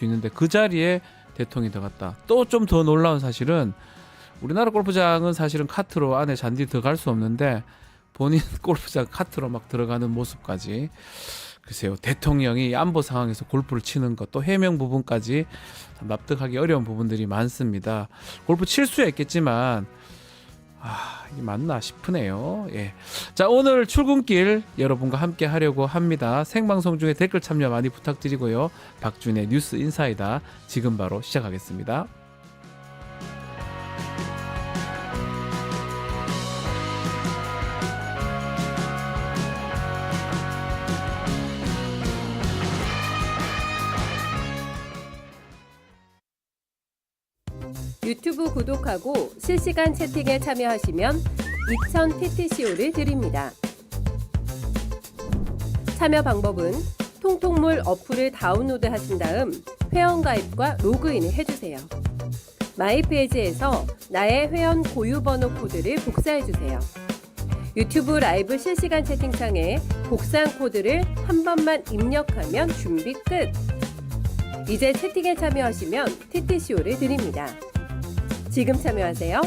있는데 그 자리에 대통령이 들어갔다. 또 좀 더 놀라운 사실은 우리나라 골프장은 사실은 카트로 안에 잔디 들어갈 수 없는데 본인 골프장 카트로 막 들어가는 모습까지. 글쎄요, 대통령이 안보 상황에서 골프를 치는 것, 또 해명 부분까지 참 납득하기 어려운 부분들이 많습니다. 골프 칠 수야 있겠지만 이게 맞나 싶으네요. 예. 자, 오늘 출근길 여러분과 함께 하려고 합니다. 생방송 중에 댓글 참여 많이 부탁드리고요. 박준의 뉴스 인사이다 지금 바로 시작하겠습니다. 유튜브 구독하고 실시간 채팅에 참여하시면 2000 TTCO를 드립니다. 참여 방법은 통통몰 어플을 다운로드 하신 다음 회원가입과 로그인을 해주세요. 마이페이지에서 나의 회원 고유번호 코드를 복사해주세요. 유튜브 라이브 실시간 채팅창에 복사한 코드를 한 번만 입력하면 준비 끝! 이제 채팅에 참여하시면 TTCO를 드립니다. 지금 참여하세요.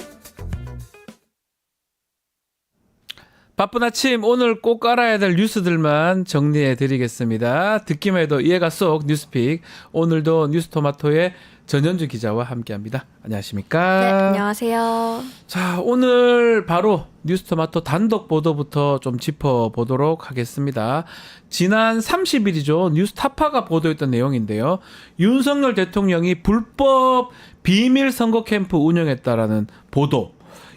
바쁜 아침, 오늘 꼭 알아야 될 뉴스들만 정리해 드리겠습니다. 듣기만 해도 이해가 쏙 뉴스픽. 오늘도 뉴스토마토의 전현주 기자와 함께합니다. 안녕하십니까? 네, 안녕하세요. 자, 오늘 바로 뉴스토마토 단독 보도부터 좀 짚어보도록 하겠습니다. 지난 30일이죠. 뉴스타파가 보도했던 내용인데요. 윤석열 대통령이 불법 비밀 선거 캠프 운영했다라는 보도.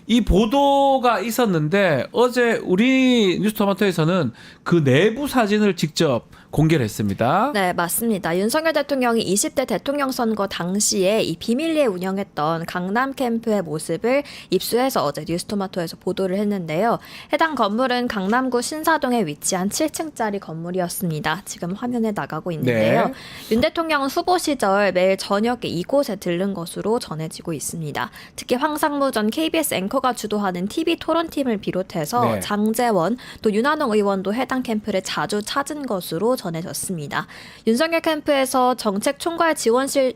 이 보도가 있었는데 어제 우리 뉴스토마토에서는 그 내부 사진을 직접 공개를 했습니다. 네, 맞습니다. 윤석열 대통령이 20대 대통령 선거 당시에 이 비밀리에 운영했던 강남 캠프의 모습을 입수해서 어제 뉴스토마토에서 보도를 했는데요. 해당 건물은 강남구 신사동에 위치한 7층짜리 건물이었습니다. 지금 화면에 나가고 있는데요. 네. 윤 대통령은 후보 시절 매일 저녁에 이곳에 들른 것으로 전해지고 있습니다. 특히 황상무 전 KBS 앵커가 주도하는 TV 토론팀을 비롯해서 네. 장제원 또 윤한홍 의원도 해당 캠프를 자주 찾은 것으로 전해졌습니다. 윤석열 캠프에서 정책 총괄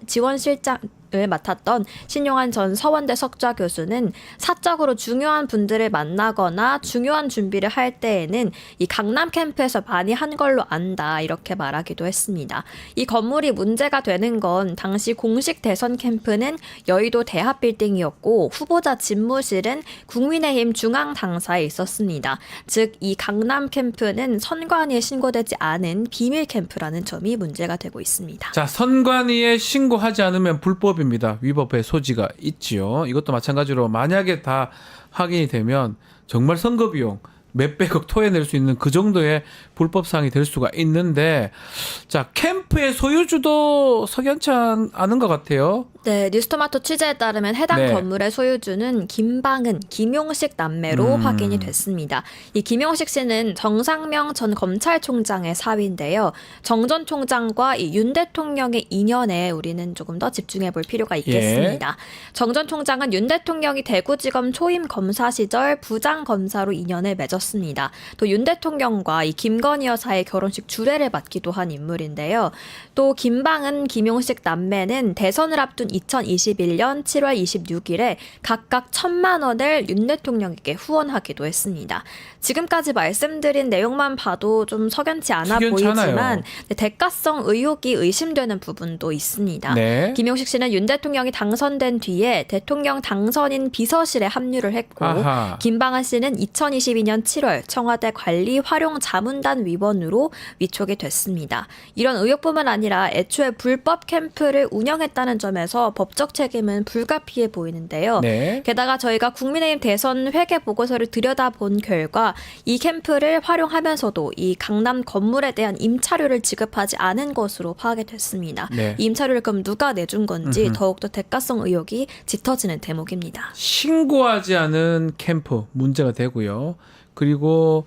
지원실장을 맡았던 신용환 전 서원대 석좌 교수는 사적으로 중요한 분들을 만나거나 중요한 준비를 할 때에는 이 강남 캠프에서 많이 한 걸로 안다 이렇게 말하기도 했습니다. 이 건물이 문제가 되는 건 당시 공식 대선 캠프는 여의도 대합 빌딩이었고 후보자 집무실은 국민의힘 중앙 당사에 있었습니다. 즉 이 강남 캠프는 선관위에 신고되지 않은 비밀 캠프라는 점이 문제가 되고 있습니다. 자, 선관위에 신고하지 않으면 불법입니다. 위법의 소지가 있지요. 이것도 마찬가지로 만약에 다 확인이 되면 정말 선거 비용 몇백억 토해낼 수 있는 그 정도의 불법사항이 될 수가 있는데, 자, 캠프의 소유주도 석연치 않은 것 같아요. 네, 뉴스토마토 취재에 따르면 해당 네. 건물의 소유주는 김방은, 김용식 남매로 확인이 됐습니다. 이 김용식 씨는 정상명 전 검찰총장의 사위인데요. 정 전 총장과 이 윤 대통령의 인연에 우리는 조금 더 집중해 볼 필요가 있겠습니다. 정 전 총장은 윤 대통령이 대구지검 초임 검사 시절 부장검사로 인연을 맺었습니다. 또 윤 대통령과 이 김건희 여사의 결혼식 주례를 맡기도 한 인물인데요. 또 김방은, 김용식 남매는 대선을 앞둔 2021년 7월 26일에 각각 1,000만 원을 윤 대통령에게 후원하기도 했습니다. 지금까지 말씀드린 내용만 봐도 좀 석연치 않아 보이지만 대가성 의혹이 의심되는 부분도 있습니다. 네. 김용식 씨는 윤 대통령이 당선된 뒤에 대통령 당선인 비서실에 합류를 했고 아하. 김방한 씨는 2022년 7월 청와대 관리활용자문단 위원으로 위촉이 됐습니다. 이런 의혹뿐만 아니라 애초에 불법 캠프를 운영했다는 점에서 법적 책임은 불가피해 보이는데요. 네. 게다가 저희가 국민의힘 대선 회계 보고서를 들여다본 결과 이 캠프를 활용하면서도 이 강남 건물에 대한 임차료를 지급하지 않은 것으로 파악이 됐습니다. 네. 이 임차료를 그럼 누가 내준 건지 더욱더 대가성 의혹이 짙어지는 대목입니다. 신고하지 않은 캠프 문제가 되고요. 그리고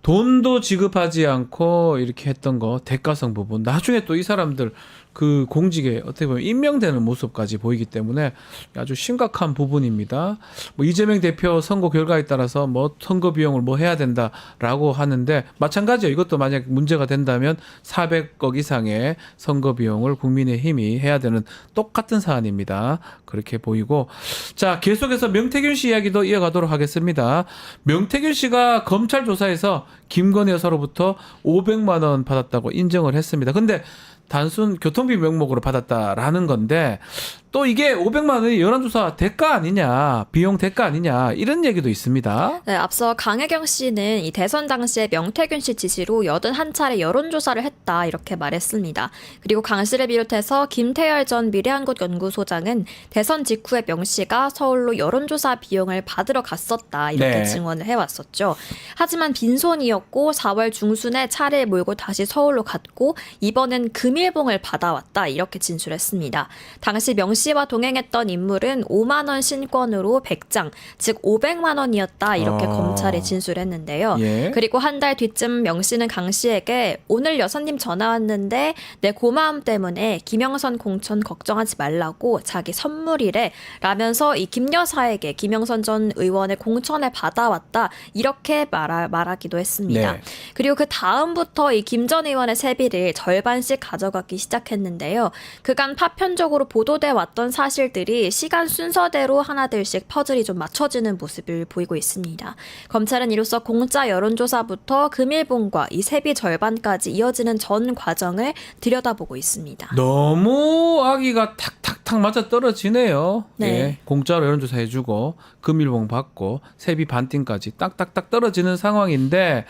돈도 지급하지 않고 이렇게 했던 거 대가성 부분. 나중에 또 이 사람들 그 공직에 어떻게 보면 임명되는 모습까지 보이기 때문에 아주 심각한 부분입니다. 뭐 이재명 대표 선거 결과에 따라서 뭐 선거 비용을 뭐 해야 된다라고 하는데 마찬가지예요. 이것도 만약 문제가 된다면 400억 이상의 선거 비용을 국민의힘이 해야 되는 똑같은 사안입니다. 그렇게 보이고 자 계속해서 명태균 씨 이야기도 이어가도록 하겠습니다. 명태균 씨가 검찰 조사에서 김건희 여사로부터 500만 원 받았다고 인정을 했습니다. 근데 단순 교통비 명목으로 받았다라는 건데 또 이게 500만 원이 여론조사 대가 아니냐, 비용 대가 아니냐 이런 얘기도 있습니다. 네, 앞서 강혜경 씨는 이 대선 당시에 명태균 씨 지시로 81차례 여론조사를 했다 이렇게 말했습니다. 그리고 강 씨를 비롯해서 김태열 전 미래한국연구소장은 대선 직후에 명 씨가 서울로 여론조사 비용을 받으러 갔었다 이렇게 네. 증언을 해왔었죠. 하지만 빈손이었고 4월 중순에 차를 몰고 다시 서울로 갔고 이번엔 금일봉을 받아왔다 이렇게 진술했습니다. 당시 명 씨와 동행했던 인물은 5만 원 신권으로 100장, 즉 500만 원이었다 이렇게 검찰에 진술했는데요. 예. 그리고 한 달 뒤쯤 명 씨는 강 씨에게 오늘 여사님 전화 왔는데 내 고마움 때문에 김영선 공천 걱정하지 말라고 자기 선물이래 라면서 이 김 여사에게 김영선 전 의원의 공천을 받아왔다 이렇게 말하기도 했습니다. 네. 그리고 그 다음부터 이 김 전 의원의 세비를 절반씩 가져가기 시작했는데요. 그간 파편적으로 보도돼 왔던 사실들이 시간 순서대로 하나둘씩 퍼즐이 좀 맞춰지는 모습을 보이고 있습니다. 검찰은 이로써 공짜 여론조사부터 금일봉과 이 세비 절반까지 이어지는 전 과정을 들여다보고 있습니다. 너무 아기가 탁탁탁 맞아 떨어지네요. 네. 예, 공짜로 여론조사 해주고 금일봉 받고 세비 반띵까지 딱딱딱 떨어지는 상황인데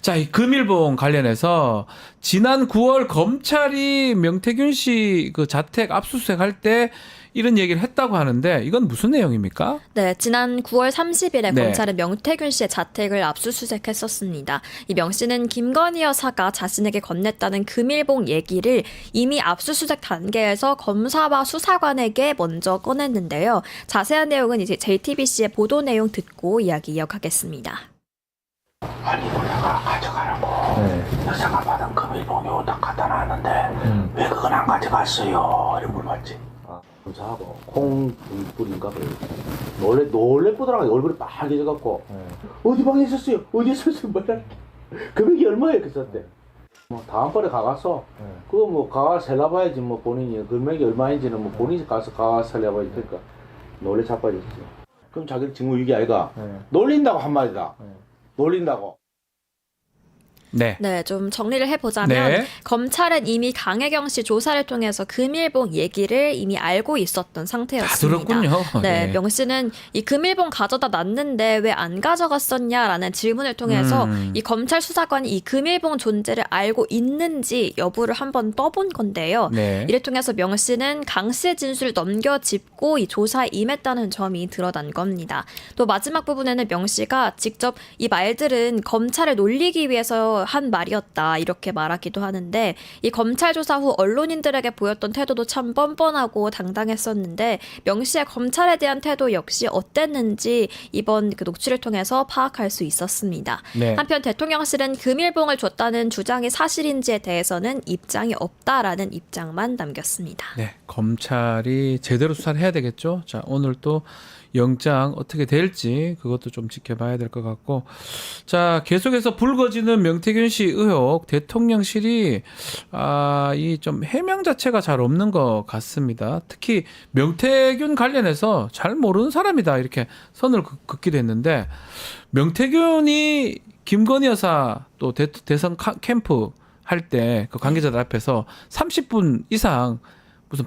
자, 이 금일봉 관련해서 지난 9월 검찰이 명태균 씨 그 자택 압수수색할 때 이런 얘기를 했다고 하는데 이건 무슨 내용입니까? 네, 지난 9월 30일에 네. 검찰은 명태균 씨의 자택을 압수수색했었습니다. 이 명 씨는 김건희 여사가 자신에게 건넸다는 금일봉 얘기를 이미 압수수색 단계에서 검사와 수사관에게 먼저 꺼냈는데요. 자세한 내용은 이제 JTBC의 보도 내용 듣고 이야기 이어가겠습니다. 아니 이걸 내가 가져가라고 여사가 받은 금일봉이 오다 갖다 놨는데 왜 그건 안 가져갔어요? 이렇게 물어봤지. 검사하고 콩불인가 놀래보더라고. 얼굴이 빨개져갖고 어디 방에 있었어요? 어디 있었어요? 뭐라 금액이 얼마예요? 그랬대. 뭐 다음번에 가가서 그거 뭐 가가 살려봐야지. 뭐 본인이 금액이 얼마인지는 뭐 본인이 가서 가가 살려봐야지. 그러니까 놀래 자빠졌지. 그럼 자기 직무유기 아이가 놀린다고 한 말이다. 놀린다고. 네. 네, 좀 정리를 해보자면 네. 검찰은 이미 강혜경 씨 조사를 통해서 금일봉 얘기를 이미 알고 있었던 다 상태였습니다. 들었군요. 네, 예. 명 씨는 이 금일봉 가져다 놨는데 왜 안 가져갔었냐라는 질문을 통해서 이 검찰 수사관이 이 금일봉 존재를 알고 있는지 여부를 한번 떠본 건데요. 네. 이를 통해서 명 씨는 강 씨의 진술을 넘겨짚고 이 조사에 임했다는 점이 드러난 겁니다. 또 마지막 부분에는 명 씨가 직접 이 말들은 검찰을 놀리기 위해서 한 말이었다 이렇게 말하기도 하는데 이 검찰 조사 후 언론인들에게 보였던 태도도 참 뻔뻔하고 당당했었는데 명 씨의 검찰에 대한 태도 역시 어땠는지 이번 그 녹취를 통해서 파악할 수 있었습니다. 네. 한편 대통령실은 금일봉을 줬다는 주장이 사실인지에 대해서는 입장이 없다라는 입장만 남겼습니다. 네, 검찰이 제대로 수사를 해야 되겠죠. 자, 오늘 또 영장 어떻게 될지 그것도 좀 지켜봐야 될 것 같고, 자, 계속해서 불거지는 명태균 씨 의혹, 대통령실이 이 좀 해명 자체가 잘 없는 것 같습니다. 특히 명태균 관련해서 잘 모르는 사람이다 이렇게 선을 긋기도 했는데, 명태균이 김건희 여사 또 대선 캠프 할 때 그 관계자들 앞에서 30분 이상 무슨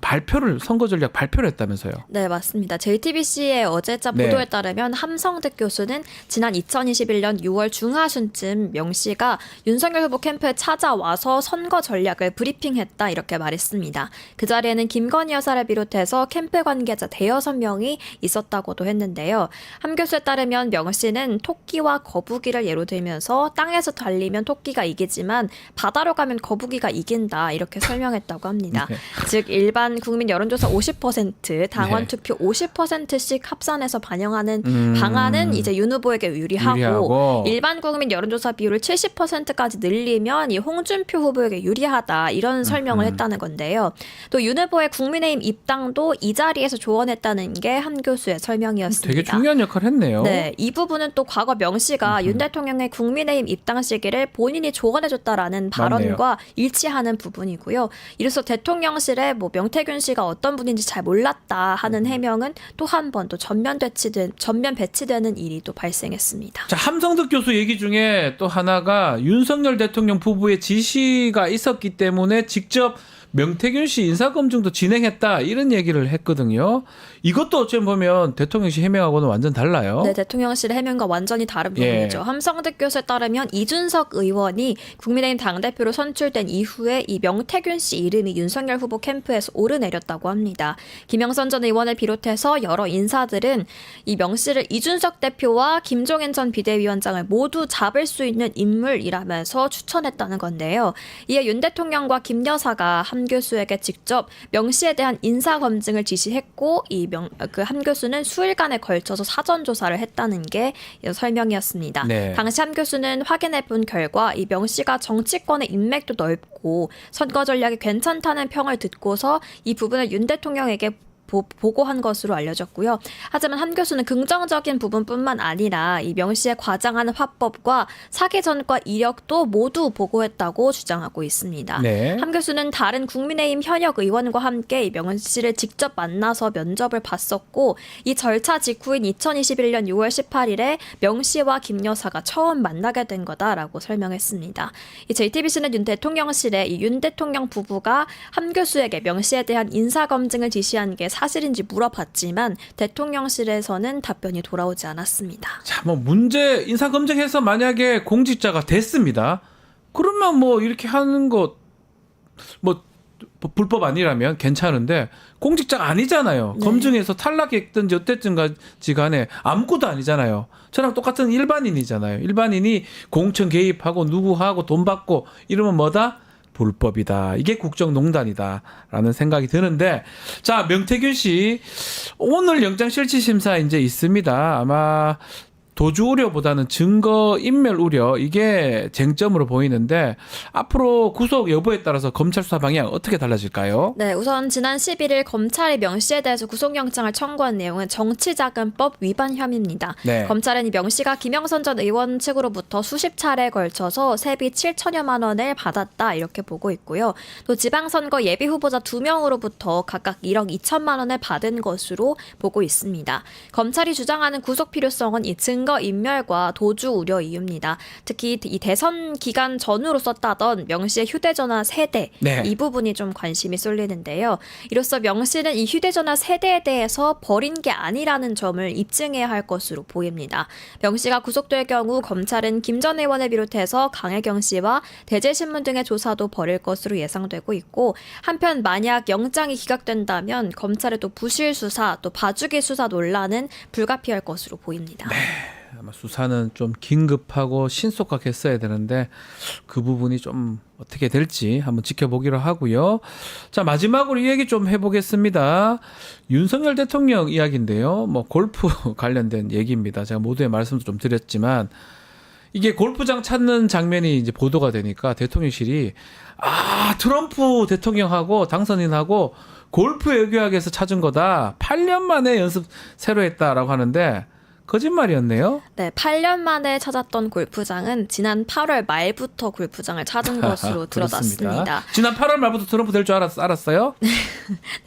선거 전략 발표를 했다면서요. 네, 맞습니다. JTBC의 어제자 네. 보도에 따르면 함성득 교수는 지난 2021년 6월 중하순쯤 명 씨가 윤석열 후보 캠프에 찾아와서 선거 전략을 브리핑했다 이렇게 말했습니다. 그 자리에는 김건희 여사를 비롯해서 캠프 관계자 대여섯 명이 있었다고도 했는데요. 함 교수에 따르면 명 씨는 토끼와 거북이를 예로 들면서 땅에서 달리면 토끼가 이기지만 바다로 가면 거북이가 이긴다 이렇게 설명했다고 합니다. 네. 즉 일반 일반 국민 여론조사 50%, 당원 네. 투표 50%씩 합산해서 반영하는 방안은 이제 윤 후보에게 유리하고 일반 국민 여론조사 비율을 70%까지 늘리면 이 홍준표 후보에게 유리하다 이런 설명을 했다는 건데요. 또 윤 후보의 국민의힘 입당도 이 자리에서 조언했다는 게 한 교수의 설명이었습니다. 되게 중요한 역할을 했네요. 네, 이 부분은 또 과거 명 씨가 윤 대통령의 국민의힘 입당 시기를 본인이 조언해줬다라는 발언과 일치하는 부분이고요. 이로써 대통령실에 뭐 명태균 씨가 어떤 분인지 잘 몰랐다 하는 해명은 또 한 번 또 전면 배치되는 일이 또 발생했습니다. 자, 함성득 교수 얘기 중에 또 하나가 윤석열 대통령 부부의 지시가 있었기 때문에 직접 명태균 씨 인사검증도 진행했다 이런 얘기를 했거든요. 이것도 어찌 보면 대통령실 해명하고는 완전 달라요. 네, 대통령실의 해명과 완전히 다른 부분이죠. 함성득 교수에 따르면 이준석 의원이 국민의힘 당대표로 선출된 이후에 이 명태균 씨 이름이 윤석열 후보 캠프에서 오르내렸다고 합니다. 김영선 전 의원을 비롯해서 여러 인사들은 이 명 씨를 이준석 대표와 김종인 전 비대위원장을 모두 잡을 수 있는 인물이라면서 추천했다는 건데요. 이에 윤 대통령과 김 여사가 함 교수에게 직접 명 씨에 대한 인사 검증을 지시했고 함 교수는 수일간에 걸쳐서 사전 조사를 했다는 게 설명이었습니다. 네. 당시 함 교수는 확인해 본 결과 이 명 씨가 정치권의 인맥도 넓고 선거 전략이 괜찮다는 평을 듣고서 이 부분을 윤 대통령에게 보고한 것으로 알려졌고요. 하지만 한 교수는 긍정적인 부분뿐만 아니라 이 명 씨의 과장하는 화법과 사기 전과 이력도 모두 보고했다고 주장하고 있습니다. 네. 한 교수는 다른 국민의힘 현역 의원과 함께 이 명 씨를 직접 만나서 면접을 봤었고 이 절차 직후인 2021년 6월 18일에 명 씨와 김 여사가 처음 만나게 된 거다라고 설명했습니다. 이 JTBC는 윤 대통령실에 이 윤 대통령 부부가 한 교수에게 명 씨에 대한 인사 검증을 지시한 게 사실인지 물어봤지만 대통령실에서는 답변이 돌아오지 않았습니다. 자, 뭐 문제 인사 검증해서 만약에 공직자가 됐습니다. 그러면 뭐 이렇게 하는 거 뭐 불법 아니라면 괜찮은데 공직자가 아니잖아요. 네. 검증해서 탈락했든지 어땠든지 간에 아무것도 아니잖아요. 저랑 똑같은 일반인이잖아요. 일반인이 공천 개입하고 누구하고 돈 받고 이러면 뭐다? 불법이다. 이게 국정농단이다라는 생각이 드는데, 자, 명태균 씨 오늘 영장실질심사 이제 있습니다. 아마 도주 우려보다는 증거 인멸 우려 이게 쟁점으로 보이는데 앞으로 구속 여부에 따라서 검찰 수사 방향 어떻게 달라질까요? 네, 우선 지난 11일 검찰이 명 씨에 대해서 구속영장을 청구한 내용은 정치자금법 위반 혐의입니다. 네. 검찰은 이 명 씨가 김영선 전 의원 측으로부터 수십 차례에 걸쳐서 세비 7천여만 원을 받았다 이렇게 보고 있고요. 또 지방선거 예비 후보자 2명으로부터 각각 1억 2천만 원을 받은 것으로 보고 있습니다. 검찰이 주장하는 구속 필요성은 이 증거 인멸과 도주 우려 이유입니다. 특히 이 대선 기간 전후로 썼다던 명 씨의 휴대전화 세대 네. 이 부분이 좀 관심이 쏠리는데요. 이로써 명 씨는 이 휴대전화 세대에 대해서 버린 게 아니라는 점을 입증해야 할 것으로 보입니다. 명 씨가 구속될 경우 검찰은 김 전 의원을 비롯해서 강혜경 씨와 대제신문 등의 조사도 벌일 것으로 예상되고 있고 한편 만약 영장이 기각된다면 검찰의 또 부실 수사 또 봐주기 수사 논란은 불가피할 것으로 보입니다. 아마 수사는 좀 긴급하고 신속하게 했어야 되는데 그 부분이 좀 어떻게 될지 한번 지켜보기로 하고요. 자, 마지막으로 이 얘기 좀 해보겠습니다. 윤석열 대통령 이야기인데요. 뭐 골프 관련된 얘기입니다. 제가 모두의 말씀도 좀 드렸지만 이게 골프장 찾는 장면이 이제 보도가 되니까 대통령실이 트럼프 대통령하고 당선인하고 골프 외교학에서 찾은 거다. 8년 만에 연습 새로 했다라고 하는데 거짓말이었네요. 네, 8년 만에 찾았던 골프장은 지난 8월 말부터 골프장을 찾은 것으로 드러났습니다. 지난 8월 말부터 트럼프 될 줄 알았어요?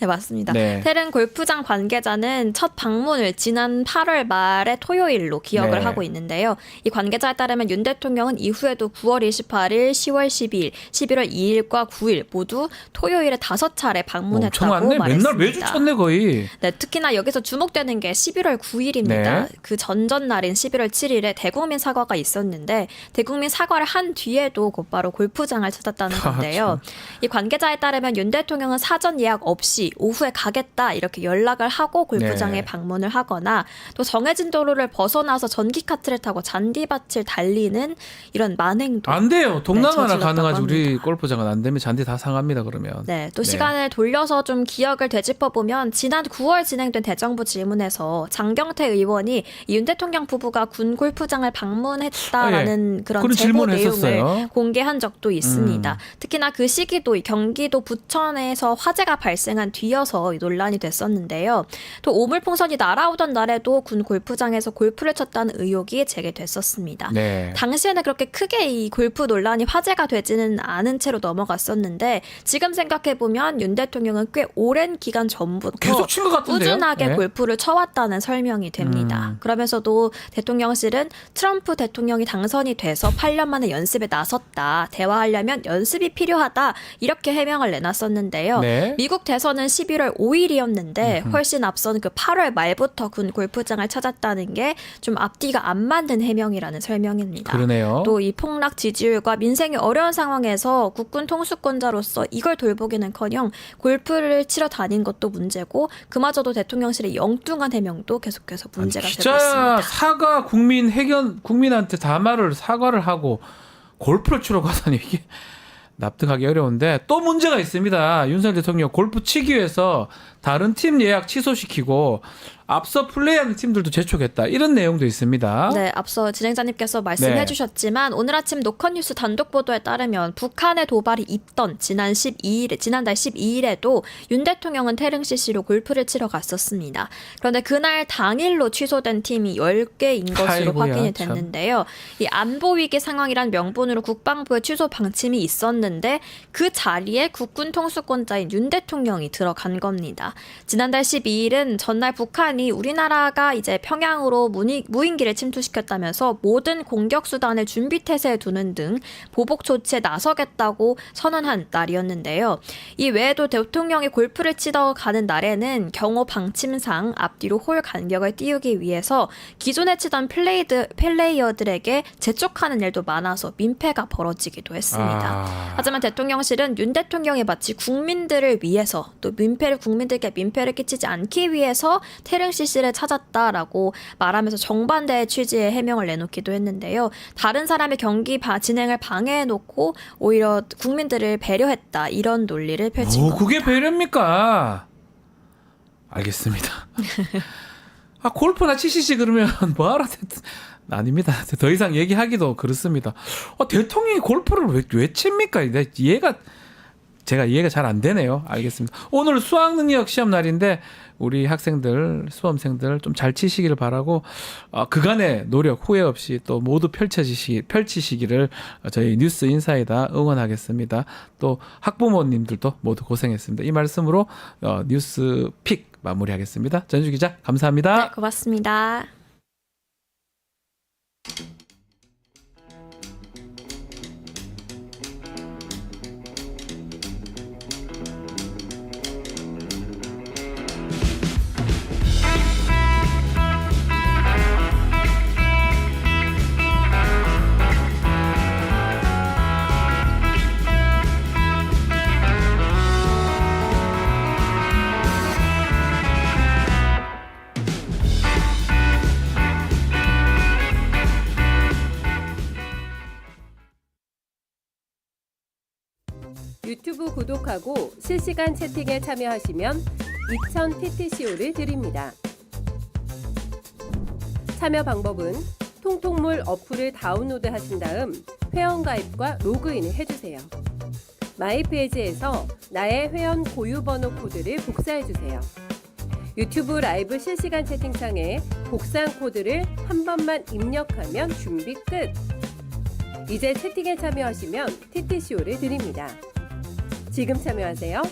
네, 맞습니다. 네. 테른 골프장 관계자는 첫 방문을 지난 8월 말의 토요일로 기억을 네. 하고 있는데요. 이 관계자에 따르면 윤 대통령은 이후에도 9월 28일, 10월 12일, 11월 2일과 9일 모두 토요일에 5차례 방문했다고 엄청 많네. 말했습니다. 맨날 매주 쳤네 거의. 네, 특히나 여기서 주목되는 게 11월 9일입니다. 네. 그 전전날인 11월 7일에 대국민 사과가 있었는데 대국민 사과를 한 뒤에도 곧바로 골프장을 찾았다는 건데요. 이 관계자에 따르면 윤 대통령은 사전 예약 없이 오후에 가겠다 이렇게 연락을 하고 골프장에 네. 방문을 하거나 또 정해진 도로를 벗어나서 전기 카트를 타고 잔디밭을 달리는 이런 만행도 안 돼요. 동남아나 저질렀다고 가능하지. 우리 합니다. 골프장은 안 되면 잔디 다 상합니다. 그러면. 네, 또 네. 시간을 돌려서 좀 기억을 되짚어 보면 지난 9월 진행된 대정부 질문에서 장경태 의원이 이 윤 대통령 부부가 군 골프장을 방문했다라는 그런 그런 제보 질문을 내용을 했었어요. 공개한 적도 있습니다. 특히나 그 시기도 이 경기도 부천에서 화재가 발생한 뒤여서 이 논란이 됐었는데요. 또 오물풍선이 날아오던 날에도 군 골프장에서 골프를 쳤다는 의혹이 제기됐었습니다. 네. 당시에는 그렇게 크게 이 골프 논란이 화제가 되지는 않은 채로 넘어갔었는데 지금 생각해보면 윤 대통령은 꽤 오랜 기간 전부터 계속 친 것 같은데요. 꾸준하게 네. 골프를 쳐왔다는 설명이 됩니다. 그러면서도 대통령실은 트럼프 대통령이 당선이 돼서 8년 만에 연습에 나섰다. 대화하려면 연습이 필요하다. 이렇게 해명을 내놨었는데요. 네. 미국 대선은 11월 5일이었는데 훨씬 앞선 그 8월 말부터 군 골프장을 찾았다는 게 좀 앞뒤가 안 맞는 해명이라는 설명입니다. 그러네요. 또 이 폭락 지지율과 민생이 어려운 상황에서 국군 통수권자로서 이걸 돌보기는커녕 골프를 치러 다닌 것도 문제고 그마저도 대통령실의 영뚱한 해명도 계속해서 문제가 되고 기자 있습니다. 사과 국민한테 사과를 하고 골프를 치러 가다니 이게 납득하기 어려운데 또 문제가 있습니다. 윤석열 대통령 골프 치기 위해서 다른 팀 예약 취소시키고 앞서 플레이하는 팀들도 재촉했다. 이런 내용도 있습니다. 네, 앞서 진행자님께서 말씀해 네. 주셨지만 오늘 아침 노컷뉴스 단독 보도에 따르면 북한의 도발이 있던 지난달 12일에도 윤 대통령은 태릉 CC로 골프를 치러 갔었습니다. 그런데 그날 당일로 취소된 팀이 10개인 것으로 아이고야, 확인이 참. 됐는데요. 이 안보 위기 상황이란 명분으로 국방부의 취소 방침이 있었는데 그 자리에 국군 통수권자인 윤 대통령이 들어간 겁니다. 지난달 12일은 전날 북한이 우리나라가 이제 평양으로 무인기를 침투시켰다면서 모든 공격 수단을 준비 태세에 두는 등 보복 조치에 나서겠다고 선언한 날이었는데요. 이 외에도 대통령이 골프를 치러 가는 날에는 경호 방침상 앞뒤로 홀 간격을 띄우기 위해서 기존에 치던 플레이어들에게 재촉하는 일도 많아서 민폐가 벌어지기도 했습니다. 하지만 대통령실은 윤 대통령이 마치 국민들을 위해서 또 국민들께 민폐를 끼치지 않기 위해서 태릉 CC를 찾았다라고 말하면서 정반대의 취지의 해명을 내놓기도 했는데요. 다른 사람의 경기 진행을 방해해놓고 오히려 국민들을 배려했다 이런 논리를 펼친 겁니다. 그게 배려입니까? 알겠습니다. 골프나 치시지 그러면 뭐하러 아닙니다. 더 이상 얘기하기도 그렇습니다. 대통령이 골프를 왜 칩니까? 제가 이해가 잘 안 되네요. 알겠습니다. 오늘 수학능력 시험 날인데 우리 학생들, 수험생들 좀 잘 치시기를 바라고 그간의 노력 후회 없이 또 모두 펼치시기를 저희 뉴스 인사이다 응원하겠습니다. 또 학부모님들도 모두 고생했습니다. 이 말씀으로 뉴스 픽 마무리하겠습니다. 전주 기자 감사합니다. 네, 고맙습니다. 유튜브 구독하고 실시간 채팅에 참여하시면 2000 TTCO를 드립니다. 참여 방법은 통통물 어플을 다운로드 하신 다음 회원가입과 로그인을 해주세요. 마이페이지에서 나의 회원 고유번호 코드를 복사해주세요. 유튜브 라이브 실시간 채팅창에 복사한 코드를 한 번만 입력하면 준비 끝! 이제 채팅에 참여하시면 TTCO를 드립니다. 지금 참여하세요.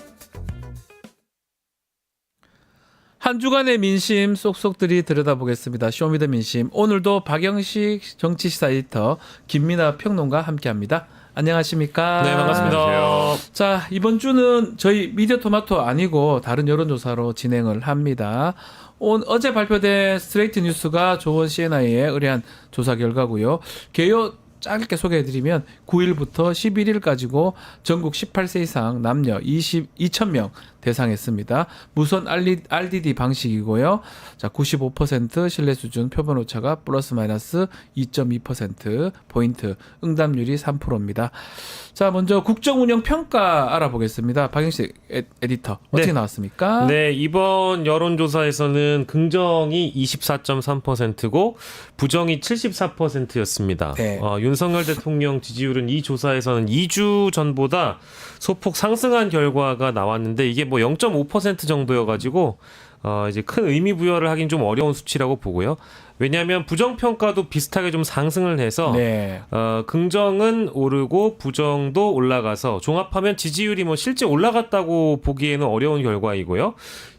한 주간의 민심 쏙쏙들이 들여다보겠습니다. 쇼미더 민심. 오늘도 박영식 정치시사 에디터 김민아 평론가 함께합니다. 안녕하십니까? 네, 반갑습니다. 자, 이번 주는 저희 미디어토마토 아니고 다른 여론조사로 진행을 합니다. 어제 발표된 스트레이트 뉴스가 조원 CNI에 의뢰한 조사 결과고요. 개요 짧게 소개해드리면 9일부터 11일까지고 전국 18세 이상 남녀 2,000명 대상했습니다. 무선 RDD 방식이고요. 자, 95% 신뢰 수준 표본 오차가 플러스 마이너스 2.2% 포인트, 응답률이 3%입니다. 자, 먼저 국정운영 평가 알아보겠습니다. 박영식 에디터 어떻게 네. 나왔습니까? 네, 이번 여론조사에서는 긍정이 24.3%고 부정이 74%였습니다. 네. 윤석열 대통령 지지율은 이 조사에서는 2주 전보다 소폭 상승한 결과가 나왔는데 이게 뭐 0.5% 정도여가지고 이제 큰 의미 부여를 하긴 좀 어려운 수치라고 보고요. 왜냐하면 부정평가도 비슷하게 좀 상승을 해서 네. 긍정은 오르고 부정도 올라가서 종합하면 지지율이 뭐 실제 올라갔다고 보기에는 어려운 결과이고요.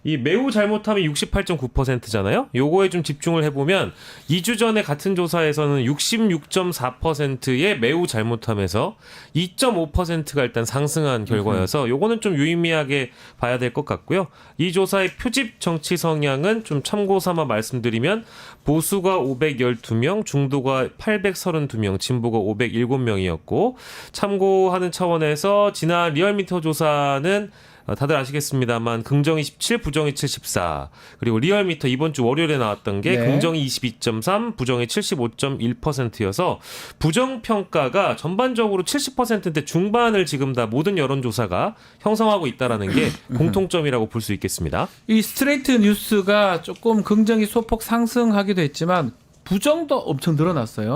이 매우 잘못하면 68.9%잖아요. 요거에 좀 집중을 해보면 2주 전에 같은 조사에서는 66.4%의 매우 잘못함에서 2.5%가 일단 상승한 결과여서 요거는 좀 유의미하게 봐야 될 것 같고요. 이 조사의 표집 정치 성향은 좀 참고 삼아 말씀드리면 보수가 512명, 중도가 832명, 진보가 507명이었고 참고하는 차원에서 지난 리얼미터 조사는 다들 아시겠습니다만 긍정이 17, 부정이 74. 그리고 리얼미터 이번 주 월요일에 나왔던 게 네. 긍정이 22.3, 부정이 75.1%여서 부정평가가 전반적으로 70%대 중반을 지금 다 모든 여론조사가 형성하고 있다는 게 공통점이라고 볼 수 있겠습니다. 이 스트레이트 뉴스가 조금 긍정이 소폭 상승하기도 했지만 부정도 엄청 늘어났어요.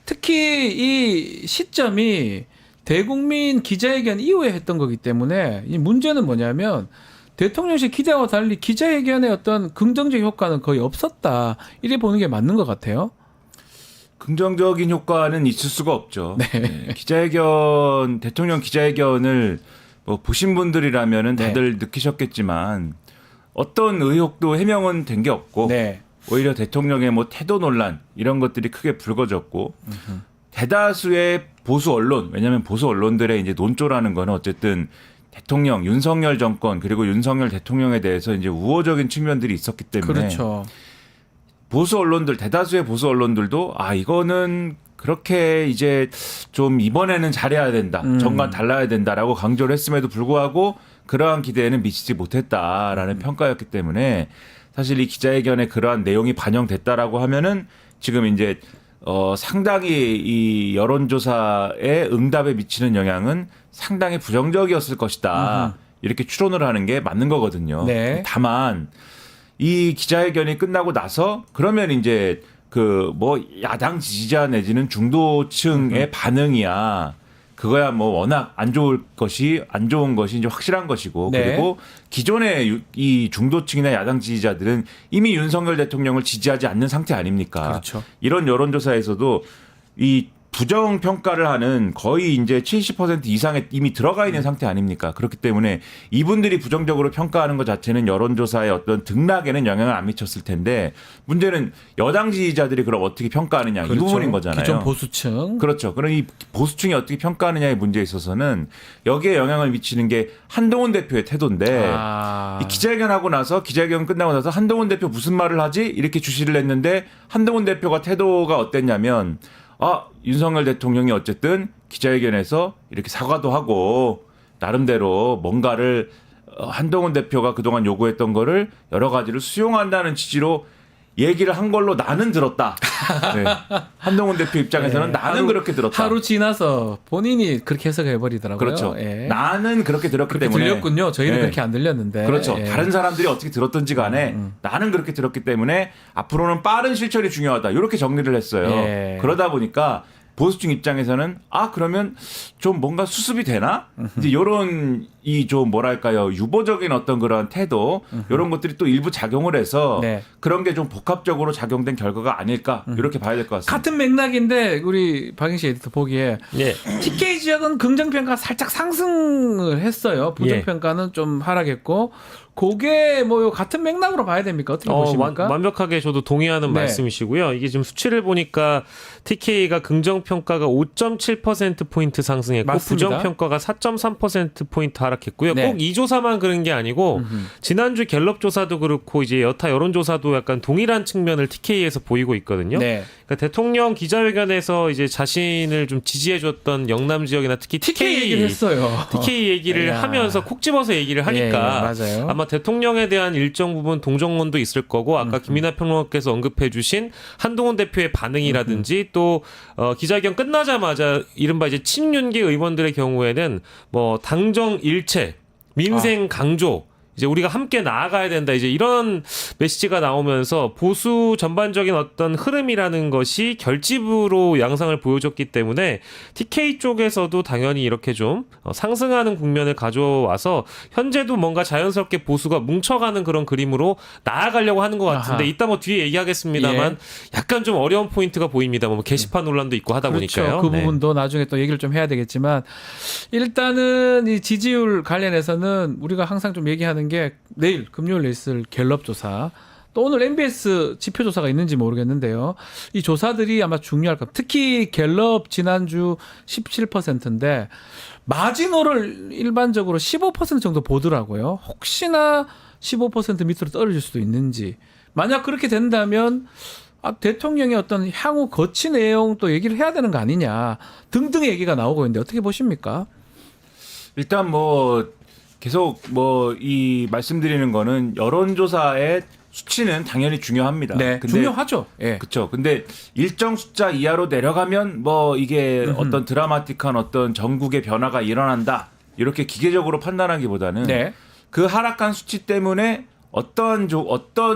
특히 이 시점이 대국민 기자회견 이후에 했던 거기 때문에 이 문제는 뭐냐면 대통령실 기대와 달리 기자회견의 어떤 긍정적 효과는 거의 없었다. 이래 보는 게 맞는 것 같아요. 긍정적인 효과는 있을 수가 없죠. 네. 기자회견, 대통령 기자회견을 뭐 보신 분들이라면은 다들 느끼셨겠지만 어떤 의혹도 해명은 된 게 없고 네. 오히려 대통령의 뭐 태도 논란 이런 것들이 크게 불거졌고 대다수의 보수 언론, 왜냐하면 보수 언론들의 이제 논조라는 거는 어쨌든 대통령, 윤석열 정권 그리고 윤석열 대통령에 대해서 이제 우호적인 측면들이 있었기 때문에 그렇죠. 보수 언론들, 대다수의 보수 언론들도 이거는 그렇게 이제 좀 이번에는 잘해야 된다. 정관 달라야 된다라고 강조를 했음에도 불구하고 그러한 기대에는 미치지 못했다라는 평가였기 때문에 사실 이 기자회견에 그러한 내용이 반영됐다라고 하면은 지금 이제 상당히 이 여론조사의 응답에 미치는 영향은 상당히 부정적이었을 것이다. 이렇게 추론을 하는 게 맞는 거거든요. 네. 다만 이 기자회견이 끝나고 나서 그러면 이제 그 뭐 야당 지지자 내지는 중도층의 반응이야. 그거야 뭐 워낙 안 좋은 것이 이제 확실한 것이고 네. 그리고 기존의 이 중도층이나 야당 지지자들은 이미 윤석열 대통령을 지지하지 않는 상태 아닙니까? 그렇죠. 이런 여론조사에서도 이 부정 평가를 하는 거의 이제 70% 이상에 이미 들어가 있는 상태 아닙니까? 그렇기 때문에 이분들이 부정적으로 평가하는 것 자체는 여론조사의 어떤 등락에는 영향을 안 미쳤을 텐데 문제는 여당 지지자들이 그럼 어떻게 평가하느냐 그렇죠. 이 부분인 거잖아요. 기존 보수층. 그렇죠. 그럼 이 보수층이 어떻게 평가하느냐의 문제에 있어서는 여기에 영향을 미치는 게 한동훈 대표의 태도인데 이 기자회견하고 나서 기자회견 끝나고 나서 한동훈 대표 무슨 말을 하지? 이렇게 주시를 했는데 한동훈 대표가 태도가 어땠냐면 윤석열 대통령이 어쨌든 기자회견에서 이렇게 사과도 하고 나름대로 뭔가를 한동훈 대표가 그동안 요구했던 거를 여러 가지를 수용한다는 취지로 얘기를 한 걸로 나는 들었다. 네. 한동훈 대표 입장에서는 네, 나는 그렇게 들었다. 하루 지나서 본인이 그렇게 해석해 버리더라고요. 그렇죠. 예. 나는 그렇게 들었기 그렇게 때문에 들렸군요. 저희는 네. 그렇게 안 들렸는데. 그렇죠. 예. 다른 사람들이 어떻게 들었든지 간에 나는 그렇게 들었기 때문에 앞으로는 빠른 실천이 중요하다. 이렇게 정리를 했어요. 예. 그러다 보니까 보수층 입장에서는 그러면 좀 뭔가 수습이 되나? 이제 요런 이 좀 뭐랄까요. 유보적인 어떤 그런 태도 이런 것들이 또 일부 작용을 해서 네. 그런 게 좀 복합적으로 작용된 결과가 아닐까 이렇게 봐야 될 것 같습니다. 같은 맥락인데 우리 박영식 에디터 보기에 예. TK 지역은 긍정평가 살짝 상승을 했어요. 부정평가는 좀 하락했고 그게 뭐 같은 맥락으로 봐야 됩니까? 어떻게 보십니까? 완벽하게 저도 동의하는 네. 말씀이시고요. 이게 지금 수치를 보니까 TK가 긍정 평가가 5.7% 포인트 상승했고 맞습니다. 부정 평가가 4.3% 포인트 하락했고요. 네. 꼭 이 조사만 그런 게 아니고 지난주 갤럽 조사도 그렇고 이제 여타 여론 조사도 약간 동일한 측면을 TK에서 보이고 있거든요. 네. 그러니까 대통령 기자회견에서 이제 자신을 좀 지지해줬던 영남 지역이나 특히 TK 얘기를 했어요. TK 얘기를 야. 하면서 콕 집어서 얘기를 하니까 예, 맞아요. 아마 대통령에 대한 일정 부분 동정론도 있을 거고 아까 김민하 평론가께서 언급해주신 한동훈 대표의 반응이라든지 또 기자회견 끝나자마자 이른바 이제 친윤계 의원들의 경우에는 뭐 당정 일체, 민생 강조. 이제 우리가 함께 나아가야 된다. 이제 이런 메시지가 나오면서 보수 전반적인 어떤 흐름이라는 것이 결집으로 양상을 보여줬기 때문에 TK 쪽에서도 당연히 이렇게 좀 상승하는 국면을 가져와서 현재도 뭔가 자연스럽게 보수가 뭉쳐가는 그런 그림으로 나아가려고 하는 것 같은데 아하. 이따 뭐 뒤에 얘기하겠습니다만 예. 약간 좀 어려운 포인트가 보입니다. 뭐 게시판 논란도 있고 하다 그렇죠. 보니까요. 그 네. 부분도 나중에 또 얘기를 좀 해야 되겠지만 일단은 이 지지율 관련해서는 우리가 항상 좀 얘기하는 게 내일 금요일에 있을 갤럽 조사 또 오늘 MBS 지표 조사가 있는지 모르겠는데요. 이 조사들이 아마 중요할 겁니다. 특히 갤럽 지난주 17%인데 마지노를 일반적으로 15% 정도 보더라고요. 혹시나 15% 밑으로 떨어질 수도 있는지. 만약 그렇게 된다면 대통령의 어떤 향후 거치 내용 또 얘기를 해야 되는 거 아니냐 등등의 얘기가 나오고 있는데 어떻게 보십니까? 일단 뭐 계속 뭐 이 말씀드리는 거는 여론조사의 수치는 당연히 중요합니다. 네, 근데 중요하죠. 예. 그렇죠. 근데 일정 숫자 이하로 내려가면 뭐 이게 어떤 드라마틱한 어떤 전국의 변화가 일어난다. 이렇게 기계적으로 판단하기보다는 네. 그 하락한 수치 때문에 어떤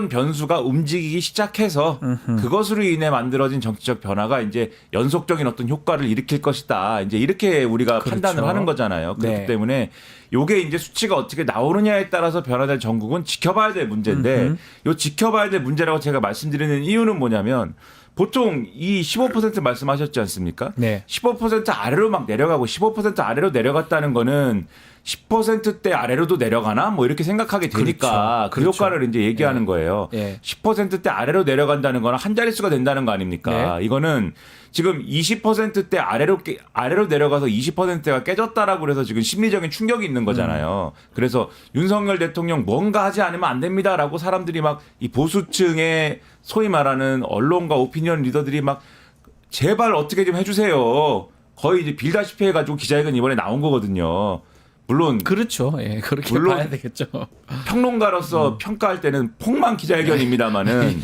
변수가 움직이기 시작해서 그것으로 인해 만들어진 정치적 변화가 이제 연속적인 어떤 효과를 일으킬 것이다. 이제 이렇게 우리가 그렇죠. 판단을 하는 거잖아요. 그렇기 네. 때문에 요게 이제 수치가 어떻게 나오느냐에 따라서 변화될 전국은 지켜봐야 될 문제인데 요 지켜봐야 될 문제라고 제가 말씀드리는 이유는 뭐냐면 보통 이 15% 말씀하셨지 않습니까? 네. 15% 아래로 막 내려가고 15% 아래로 내려갔다는 거는 10%대 아래로도 내려가나 뭐 이렇게 생각하게 되니까 그렇죠. 그 그렇죠. 효과를 이제 얘기하는 거예요. 예. 10%대 아래로 내려간다는 거는 한 자릿수가 된다는 거 아닙니까? 네. 이거는 지금 20%대 아래로 내려가서 20%가 깨졌다라고 그래서 지금 심리적인 충격이 있는 거잖아요. 그래서 윤석열 대통령 뭔가 하지 않으면 안 됩니다라고 사람들이 막 이 보수층의 소위 말하는 언론과 오피니언 리더들이 막 제발 어떻게 좀 해주세요. 거의 이제 빌다시피 해가지고 기자회견 이번에 나온 거거든요. 물론 그렇죠. 예, 그렇게 물론 봐야 되겠죠. 평론가로서 평가할 때는 폭망 기자회견입니다만은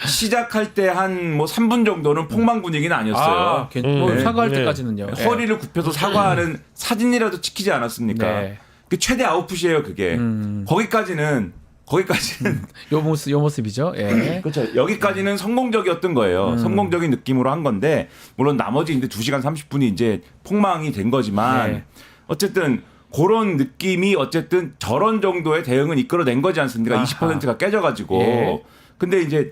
시작할 때 한 뭐 3분 정도는 폭망 분위기는 아니었어요. 뭐 네. 사과할 네. 때까지는요. 예. 허리를 굽혀서 사과하는 사진이라도 찍히지 않았습니까? 네. 그 최대 아웃풋이에요, 그게. 거기까지는 요 모습이죠. 예. 그렇죠. 여기까지는 성공적이었던 거예요. 성공적인 느낌으로 한 건데 물론 나머지 이제 2시간 30분이 이제 폭망이 된 거지만 네. 어쨌든 그런 느낌이 어쨌든 저런 정도의 대응은 이끌어낸 거지 않습니까? 아하. 20%가 깨져가지고. 예. 근데 이제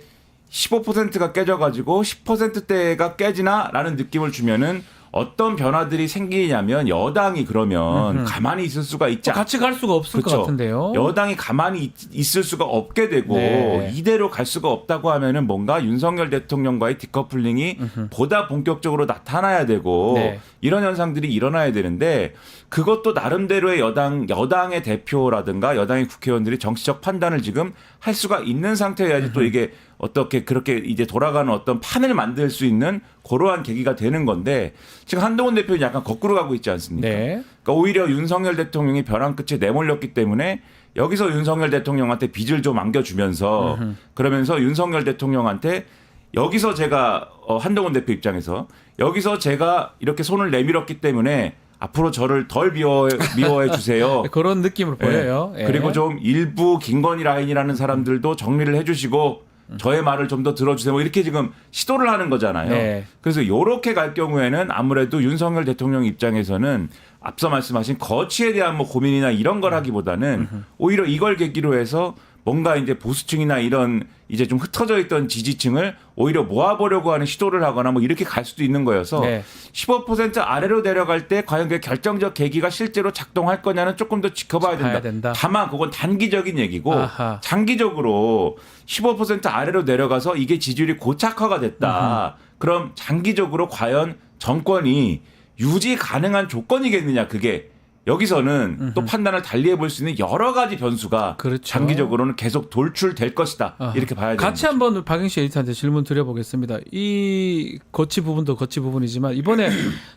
15%가 깨져가지고 10%대가 깨지나라는 느낌을 주면은 어떤 변화들이 생기냐면 여당이 그러면 가만히 있을 수가 있지 않 같이 갈 수가 없을 것 그렇죠. 같은데요. 여당이 가만히 있을 수가 없게 되고 네. 이대로 갈 수가 없다고 하면은 뭔가 윤석열 대통령과의 디커플링이 보다 본격적으로 나타나야 되고 네. 이런 현상들이 일어나야 되는데 그것도 나름대로의 여당의 대표라든가 여당의 국회의원들이 정치적 판단을 지금 할 수가 있는 상태여야지 또 이게 어떻게 그렇게 이제 돌아가는 어떤 판을 만들 수 있는 그러한 계기가 되는 건데 지금 한동훈 대표는 약간 거꾸로 가고 있지 않습니까? 네. 그러니까 오히려 윤석열 대통령이 벼랑 끝에 내몰렸기 때문에 여기서 윤석열 대통령한테 빚을 좀 안겨주면서 그러면서 윤석열 대통령한테 여기서 제가 한동훈 대표 입장에서 여기서 제가 이렇게 손을 내밀었기 때문에 앞으로 저를 덜 미워해 주세요. 그런 느낌으로 보여요. 네. 예. 그리고 좀 일부 김건희 라인이라는 사람들도 정리를 해주시고 저의 말을 좀 더 들어주세요. 뭐 이렇게 지금 시도를 하는 거잖아요. 네. 그래서 이렇게 갈 경우에는 아무래도 윤석열 대통령 입장에서는 앞서 말씀하신 거취에 대한 뭐 고민이나 이런 걸 하기보다는 오히려 이걸 계기로 해서 뭔가 이제 보수층이나 이런 이제 좀 흩어져 있던 지지층을 오히려 모아보려고 하는 시도를 하거나 뭐 이렇게 갈 수도 있는 거여서 네. 15% 아래로 내려갈 때 과연 그 결정적 계기가 실제로 작동할 거냐는 조금 더 지켜봐야 된다. 다만 그건 단기적인 얘기고 아하. 장기적으로 15% 아래로 내려가서 이게 지지율이 고착화가 됐다. 그럼 장기적으로 과연 정권이 유지 가능한 조건이겠느냐 그게 여기서는 또 판단을 달리해 볼 수 있는 여러 가지 변수가 그렇죠. 장기적으로는 계속 돌출될 것이다. 아하. 이렇게 봐야 됩니다. 같이 한번 박영식 에디터한테 질문 드려보겠습니다. 이 거치 부분도 거치 부분이지만 이번에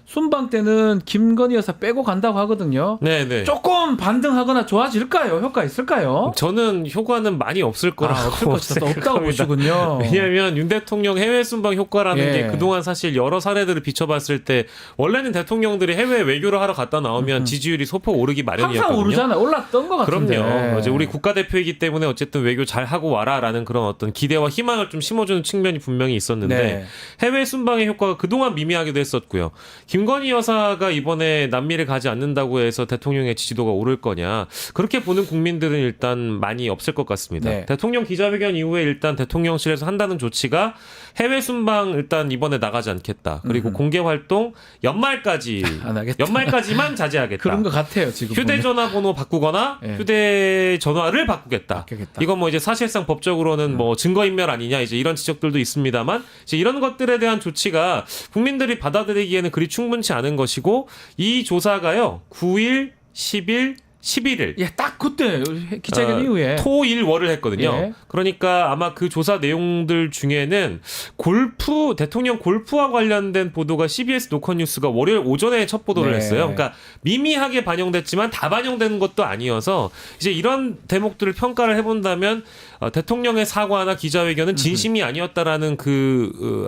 순방 때는 김건희 여사 빼고 간다고 하거든요. 네네. 조금 반등하거나 좋아질까요? 효과 있을까요? 저는 효과는 많이 없을 거라고 없을 것이다. 또 없다고 생각합니다. 보시군요. 왜냐하면 윤 대통령 해외 순방 효과라는 예. 게 그동안 사실 여러 사례들을 비춰봤을 때 원래는 대통령들이 해외 외교를 하러 갔다 나오면 지지율이 소폭 오르기 마련이었거든요. 항상 오르잖아요. 올랐던 것 같은데. 그럼요. 이제 우리 국가대표이기 때문에 어쨌든 외교 잘 하고 와라라는 그런 어떤 기대와 희망을 좀 심어주는 측면이 분명히 있었는데 네. 해외 순방의 효과가 그동안 미미하기도 했었고요. 김건희 여사가 이번에 남미를 가지 않는다고 해서 대통령의 지지도가 오를 거냐 그렇게 보는 국민들은 일단 많이 없을 것 같습니다. 네. 대통령 기자회견 이후에 일단 대통령실에서 한다는 조치가 해외 순방 일단 이번에 나가지 않겠다. 그리고 공개 활동 연말까지 안 하겠다. 연말까지만 자제하겠다. 그런 것 같아요. 지금 보면. 휴대전화 번호 바꾸거나 예. 휴대전화를 바꾸겠다. 바뀌겠다. 이건 뭐 이제 사실상 법적으로는 뭐 증거인멸 아니냐 이제 이런 지적들도 있습니다만 이제 이런 것들에 대한 조치가 국민들이 받아들이기에는 그리 충분치 않은 것이고 이 조사가요 9일, 10일, 11일 예, 딱 그때 기자회견 이후에 토일월을 했거든요. 예. 그러니까 아마 그 조사 내용들 중에는 대통령 골프와 관련된 보도가 CBS 노컷뉴스가 월요일 오전에 첫 보도를 네. 했어요. 그러니까 미미하게 반영됐지만 다 반영되는 것도 아니어서 이제 이런 대목들을 평가를 해본다면 대통령의 사과나 기자회견은 진심이 아니었다라는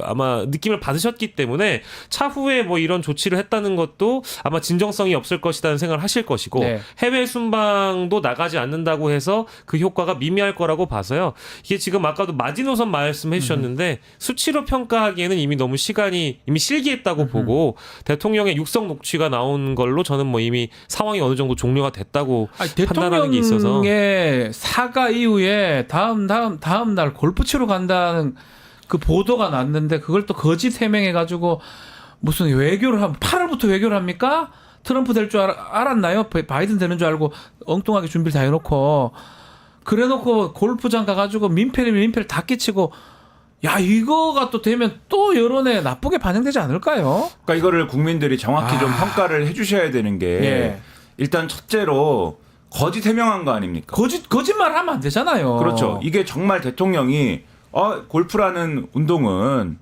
아마 느낌을 받으셨기 때문에 차후에 뭐 이런 조치를 했다는 것도 아마 진정성이 없을 것이라는 생각을 하실 것이고 네. 해외 순방도 나가지 않는다고 해서 그 효과가 미미할 거라고 봐서요. 이게 지금 아까도 마지노선 말씀해 주셨는데 수치로 평가하기에는 이미 너무 시간이 이미 실기했다고 보고 대통령의 육성 녹취가 나온 걸로 저는 뭐 이미 상황이 어느 정도 종료가 됐다고 판단하는 게 있어서 대통령의 사과 이후에 다음 날 골프 치러 간다는 그 보도가 났는데 그걸 또 거짓 해명해 가지고 무슨 외교를 8월부터 외교를 합니까? 트럼프 될 줄 알았나요? 바이든 되는 줄 알고 엉뚱하게 준비를 다 해놓고 그래놓고 골프장 가가지고 민폐를 다 끼치고 야 이거가 또 되면 또 여론에 나쁘게 반영되지 않을까요? 그러니까 이거를 국민들이 정확히 좀 평가를 해주셔야 되는 게 예. 일단 첫째로 거짓 해명한 거 아닙니까? 거짓말 하면 안 되잖아요. 그렇죠. 이게 정말 대통령이 골프라는 운동은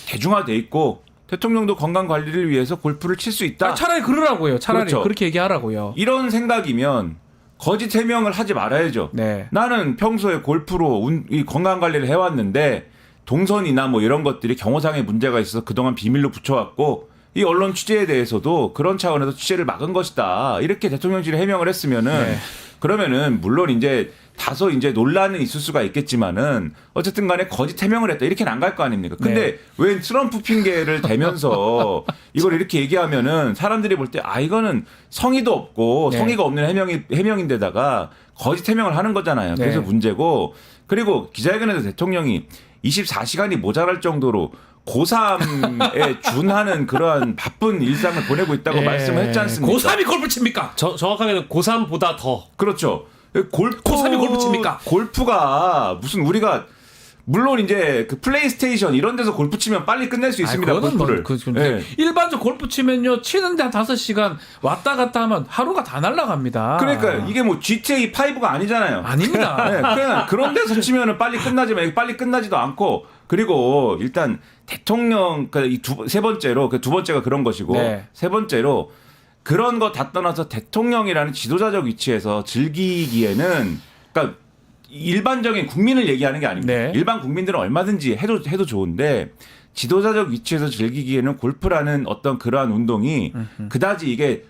대중화돼 있고 대통령도 건강 관리를 위해서 골프를 칠 수 있다. 차라리 그러라고요. 차라리 그렇죠. 그렇게 얘기하라고요. 이런 생각이면 거짓 해명을 하지 말아야죠. 네. 나는 평소에 골프로 이 건강 관리를 해왔는데 동선이나 뭐 이런 것들이 경호상의 문제가 있어서 그동안 비밀로 붙여왔고 이 언론 취재에 대해서도 그런 차원에서 취재를 막은 것이다. 이렇게 대통령실이 해명을 했으면은 네. 그러면은 물론 이제 다소 이제 논란은 있을 수가 있겠지만은 어쨌든 간에 거짓 해명을 했다. 이렇게는 안 갈 거 아닙니까? 근데 네. 왜 트럼프 핑계를 대면서 이걸 이렇게 얘기하면은 사람들이 볼 때 이거는 성의도 없고 네. 성의가 없는 해명인데다가 거짓 해명을 하는 거잖아요. 그래서 네. 문제고 그리고 기자회견에서 대통령이 24시간이 모자랄 정도로 고3에 준하는 그러한 바쁜 일상을 보내고 있다고 예. 말씀을 했지 않습니까? 고3이 골프 칩니까? 정확하게는 고3보다 더 그렇죠. 고3이 골프 칩니까? 골프가 무슨 우리가 물론 이제 그 플레이스테이션 이런 데서 골프 치면 빨리 끝낼 수 있습니다. 그거는 골프를. 근데 일반적 골프 치면요. 치는데 한 5시간 왔다 갔다 하면 하루가 다 날아갑니다. 그러니까 이게 뭐 GTA 5가 아니잖아요. 아닙니다. 네, 그냥 그런 데서 치면은 빨리 끝나지만 빨리 끝나지도 않고 그리고 일단 대통령 세 번째로 두 번째가 그런 것이고 네. 세 번째로 그런 거 다 떠나서 대통령이라는 지도자적 위치에서 즐기기에는 그러니까 일반적인 국민을 얘기하는 게 아닙니다. 네. 일반 국민들은 얼마든지 해도 좋은데 지도자적 위치에서 즐기기에는 골프라는 어떤 그러한 운동이 그다지 이게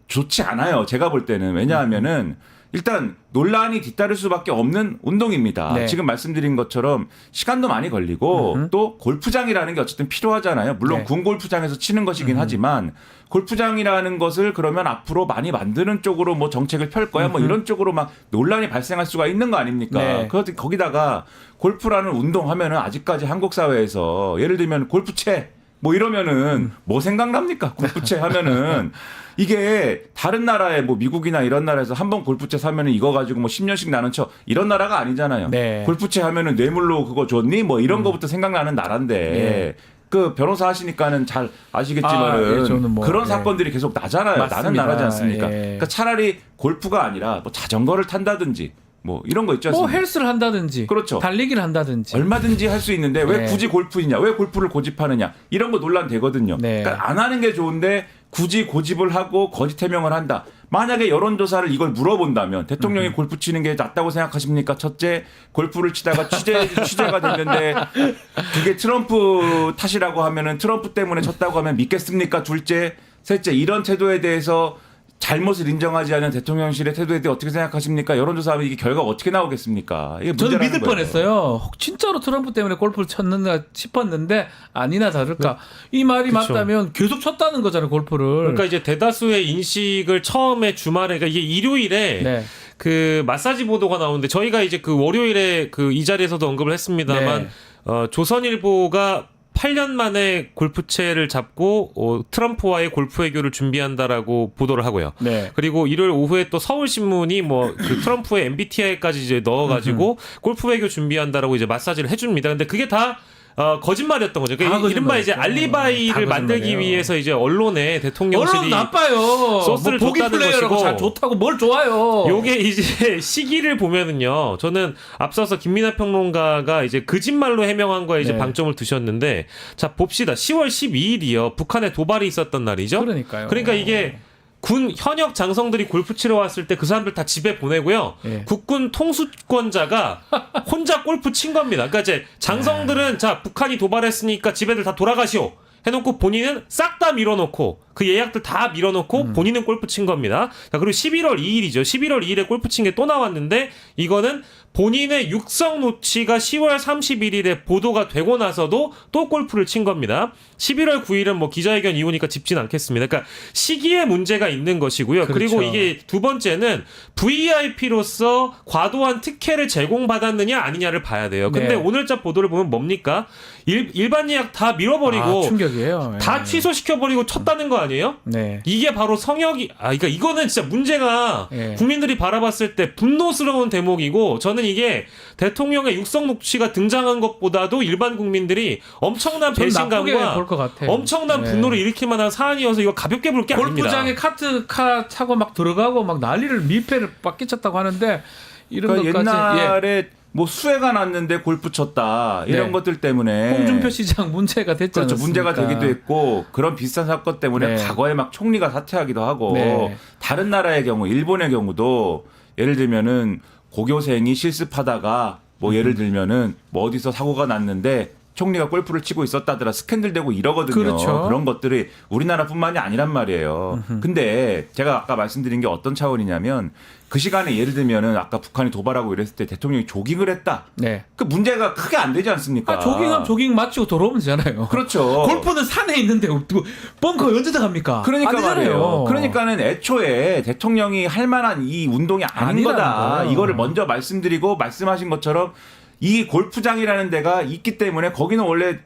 좋지 않아요. 제가 볼 때는 왜냐하면은 일단 논란이 뒤따를 수밖에 없는 운동입니다. 네. 지금 말씀드린 것처럼 시간도 많이 걸리고 또 골프장이라는 게 어쨌든 필요하잖아요. 물론 네. 군 골프장에서 치는 것이긴 하지만 골프장이라는 것을 그러면 앞으로 많이 만드는 쪽으로 뭐 정책을 펼 거야 뭐 이런 쪽으로 막 논란이 발생할 수가 있는 거 아닙니까? 네. 거기다가 골프라는 운동 하면은 아직까지 한국 사회에서 예를 들면 골프채 뭐 이러면은 뭐 생각납니까? 골프채 하면은 이게 다른 나라에 뭐 미국이나 이런 나라에서 한번 골프채 사면은 이거 가지고 뭐 10년씩 나는 척 이런 나라가 아니잖아요. 네. 골프채 하면은 뇌물로 그거 줬니? 뭐 이런 거부터 생각나는 나라인데 네. 그 변호사 하시니까는 잘 아시겠지만은 예, 저는 뭐, 그런 예. 사건들이 계속 나잖아요. 나는 맞습니다. 나라지 않습니까? 예. 그러니까 차라리 골프가 아니라 뭐 자전거를 탄다든지 뭐 이런 거 있지 뭐 않습니까? 헬스를 한다든지, 그렇죠. 달리기를 한다든지. 얼마든지 할 수 있는데 왜 네. 굳이 골프이냐? 왜 골프를 고집하느냐? 이런 거 논란 되거든요. 네. 그러니까 안 하는 게 좋은데 굳이 고집을 하고 거짓 해명을 한다. 만약에 여론조사를 이걸 물어본다면 대통령이 골프 치는 게 낫다고 생각하십니까? 첫째, 골프를 치다가 취재가 됐는데 그게 트럼프 탓이라고 하면은 트럼프 때문에 졌다고 하면 믿겠습니까? 둘째, 셋째, 이런 태도에 대해서 잘못을 인정하지 않은 대통령실의 태도에 대해 어떻게 생각하십니까? 여론조사하면 이게 결과가 어떻게 나오겠습니까? 이게 저는 문제라는 믿을 거예요. 뻔했어요. 진짜로 트럼프 때문에 골프를 쳤는가 싶었는데 아니나 다를까. 이 말이 그쵸. 맞다면 계속 쳤다는 거잖아요, 골프를. 그러니까 이제 대다수의 인식을 처음에 주말에 그러니까 이게 일요일에 네. 그 마사지 보도가 나오는데 저희가 이제 그 월요일에 그 이 자리에서도 언급을 했습니다만 네. 조선일보가 8년 만에 골프채를 잡고 트럼프와의 골프 외교를 준비한다라고 보도를 하고요. 네. 그리고 일요일 오후에 또 서울신문이 뭐 그 트럼프의 MBTI까지 이제 넣어가지고 골프 외교 준비한다라고 이제 마사지를 해줍니다. 근데 그게 다 거짓말이었던 거죠. 그러니까 다 이른바 이제 거짓말이었죠. 알리바이를 다 만들기 거짓말이에요. 위해서 이제 언론에 대통령실이 언론 나빠요. 소스를 뭐 보기 줬다는 플레이어라고 것이고. 잘 좋다고 뭘 좋아요. 요게 이제 시기를 보면은요. 저는 앞서서 김민하 평론가가 이제 거짓말로 해명한 거에 이제 네. 방점을 두셨는데 자 봅시다. 10월 12일이요. 북한에 도발이 있었던 날이죠. 그러니까요. 그러니까 이게 군 현역 장성들이 골프 치러 왔을 때 그 사람들 다 집에 보내고요. 예. 국군 통수권자가 혼자 골프 친 겁니다. 그러니까 이제 장성들은 자 북한이 도발했으니까 집애들 다 돌아가시오 해놓고 본인은 싹 다 밀어놓고 그 예약들 다 밀어놓고 본인은 골프 친 겁니다. 자 그리고 11월 2일이죠. 11월 2일에 골프 친 게 또 나왔는데 이거는 본인의 육성 노치가 10월 31일에 보도가 되고 나서도 또 골프를 친 겁니다. 11월 9일은 뭐 기자회견 이후니까 짚진 않겠습니다. 그러니까 시기에 문제가 있는 것이고요. 그렇죠. 그리고 이게 두 번째는 VIP로서 과도한 특혜를 제공받았느냐 아니냐를 봐야 돼요. 근데 네. 오늘자 보도를 보면 뭡니까? 일반 예약 다 밀어버리고 충격이에요. 다 예. 취소시켜버리고 쳤다는 거 아니에요? 네. 이게 바로 성역이 그러니까 이거는 진짜 문제가 예. 국민들이 바라봤을 때 분노스러운 대목이고 저는 이게 대통령의 육성 녹취가 등장한 것보다도 일반 국민들이 엄청난 좀 나쁘게 배신감과 볼 것 같아요. 엄청난 예. 분노를 일으킬 만한 사안이어서 이거 가볍게 볼 게 아닙니다. 골프장에 카트카 차고 막 들어가고 막 난리를 밀폐를 막 끼쳤다고 하는데 이런 그러니까 것까지 옛날에 뭐 수해가 났는데 골프 쳤다 이런 네. 것들 때문에 홍준표 시장 문제가 됐지 그렇죠. 않습니까? 문제가 되기도 했고 그런 비슷한 사건 때문에 네. 과거에 막 총리가 사퇴하기도 하고 네. 다른 나라의 경우 일본의 경우도 예를 들면은 고교생이 실습하다가 뭐 예를 들면은 뭐 어디서 사고가 났는데 총리가 골프를 치고 있었다더라 스캔들 되고 이러거든요. 그렇죠. 그런 것들이 우리나라뿐만이 아니란 말이에요. 근데 제가 아까 말씀드린 게 어떤 차원이냐면 그 시간에 예를 들면은 아까 북한이 도발하고 이랬을 때 대통령이 조깅을 했다. 네. 그 문제가 크게 안 되지 않습니까? 조깅하면 조깅 마치고 돌아오면 되잖아요. 그렇죠. 골프는 산에 있는데 벙커 언제 갑니까? 그러니까 안 되잖아요. 말이에요. 그러니까는 애초에 대통령이 할 만한 이 운동이 아닌 아니라는 거다. 거예요. 이거를 먼저 말씀드리고 말씀하신 것처럼 이 골프장이라는 데가 있기 때문에 거기는 원래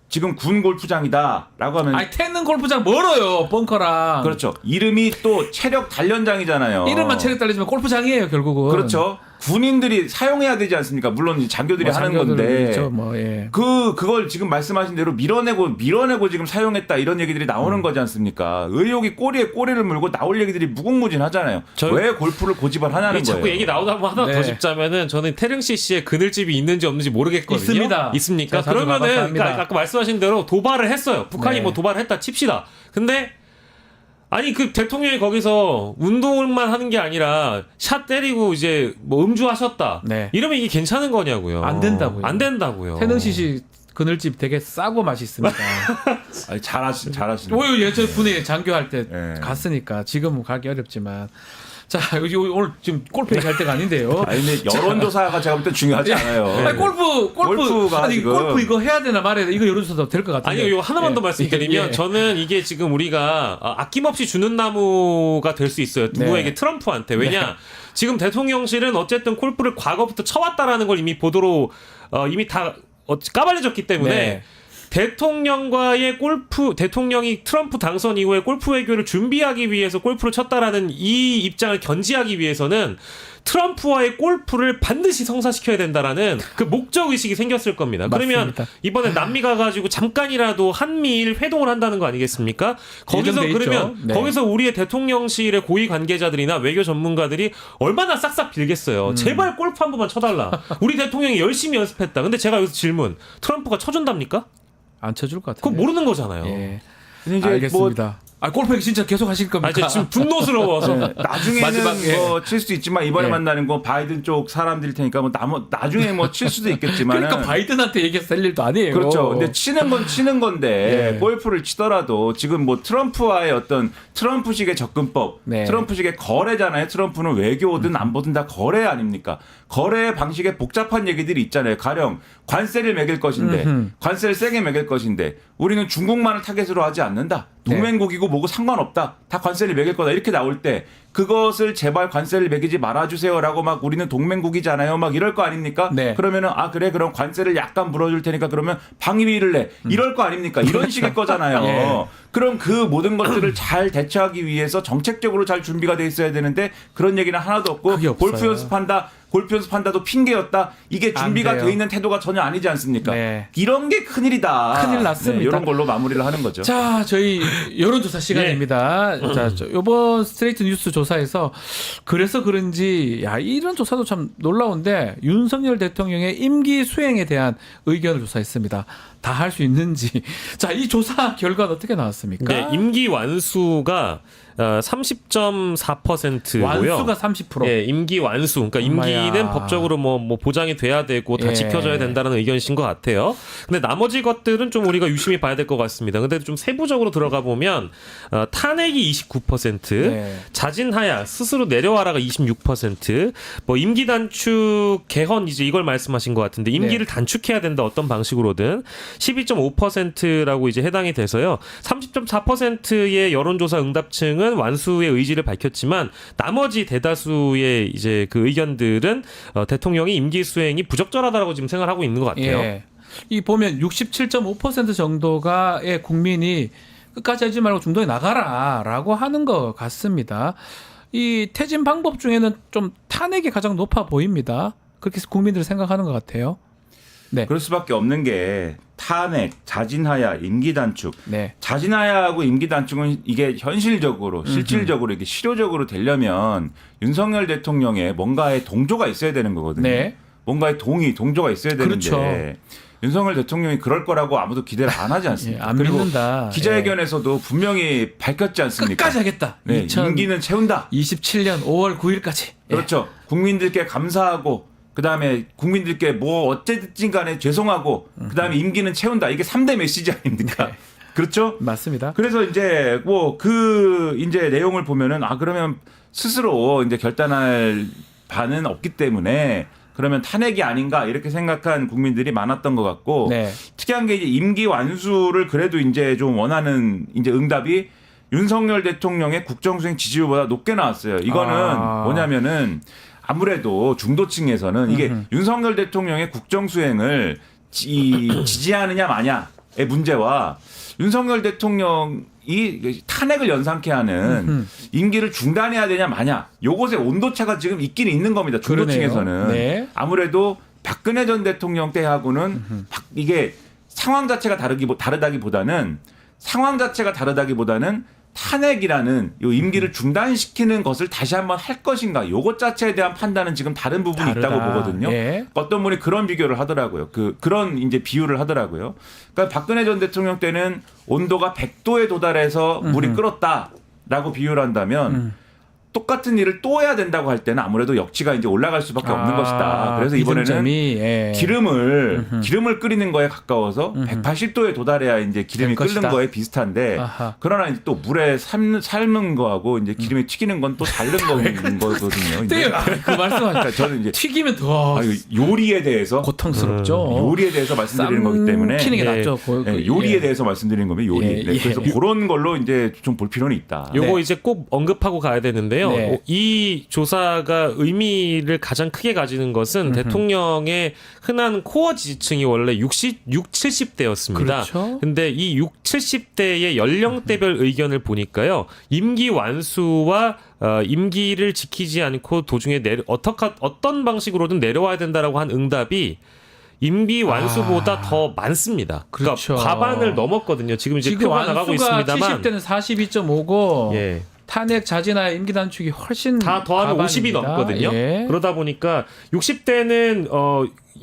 지금 군 골프장이다라고 하면 아니 태는 골프장 멀어요 벙커랑. 그렇죠. 이름이 또 체력 단련장이잖아요. 이름만 체력 달리지만 골프장이에요 결국은. 그렇죠. 군인들이 사용해야 되지 않습니까? 물론 이제 장교들이 뭐 하는 건데. 장교들이죠, 뭐, 예. 그걸 지금 말씀하신 대로 밀어내고 지금 사용했다 이런 얘기들이 나오는 거지 않습니까? 의혹이 꼬리에 꼬리를 물고 나올 얘기들이 무궁무진하잖아요. 왜 골프를 고집을 하냐는 자꾸 거예요. 얘기 나오다 보면 하나 네. 더 짚자면은 저는 태릉씨 씨의 그늘집이 있는지 없는지 모르겠거든요. 있습니다. 있습니까? 제가 자주 가봤다 그러면은 합니다. 그러니까 아까 말씀하신 대로 도발을 했어요. 북한이 네. 뭐 도발했다 칩시다. 근데 아니 그 대통령이 거기서 운동만 하는 게 아니라 샷 때리고 이제 뭐 음주하셨다. 네. 이러면 이게 괜찮은 거냐고요. 안 된다고요. 안 된다고요. 태능시시 그늘집 되게 싸고 맛있습니다. 잘하시네. 오, 예전 분에 장교할 때 예. 갔으니까 지금은 가기 어렵지만 자, 여기 오늘 지금 골프 얘기할 때가 아닌데요. 아니 근데 여론조사가 제가 볼 때 중요하지 않아요. 아니, 골프가 아니, 지금 골프 이거 해야 되나 말해야 돼. 이거 여론조사도 될 것 같은데. 아니요, 이거 하나만 더 말씀드리면 예. 저는 이게 지금 우리가 아낌없이 주는 나무가 될 수 있어요. 누구에게 네. 트럼프한테. 왜냐? 지금 대통령실은 어쨌든 골프를 과거부터 쳐왔다라는 걸 이미 보도로 이미 다 까발려졌기 때문에 네. 대통령이 트럼프 당선 이후에 골프 외교를 준비하기 위해서 골프를 쳤다라는 이 입장을 견지하기 위해서는 트럼프와의 골프를 반드시 성사시켜야 된다라는 그 목적 의식이 생겼을 겁니다. 그러면 맞습니다. 이번에 남미 가가지고 잠깐이라도 한미일 회동을 한다는 거 아니겠습니까? 거기서 예정돼 그러면 있죠. 네. 거기서 우리의 대통령실의 고위 관계자들이나 외교 전문가들이 얼마나 싹싹 빌겠어요. 제발 골프 한 번만 쳐달라. 우리 대통령이 열심히 연습했다. 근데 제가 여기서 질문: 트럼프가 쳐준답니까? 안 쳐줄 것 같아요. 그건 모르는 거잖아요. 예. 근데 이제 알겠습니다. 골프 얘기 진짜 계속 하실 겁니까? 이제 지금 분노스러워서 나중에는 마지막에. 뭐 칠 수도 있지만 이번에 예. 만나는 거 바이든 쪽 사람들일 테니까 뭐 나중에 뭐 칠 수도 있겠지만 그러니까 바이든한테 얘기해서 될 일도 아니에요. 그렇죠. 근데 치는 건 치는 건데 예. 골프를 치더라도 지금 뭐 트럼프와의 어떤 트럼프식의 접근법, 네. 트럼프식의 거래잖아요. 트럼프는 외교든 안보든 다 거래 아닙니까? 거래 방식에 복잡한 얘기들이 있잖아요. 가령 관세를 매길 것인데 관세를 세게 매길 것인데 우리는 중국만을 타겟으로 하지 않는다. 동맹국이고 뭐고 상관없다. 다 관세를 매길 거다. 이렇게 나올 때 그것을 제발 관세를 매기지 말아주세요라고 막 우리는 동맹국이잖아요. 막 이럴 거 아닙니까? 네. 그러면은 그래 그럼 관세를 약간 물어줄 테니까 그러면 방위비를 내. 이럴 거 아닙니까? 이런 식의 거잖아요. 예. 그럼 그 모든 것들을 잘 대처하기 위해서 정책적으로 잘 준비가 돼 있어야 되는데 그런 얘기는 하나도 없고 그게 없어요. 골프 연습한다도 핑계였다. 이게 준비가 안 돼요. 돼 있는 태도가 전혀 아니지 않습니까? 네. 이런 게 큰일이다. 큰일 났습니다. 네, 이런 걸로 마무리를 하는 거죠. 자, 저희 여론조사 시간입니다. 자, 이번 스트레이트 뉴스 조사에서 그래서 그런지 이런 조사도 참 놀라운데 윤석열 대통령의 임기 수행에 대한 의견을 조사했습니다. 다 할 수 있는지. 자, 이 조사 결과는 어떻게 나왔습니까? 네, 임기 완수가 30.4%고요. 완수가 30%. 예, 임기 완수. 그러니까 엄마야. 임기는 법적으로 뭐 보장이 돼야 되고 다 예. 지켜져야 된다는 의견이신 것 같아요. 근데 나머지 것들은 좀 우리가 유심히 봐야 될 것 같습니다. 근데 좀 세부적으로 들어가 보면 탄핵이 29%, 네. 자진하야 스스로 내려와라가 26%, 뭐 임기 단축 개헌 이제 이걸 말씀하신 것 같은데 임기를 네. 단축해야 된다 어떤 방식으로든 12.5%라고 이제 해당이 돼서요. 30.4%의 여론조사 응답층은 완수의 의지를 밝혔지만 나머지 대다수의 이제 그 의견들은 대통령이 임기 수행이 부적절하다라고 지금 생각하고 있는 것 같아요. 예. 이 보면 67.5% 정도가의 국민이 끝까지 하지 말고 중도에 나가라라고 하는 것 같습니다. 이 퇴진 방법 중에는 좀 탄핵이 가장 높아 보입니다. 그렇게 국민들이 생각하는 것 같아요. 네. 그럴 수밖에 없는 게 탄핵, 자진하야, 임기 단축. 네. 자진하야하고 임기 단축은 이게 현실적으로, 실질적으로 이게 실효적으로 되려면 윤석열 대통령의 뭔가의 동조가 있어야 되는 거거든요. 네. 뭔가의 동조가 있어야 되는데 그렇죠. 윤석열 대통령이 그럴 거라고 아무도 기대를 안 하지 예, 않습니까? 안 그리고 믿는다. 기자회견에서도 분명히 밝혔지 않습니까? 끝까지 하겠다. 네, 임기는 채운다. 2027년 5월 9일까지. 그렇죠. 국민들께 감사하고 그다음에 국민들께 뭐 어쨌든 간에 죄송하고 그다음에 임기는 채운다. 이게 3대 메시지 아닙니까? 네. 그렇죠? 맞습니다. 그래서 이제 뭐 이제 내용을 보면은 그러면 스스로 이제 결단할 바는 없기 때문에 그러면 탄핵이 아닌가 이렇게 생각한 국민들이 많았던 것 같고 네. 특이한 게 이제 임기 완수를 그래도 이제 좀 원하는 이제 응답이 윤석열 대통령의 국정수행 지지율보다 높게 나왔어요. 이거는 뭐냐면은 아무래도 중도층에서는 이게 윤석열 대통령의 국정수행을 지지하느냐 마냐의 문제와 윤석열 대통령이 탄핵을 연상케 하는 임기를 중단해야 되냐 마냐 요것의 온도차가 지금 있긴 있는 겁니다. 중도층에서는. 네. 아무래도 박근혜 전 대통령 때하고는 이게 상황 자체가 다르다기보다는 탄핵이라는 이 임기를 중단시키는 것을 다시 한번 할 것인가 요것 자체에 대한 판단은 지금 다른 부분이 다르다. 있다고 보거든요. 예. 어떤 분이 그런 비교를 하더라고요. 그런 이제 비유를 하더라고요. 그러니까 박근혜 전 대통령 때는 온도가 100도에 도달해서 물이 끓었다라고 비유를 한다면 똑같은 일을 또 해야 된다고 할 때는 아무래도 역치가 이제 올라갈 수밖에 없는 것이다. 그래서 이번에는 기준점이, 예. 기름을 끓이는 거에 가까워서 180도에 도달해야 이제 기름이 될 끓는 것이다. 거에 비슷한데 아하. 그러나 이제 또 물에 삶은 거하고 이제 기름에 튀기는 건 또 다른 거거든요. 이제. 그 말씀하니까 그러니까 저는 이제 튀기면 더 요리에 대해서 고통스럽죠. 요리에 대해서 말씀드리는 거기 때문에 튀는 게 예. 낫죠. 요리에 예. 대해서 말씀드리는 거면 요리. 예, 네, 예. 그래서 그런 걸로 이제 좀 볼 필요는 있다. 요거 네. 이제 꼭 언급하고 가야 되는데요. 네. 이 조사가 의미를 가장 크게 가지는 것은 대통령의 흔한 코어 지지층이 원래 70대였습니다. 그렇죠. 근데 이 70대의 연령대별 의견을 보니까요. 임기 완수와 임기를 지키지 않고 도중에 어떤 방식으로든 내려와야 된다라고 한 응답이 임기 완수보다 더 많습니다. 그렇죠. 그러니까 과반을 넘었거든요. 지금 이제 표가 나가고 있습니다만 70대는 42.5고 예. 탄핵 자진이나 임기 단축이 훨씬 다 더하면 과반입니다. 50이 넘거든요. 예. 그러다 보니까 60대는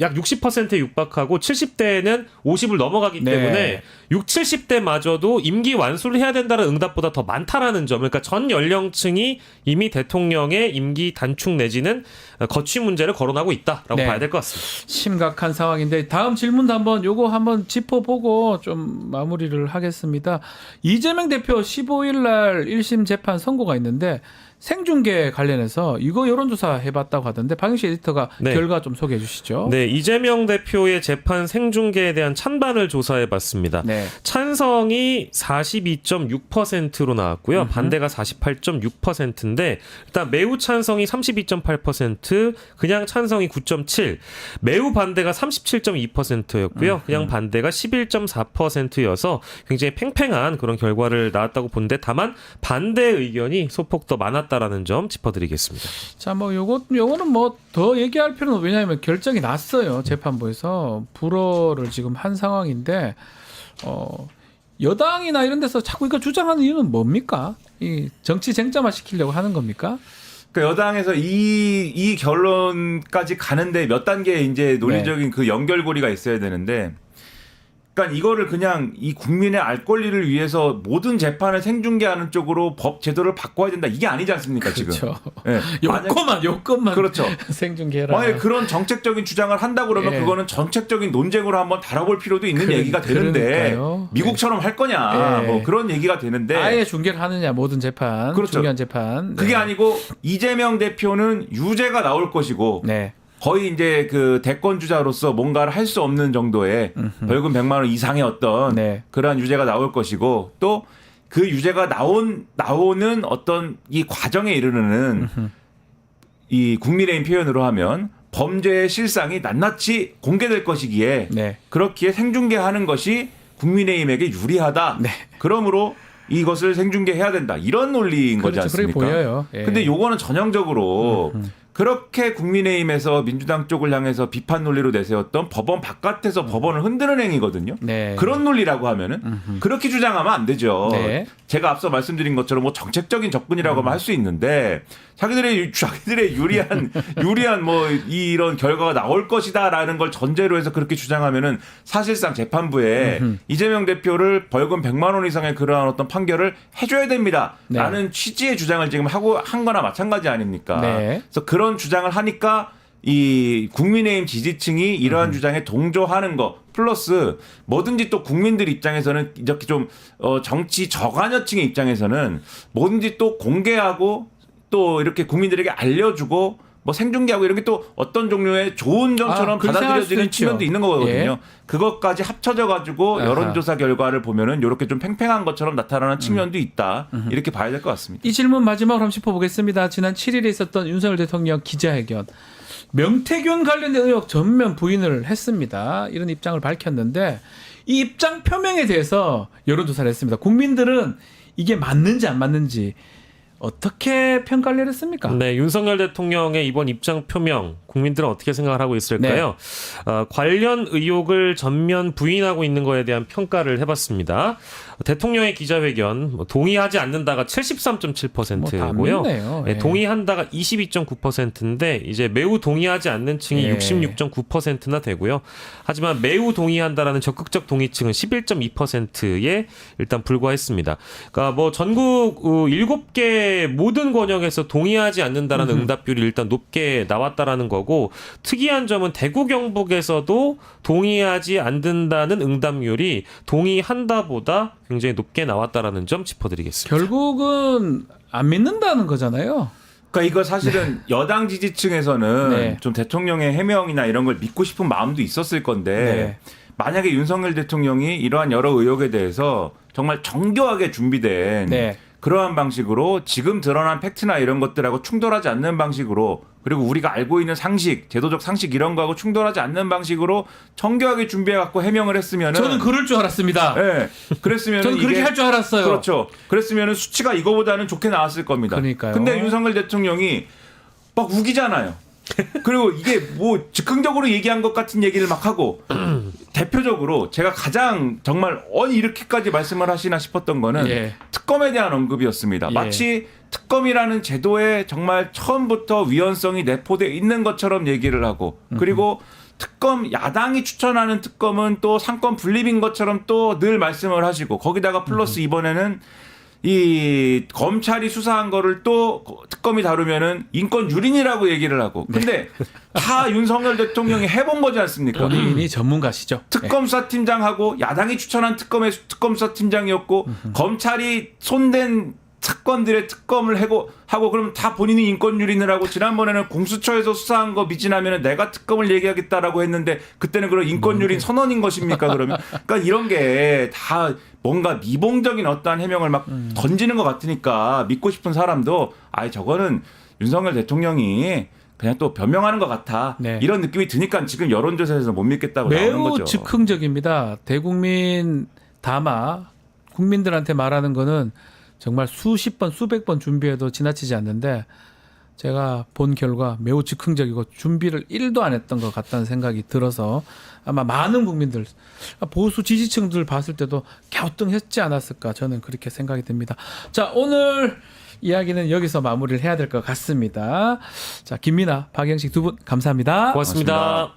약 60%에 육박하고 70대는 50을 넘어가기 네. 때문에 60, 70대마저도 임기 완수를 해야 된다는 응답보다 더 많다라는 점. 그러니까 전 연령층이 이미 대통령의 임기 단축 내지는 거취 문제를 거론하고 있다라고 네. 봐야 될 것 같습니다. 심각한 상황인데 다음 질문도 한번 짚어보고 좀 마무리를 하겠습니다. 이재명 대표 15일 날 1심 재판 선고가 있는데 생중계 관련해서 이거 여론조사 해봤다고 하던데 박영식 에디터가 네. 결과 좀 소개해 주시죠. 네, 이재명 대표의 재판 생중계에 대한 찬반을 조사해봤습니다. 네. 찬성이 42.6%로 나왔고요. 반대가 48.6%인데 일단 매우 찬성이 32.8%, 그냥 찬성이 9.7%, 매우 반대가 37.2%였고요. 그냥 반대가 11.4%여서 굉장히 팽팽한 그런 결과를 나왔다고 보는데 다만 반대 의견이 소폭 더 많았다라는 점 짚어드리겠습니다. 자, 뭐 요거는 뭐 더 얘기할 필요는 없- 왜냐하면 결정이 났어요. 재판부에서 불허를 지금 한 상황인데 여당이나 이런 데서 자꾸 이거 주장하는 이유는 뭡니까? 이 정치 쟁점화 시키려고 하는 겁니까? 그러니까 여당에서 이 결론까지 가는데 몇 단계 이제 논리적인 그 연결고리가 있어야 되는데, 그러니까 이거를 그냥 이 국민의 알 권리를 위해서 모든 재판을 생중계하는 쪽으로 법 제도를 바꿔야 된다, 이게 아니지 않습니까 지금? 그렇죠. 예. 요것만 그렇죠. 생중계라. 만약에 그런 정책적인 주장을 한다 그러면 예. 그거는 정책적인 논쟁으로 한번 다뤄볼 필요도 있는 얘기가 되는데 그러니까요. 미국처럼 할 거냐 예. 뭐 그런 얘기가 되는데 아예 중계를 하느냐 모든 재판, 그렇죠. 중요한 재판. 그게 아니고 이재명 대표는 유죄가 나올 것이고 네. 거의 이제 그 대권 주자로서 뭔가를 할 수 없는 정도의 벌금 100만 원 이상의 어떤 네. 그러한 유죄가 나올 것이고 또 그 유죄가 나오는 어떤 이 과정에 이르는 이 국민의힘 표현으로 하면 범죄의 실상이 낱낱이 공개될 것이기에 네. 그렇기에 생중계하는 것이 국민의힘에게 유리하다. 네. 그러므로 이것을 생중계해야 된다. 이런 논리인 거지 그렇죠. 그렇게 않습니까? 보여요. 예. 근데 요거는 전형적으로 그렇게 국민의힘에서 민주당 쪽을 향해서 비판 논리로 내세웠던 법원 바깥에서 법원을 흔드는 행위거든요. 네. 그런 논리라고 하면은 그렇게 주장하면 안 되죠. 네. 제가 앞서 말씀드린 것처럼 뭐 정책적인 접근이라고만 할 수 있는데 자기들의 유리한 뭐 이런 결과가 나올 것이다라는 걸 전제로 해서 그렇게 주장하면은 사실상 재판부에 이재명 대표를 벌금 100만 원 이상의 그러한 어떤 판결을 해줘야 됩니다라는 네. 취지의 주장을 지금 한 거나 마찬가지 아닙니까? 네. 그래서 그런 주장을 하니까 이 국민의힘 지지층이 이러한 주장에 동조하는 거 플러스 뭐든지 또 국민들 입장에서는 이렇게 좀 정치 저관여층의 입장에서는 뭐든지 또 공개하고 또 이렇게 국민들에게 알려주고 뭐 생중계하고 이런 게 또 어떤 종류의 좋은 점처럼 그렇게 생각할 수도 받아들여지는 있죠. 측면도 있는 거거든요. 예. 그것까지 합쳐져 가지고 아하. 여론조사 결과를 보면은 이렇게 좀 팽팽한 것처럼 나타나는 측면도 있다. 이렇게 봐야 될 것 같습니다. 이 질문 마지막으로 한번 짚어보겠습니다. 지난 7일에 있었던 윤석열 대통령 기자회견. 명태균 관련된 의혹 전면 부인을 했습니다. 이런 입장을 밝혔는데 이 입장 표명에 대해서 여론조사를 했습니다. 국민들은 이게 맞는지 안 맞는지 어떻게 평가를 내렸습니까? 네, 윤석열 대통령의 이번 입장 표명 국민들은 어떻게 생각을 하고 있을까요? 관련 의혹을 전면 부인하고 있는 거에 대한 평가를 해봤습니다. 대통령의 기자회견 동의하지 않는다가 73.7%고요. 뭐 다 믿네요. 예. 동의한다가 22.9%인데 이제 매우 동의하지 않는 층이 예. 66.9%나 되고요. 하지만 매우 동의한다라는 적극적 동의층은 11.2%에 일단 불과했습니다. 그러니까 뭐 전국 7개 이게 모든 권역에서 동의하지 않는다라는 응답률이 일단 높게 나왔다라는 거고 특이한 점은 대구 경북에서도 동의하지 않는다는 응답률이 동의한다보다 굉장히 높게 나왔다라는 점 짚어드리겠습니다. 결국은 안 믿는다는 거잖아요. 그러니까 이거 사실은 여당 지지층에서는 네. 좀 대통령의 해명이나 이런 걸 믿고 싶은 마음도 있었을 건데 네. 만약에 윤석열 대통령이 이러한 여러 의혹에 대해서 정말 정교하게 준비된 네. 그러한 방식으로 지금 드러난 팩트나 이런 것들하고 충돌하지 않는 방식으로 그리고 우리가 알고 있는 상식, 제도적 상식 이런 거하고 충돌하지 않는 방식으로 정교하게 준비해갖고 해명을 했으면은 저는 그럴 줄 알았습니다. 네, 그랬으면 저는 그렇게 할 줄 알았어요. 그렇죠. 그랬으면은 수치가 이거보다는 좋게 나왔을 겁니다. 그러니까요. 근데 윤석열 대통령이 막 우기잖아요. 그리고 이게 뭐 즉흥적으로 얘기한 것 같은 얘기를 막 하고 대표적으로 제가 가장 정말 이렇게까지 말씀을 하시나 싶었던 거는 예. 특검에 대한 언급이었습니다. 예. 마치 특검이라는 제도에 정말 처음부터 위헌성이 내포되어 있는 것처럼 얘기를 하고 그리고 특검 야당이 추천하는 특검은 또 상권 분립인 것처럼 또 늘 말씀을 하시고 거기다가 플러스 이번에는 이 검찰이 수사한 거를 또 특검이 다루면은 인권 유린이라고 얘기를 하고 근데 다 윤석열 대통령이 해본 거지 않습니까? 본인이 전문가시죠. 특검수사팀장하고 야당이 추천한 특검의 특검수사팀장이었고 검찰이 손댄 사건들의 특검을 하고 그러면 다 본인이 인권 유린을 하고 지난번에는 공수처에서 수사한 거 미진하면 내가 특검을 얘기하겠다라고 했는데 그때는 그런 인권 유린 선언인 것입니까 그러면 그러니까 이런 게 다 뭔가 미봉적인 어떠한 해명을 막 던지는 것 같으니까 믿고 싶은 사람도 저거는 윤석열 대통령이 그냥 또 변명하는 것 같아 네. 이런 느낌이 드니까 지금 여론조사에서 못 믿겠다고 나오는 매우 거죠. 즉흥적입니다. 대국민 담아 국민들한테 말하는 거는 정말 수십 번, 수백 번 준비해도 지나치지 않는데 제가 본 결과 매우 즉흥적이고 준비를 1도 안 했던 것 같다는 생각이 들어서 아마 많은 국민들, 보수 지지층들 봤을 때도 갸우뚱했지 않았을까 저는 그렇게 생각이 듭니다. 자, 오늘 이야기는 여기서 마무리를 해야 될 것 같습니다. 자, 김민아, 박영식 두 분 감사합니다. 고맙습니다.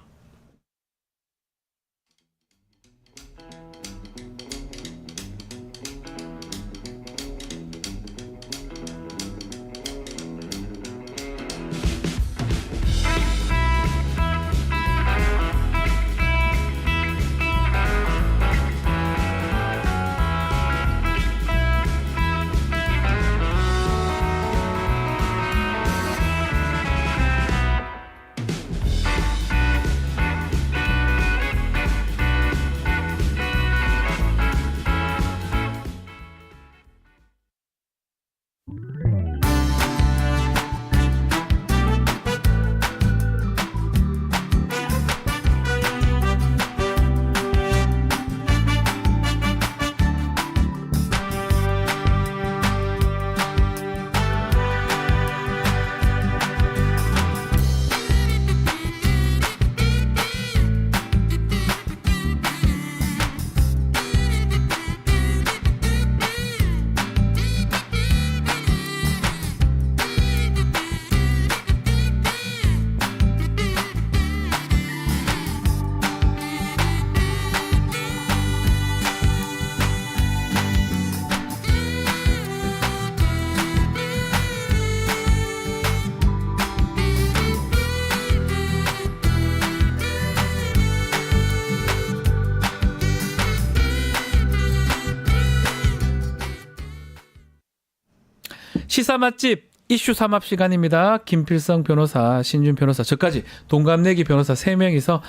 시사 맛집 이슈 삼합 시간입니다. 김필성 변호사, 신준 변호사, 저까지 동갑내기 변호사 3명이서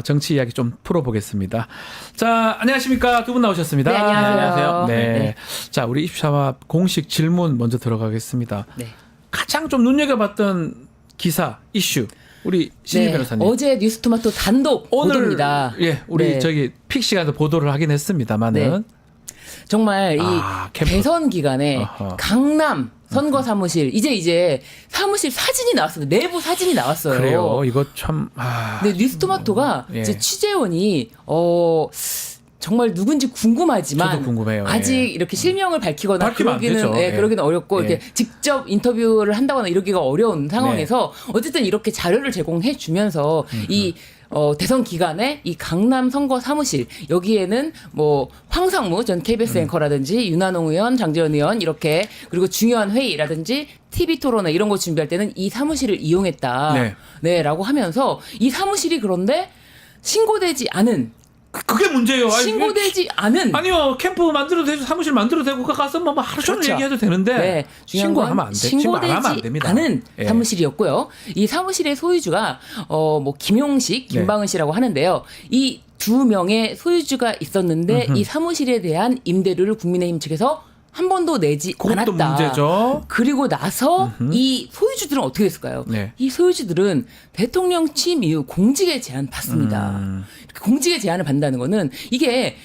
정치 이야기 좀 풀어보겠습니다. 자, 안녕하십니까? 두 분 나오셨습니다. 네, 안녕하세요. 네. 네. 자, 우리 이슈 삼합 공식 질문 먼저 들어가겠습니다. 네. 가장 좀 눈여겨봤던 기사, 이슈. 우리 신준 변호사님. 어제 뉴스토마토 단독 보도입니다. 예, 우리 네. 저기 픽 시간에도 보도를 하긴 했습니다만은. 네. 정말 이 캠프. 대선 기간에 어허. 강남 선거 사무실 이제 사무실 사진이 나왔어요. 내부 사진이 나왔어요. 그래요. 이거 참. 근데 뉴스토마토가 예. 이제 취재원이 정말 누군지 궁금하지만 저도 궁금해요. 아직 예. 이렇게 실명을 밝히거나 밝히면 안 되죠. 예. 그러기는 어렵고 예. 이렇게 직접 인터뷰를 한다거나 이러기가 어려운 상황에서 어쨌든 이렇게 자료를 제공해 주면서 이 대선 기간에 이 강남 선거 사무실 여기에는 뭐 황상무 전 KBS 앵커라든지 윤한홍 의원, 장재원 의원 이렇게 그리고 중요한 회의라든지 TV 토론회 이런 거 준비할 때는 이 사무실을 이용했다. 네. 네, 라고 하면서 이 사무실이 그런데 신고되지 않은 그게 문제예요. 아니, 신고되지 않은 아니요 캠프 만들어도 되고 사무실 만들어도 되고 그 가서 뭐 하루 종일 그렇죠. 얘기해도 되는데 네, 중요한 신고하면 건 안 돼. 신고하면 안 신고되지 됩니다. 않은 예. 사무실이었고요. 이 사무실의 소유주가 뭐 김용식, 김방은 씨라고 하는데요. 이 두 명의 소유주가 있었는데 이 사무실에 대한 임대료를 국민의힘 측에서 한 번도 내지 그것도 않았다. 문제죠. 그리고 나서 이 소유주들은 어떻게 됐을까요? 네. 이 소유주들은 대통령 취임 이후 공직에 제한 받습니다. 이렇게 공직에 제한을 받는다는 거는 이게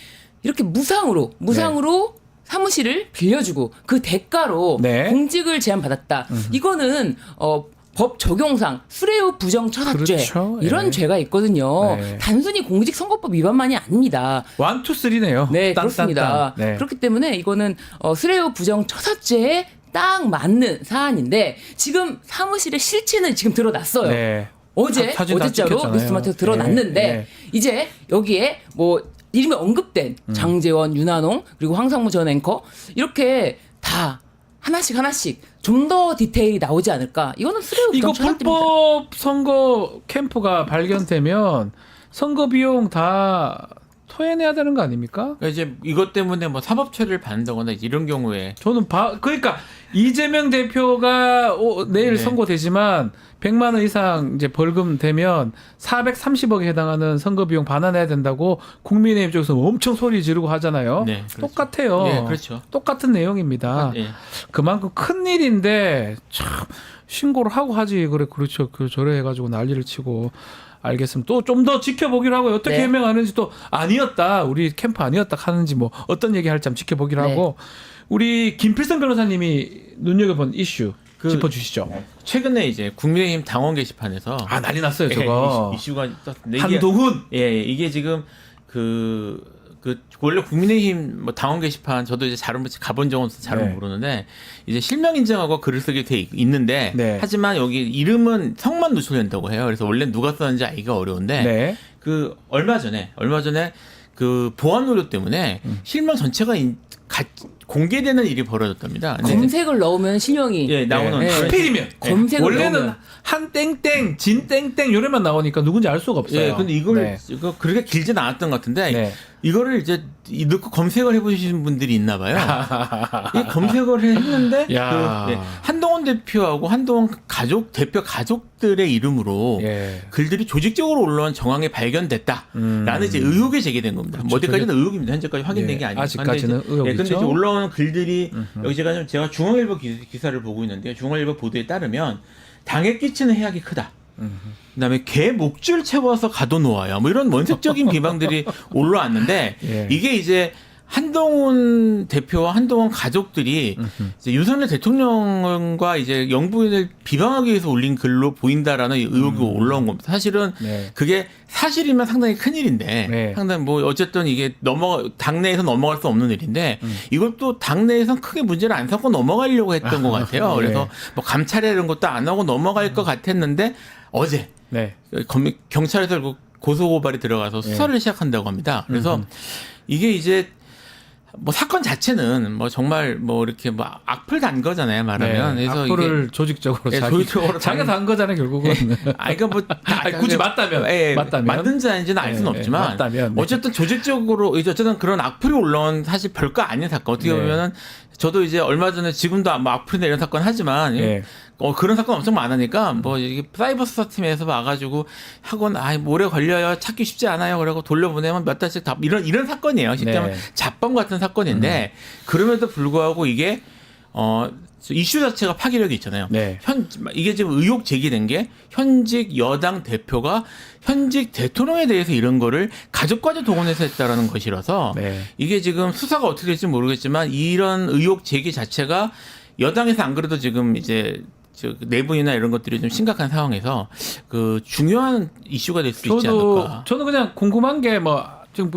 이렇게 무상으로 사무실을 빌려주고 그 대가로 네. 공직을 제한받았다. 이거는 법 적용상 수뢰의 부정처사죄 그렇죠. 이런 예. 죄가 있거든요. 네. 단순히 공직선거법 위반만이 아닙니다. 1, 2, 3네요. 네, 그렇습니다. 네. 그렇기 때문에 이거는 수뢰의 부정처사죄에 딱 맞는 사안인데 지금 사무실의 실체는 지금 드러났어요. 네. 어제 사진 다 어제자로 찍혔잖아요. 뉴스마트에서 드러났는데 네. 이제 여기에 뭐 이름이 언급된 장재원, 윤한홍 그리고 황상무 전 앵커 이렇게 다 하나씩 좀 더 디테일이 나오지 않을까? 이거는 수뢰의 이거 부정처사죄입니다. 불법 선거 캠프가 발견되면 선거 비용 다 토해내야 되는 거 아닙니까? 그러니까 이제 이것 때문에 뭐 사법 처리를 받는다거나 이런 경우에 저는 그러니까 이재명 대표가 내일 네. 선고되지만 100만 원 이상 이제 벌금 되면 430억에 해당하는 선거 비용 반환해야 된다고 국민의힘 쪽에서 엄청 소리 지르고 하잖아요. 네, 그렇죠. 똑같아요. 네, 그렇죠. 똑같은 내용입니다. 예. 그만큼 큰 일인데 참 신고를 하고 하지 그렇죠. 저래 해가지고 난리를 치고. 알겠습니다. 또 좀 더 지켜보기로 하고 어떻게 네. 해명하는지 또 아니었다. 우리 캠프 아니었다 하는지 뭐 어떤 얘기 할지 한번 지켜보기로 네. 하고 우리 김필성 변호사님이 눈여겨본 이슈 짚어주시죠. 최근에 이제 국민의힘 당원 게시판에서 아 난리 났어요 저거. 이슈가 떴는데 한동훈. 이게 지금 그 원래 국민의힘 뭐 당원 게시판 저도 이제 잘은 가본 적은 없어서 잘은 네. 모르는데 이제 실명 인증하고 글을 쓰게 돼 있는데 네. 하지만 여기 이름은 성만 노출된다고 해요. 그래서 원래 누가 썼는지 알기가 어려운데 네. 그 얼마 전에 그 보안 노력 때문에 실명 전체가 공개되는 일이 벌어졌답니다. 근데 검색을 넣으면 실명이 예, 나오는 네. 그런- 하필이면 검색을 원래는 넣으면. 한 땡땡 진 땡땡 요래만 나오니까 누군지 알 수가 없어요. 예, 근데 이걸 네. 이거 그렇게 길진 않았던 것 같은데 네. 이거를 이제 넣고 검색을 해보신 분들이 있나 봐요. 이 검색을 했는데 야. 한동훈 대표하고 한동훈 대표 가족들의 이름으로 예. 글들이 조직적으로 올라온 정황이 발견됐다라는 이제 의혹이 제기된 겁니다. 뭐 어디까지는 의혹입니다. 현재까지 확인된 예, 게 아니고. 아직까지는 의혹이죠. 근데 이제 올라오는 글들이 여기 제가 중앙일보 기사를 보고 있는데요. 중앙일보 보도에 따르면 당에 끼치는 해악이 크다. 그다음에 개 목줄 채워서 가둬놓아요. 뭐 이런 원색적인 비방들이 올라왔는데 예. 이게 이제 한동훈 대표와 한동훈 가족들이 이제 윤석열 대통령과 이제 영부인을 비방하기 위해서 올린 글로 보인다라는 의혹이 올라온 겁니다. 사실은 네. 그게 사실이면 상당히 큰 일인데 네. 상당히 뭐 어쨌든 이게 당내에서 넘어갈 수 없는 일인데 이것도 당내에선 크게 문제를 안 삼고 넘어가려고 했던 것 같아요. 네. 그래서 뭐 감찰에 이런 것도 안 하고 넘어갈 것 같았는데 어제 네. 경찰에서 고소고발이 들어가서 수사를 시작한다고 합니다. 그래서 이게 이제 뭐 사건 자체는 뭐 정말 뭐 이렇게 뭐 악플 단 거잖아요, 말하면. 네. 그래서 악플을 이게 조직적으로 예, 자기가 단 거잖아요, 결국은. 그러니까 뭐 아니, 굳이 맞다면. 맞다면. 맞는지 아닌지는 알 수는 예, 없지만 맞다면. 네. 어쨌든 조직적으로 이제 어쨌든 그런 악플이 올라온 사실 별거 아닌 사건 어떻게 네. 보면은 저도 이제 얼마 전에 지금도 뭐 악플이나 이런 사건 하지만 예. 그런 사건 엄청 많으니까 뭐 이게 사이버 수사 팀에서 와가지고 학원 뭐 오래 걸려요 찾기 쉽지 않아요 그러고 돌려보내면 몇 달씩 다 이런 사건이에요. 쉽게 네. 하면 잡범 같은 사건인데 그럼에도 불구하고 이게 이슈 자체가 파괴력이 있잖아요. 네. 이게 지금 의혹 제기된 게 현직 여당 대표가 현직 대통령에 대해서 이런 거를 가족까지 동원해서 했다라는 것이라서 네. 이게 지금 수사가 어떻게 될지 모르겠지만 이런 의혹 제기 자체가 여당에서 안 그래도 지금 이제 내분이나 이런 것들이 좀 심각한 상황에서 그 중요한 이슈가 될 수 있지 않을까. 저는 그냥 궁금한 게 지금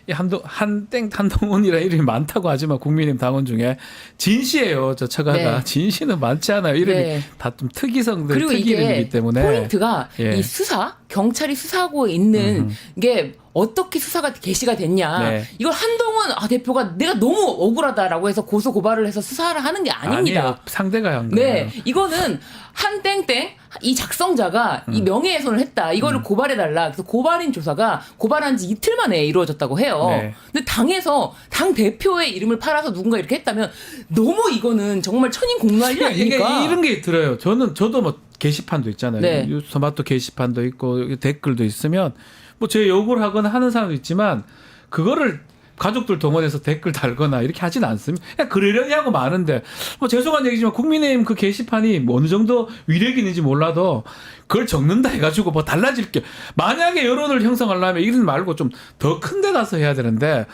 한동훈이라 이름이 많다고 하지만 국민의힘 당원 중에 진 씨예요. 저 처가가 네. 진 씨는 많지 않아요. 이름이 네. 다 좀 특이성들 그리고 특이 이게 이름이기 때문에 포인트가 예. 이 수사 경찰이 수사하고 있는 게 어떻게 수사가 개시가 됐냐. 네. 이걸 한동훈 대표가 내가 너무 억울하다라고 해서 고소 고발을 해서 수사를 하는 게 아닙니다. 아니에요. 상대가 한 거예요. 네, 이거는 한 땡땡 이 작성자가 이 명예훼손을 했다. 이거를 고발해달라. 그래서 고발인 조사가 고발한 지 이틀 만에 이루어졌다고 해요. 네. 근데 당에서 당 대표의 이름을 팔아서 누군가 이렇게 했다면 너무 이거는 정말 천인공노할 일 아닙니까? 이게 이런 게 들어요. 저도 뭐 게시판도 있잖아요. 네. 뉴스마트 게시판도 있고 여기 댓글도 있으면 뭐 제 욕을 하거나 하는 사람도 있지만 그거를 가족들 동원해서 댓글 달거나 이렇게 하진 않습니다. 그냥 그러려니 하고 마는데 뭐 죄송한 얘기지만 국민의힘 그 게시판이 뭐 어느 정도 위력이 있는지 몰라도 그걸 적는다 해가지고 뭐 달라질 게 만약에 여론을 형성하려면 이런 말고 좀 더 큰 데 가서 해야 되는데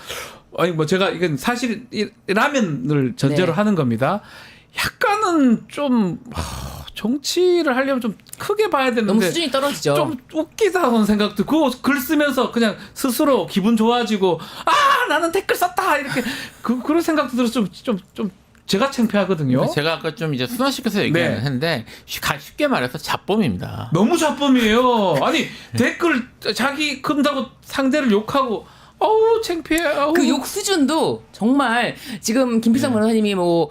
아니 뭐 제가 이건 사실 라면을 전제로 네. 하는 겁니다. 약간은 좀 정치를 하려면 좀 크게 봐야 되는데 너무 수준이 떨어지죠. 좀 웃기다는 생각도 그거 글 쓰면서 그냥 스스로 기분 좋아지고 나는 댓글 썼다 이렇게 그런 생각도 들어서 좀 제가 창피하거든요. 제가 아까 좀 이제 순화시켜서 얘기했는데 쉽게 말해서 잡범입니다. 너무 잡범이에요. 아니 댓글 자기 큰다고 상대를 욕하고 어우 창피해. 어우. 그 욕 수준도 정말 지금 김필성 변호사님이 뭐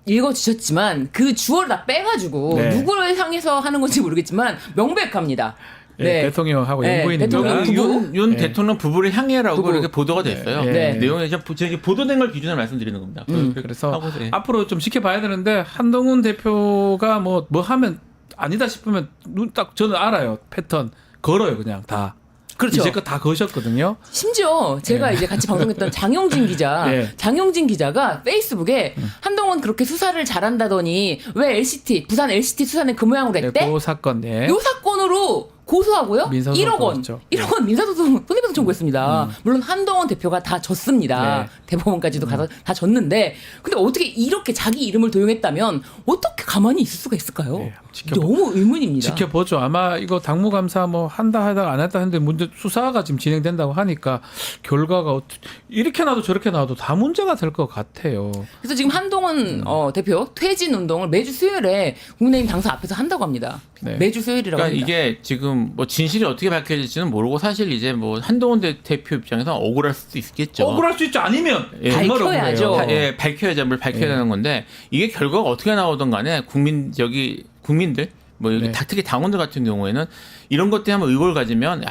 읽어주셨지만 그 주어를 다 빼가지고 네. 누구를 향해서 하는 건지 모르겠지만 명백합니다. 네, 대통령하고 네, 영부인입니다. 대통령 부부. 윤 네. 대통령 부부를 향해라고 부부. 이렇게 보도가 됐어요. 네. 내용이 이제 보도된 걸 기준으로 말씀드리는 겁니다. 그래서 하고, 네. 앞으로 좀 지켜봐야 되는데 한동훈 대표가 뭐 하면 아니다 싶으면 눈 딱 저는 알아요. 패턴 걸어요 그냥 다. 그렇죠. 이제껏 다 거셨거든요. 심지어 제가 네. 이제 같이 방송했던 장용진 기자, 네. 장용진 기자가 페이스북에 한동훈 그렇게 수사를 잘한다더니 왜 부산 LCT 수사는 그 모양으로 했대? 그 사건, 네. 요 사건으로 고소하고요. 민사소송 1억 원. 들어갔죠. 1억 원 민사소송 손해배상 청구했습니다. 물론 한동훈 대표가 다 졌습니다. 네. 대법원까지도 가서 다 졌는데 근데 어떻게 이렇게 자기 이름을 도용했다면 어떻게 가만히 있을 수가 있을까요? 네, 너무 의문입니다. 지켜보죠. 아마 이거 당무감사 뭐 한다 하다가 안 했다 했는데 문제 수사가 지금 진행된다고 하니까 결과가 이렇게 나도 저렇게 나도 다 문제가 될 것 같아요. 그래서 지금 한동훈 대표 퇴진 운동을 매주 수요일에 국민의힘 당사 앞에서 한다고 합니다. 네. 매주 수요일이라고 그러니까 합니다. 이게 지금 뭐 진실이 어떻게 밝혀질지는 모르고 사실 이제 뭐 한동훈 대표 입장에서 억울할 수도 있겠죠. 억울할 수 있죠. 아니면 예. 정말 밝혀야죠. 억울해요. 밝혀야죠. 뭘 밝혀야 예. 되는 건데 이게 결과가 어떻게 나오든 간에 국민들 뭐 여기 네. 특히 당원들 같은 경우에는 이런 것 때문에 한번 의혹을 가지면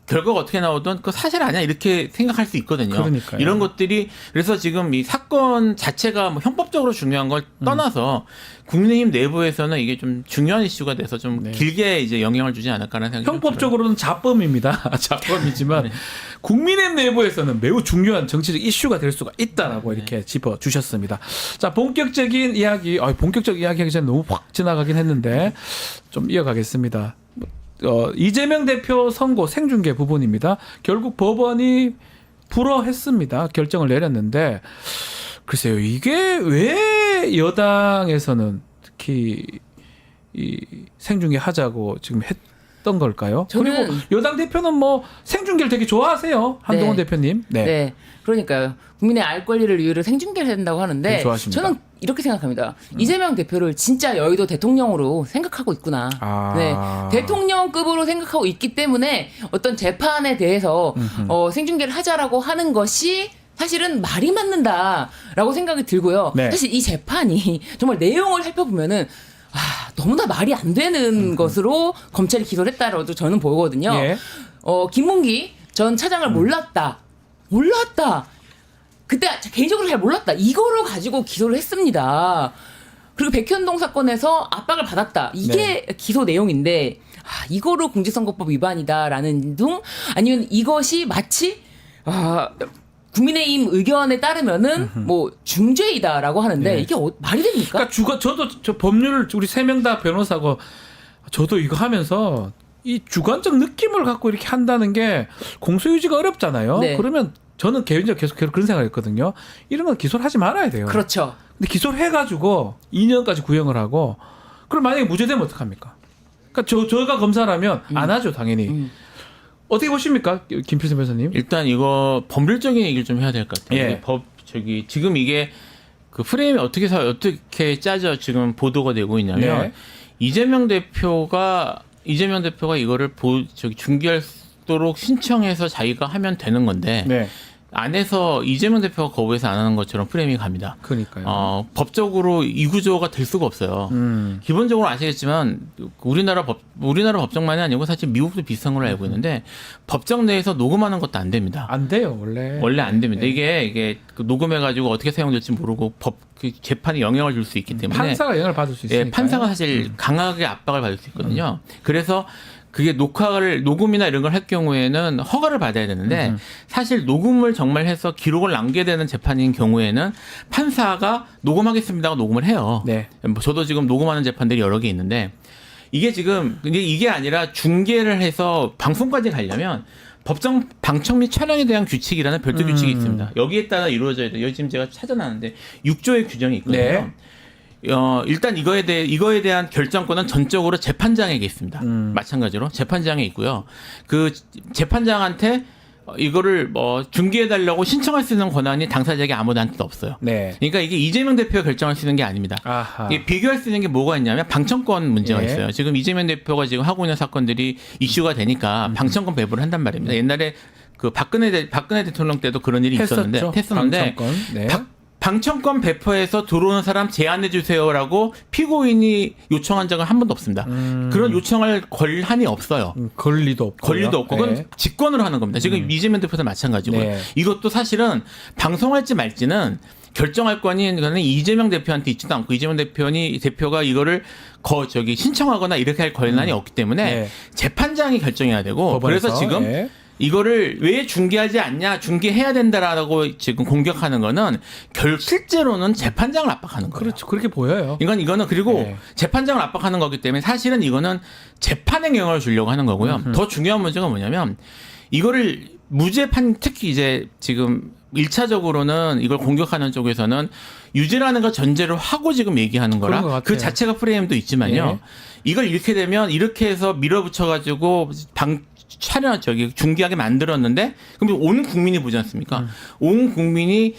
결과가 어떻게 나오든 그 사실 아니야 이렇게 생각할 수 있거든요. 그러니까요. 이런 것들이 그래서 지금 이 사건 자체가 뭐 형법적으로 중요한 걸 떠나서 국민의힘 내부에서는 이게 좀 중요한 이슈가 돼서 좀 네. 길게 이제 영향을 주지 않을까라는 생각이 형법적으로는 자범입니다. 자범이지만 네. 국민의힘 내부에서는 매우 중요한 정치적 이슈가 될 수가 있다라고 이렇게 짚어 주셨습니다. 자, 본격적인 이야기, 본격적 이야기 하기 전에 너무 확 지나가긴 했는데 좀 이어가겠습니다. 이재명 대표 선고 생중계 부분입니다. 결국 법원이 불허했습니다. 결정을 내렸는데 글쎄요, 이게 왜 여당에서는 특히 이 생중계 하자고 지금 했던 걸까요? 저는- 그리고 여당 대표는 뭐 생중계를 되게 좋아하세요. 한동훈 네. 대표님. 네. 그러니까요. 국민의 알 권리를 위해서 생중계를 해야 된다고 하는데 되게 좋아하십니다. 저는 이렇게 생각합니다. 이재명 대표를 진짜 여의도 대통령으로 생각하고 있구나. 아. 네. 대통령급으로 생각하고 있기 때문에 어떤 재판에 대해서 생중계를 하자라고 하는 것이 사실은 말이 맞는다라고 생각이 들고요. 네. 사실 이 재판이 정말 내용을 살펴보면은 너무나 말이 안 되는 것으로 검찰이 기소를 했다라고 저는 보거든요. 예. 김문기 전 차장을 몰랐다. 그때 개인적으로 잘 몰랐다. 이거를 가지고 기소를 했습니다. 그리고 백현동 사건에서 압박을 받았다. 이게 기소 내용인데 이거로 공직선거법 위반이다라는 둥 아니면 이것이 마치 국민의힘 의견에 따르면은 뭐 중죄이다라고 하는데 네. 이게 말이 됩니까? 그러니까 저도 법률 우리 세 명 다 변호사고 저도 이거 하면서 이 주관적 느낌을 갖고 이렇게 한다는 게 공소유지가 어렵잖아요. 네. 그러면 저는 개인적으로 계속 그런 생각했거든요. 이런 건 기소를 하지 말아야 돼요. 그렇죠. 근데 기소를 해가지고 2년까지 구형을 하고 그럼 만약에 무죄되면 어떡합니까? 그러니까 저가 검사라면 안 하죠 당연히. 어떻게 보십니까, 김필성 변호사님? 일단 이거 법률적인 얘기를 좀 해야 될 것 같아요. 예. 지금 이게 그 프레임이 어떻게 짜져 지금 보도가 되고 있냐면 네. 이재명 대표가 이재명 대표가 이거를 중개하도록 신청해서 자기가 하면 되는 건데 네. 안에서 이재명 대표가 거부해서 안 하는 것처럼 프레임이 갑니다. 그러니까요. 법적으로 이 구조가 될 수가 없어요. 기본적으로 아시겠지만 우리나라 법정만이 아니고 사실 미국도 비슷한 걸로 알고 있는데 법정 내에서 녹음하는 것도 안 됩니다. 안 돼요 원래. 안 됩니다. 네. 이게 녹음해가지고 어떻게 사용될지 모르고 재판에 영향을 줄 수 있기 때문에 판사가 영향을 받을 수 있으니까. 예, 판사가 사실 강하게 압박을 받을 수 있거든요. 그래서 그게 녹음이나 이런 걸 할 경우에는 허가를 받아야 되는데 사실 녹음을 정말 해서 기록을 남겨야 되는 재판인 경우에는 판사가 녹음하겠습니다 하고 녹음을 해요. 네. 뭐 저도 지금 녹음하는 재판들이 여러 개 있는데 이게 아니라 중계를 해서 방송까지 가려면 법정 방청 및 촬영에 대한 규칙이라는 별도 규칙이 있습니다. 여기에 따라 이루어져야 돼요. 지금 제가 찾아놨는데 6조의 규정이 있거든요. 네. 일단 이거에 대한 결정권은 전적으로 재판장에게 있습니다. 마찬가지로 재판장에 있고요. 그 재판장한테 이거를 중개해달라고 신청할 수 있는 권한이 당사자에게 아무한테도 없어요. 네. 그러니까 이게 이재명 대표가 결정할 수 있는 게 아닙니다. 아하. 이게 비교할 수 있는 게 뭐가 있냐면 방청권 문제가 예. 있어요. 지금 이재명 대표가 지금 하고 있는 사건들이 이슈가 되니까 방청권 배부를 한단 말입니다. 옛날에 그 박근혜 대통령 때도 그런 일이 있었는데 방청권. 네. 방청권 배포해서 들어오는 사람 제한해 주세요라고 피고인이 요청한 적은 한 번도 없습니다. 그런 요청할 권한이 없어요. 권리도 없고. 그건 직권으로 하는 겁니다. 지금 이재명 대표도 마찬가지고요. 네. 이것도 사실은 방송할지 말지는 결정할 권이 이재명 대표한테 있지도 않고 이재명 대표가 이거를 신청하거나 이렇게 할 권한이 없기 때문에 네. 재판장이 결정해야 되고 법원에서. 그래서 지금 네. 이거를 왜 중개하지 않냐, 중개해야 된다라고 지금 공격하는 거는 실제로는 재판장을 압박하는 거예요. 그렇죠. 그렇게 보여요. 이거는 그리고 네. 재판장을 압박하는 거기 때문에 사실은 이거는 재판에 영향을 주려고 하는 거고요. 더 중요한 문제가 뭐냐면 이거를 특히 이제 지금 1차적으로는 이걸 공격하는 쪽에서는 유죄라는 걸 전제로 하고 지금 얘기하는 그런 것 거라 같아요. 그 자체가 프레임도 있지만요. 예. 이걸 이렇게 되면 이렇게 해서 밀어붙여가지고 중개하게 만들었는데 그럼 온 국민이 보지 않습니까? 온 국민이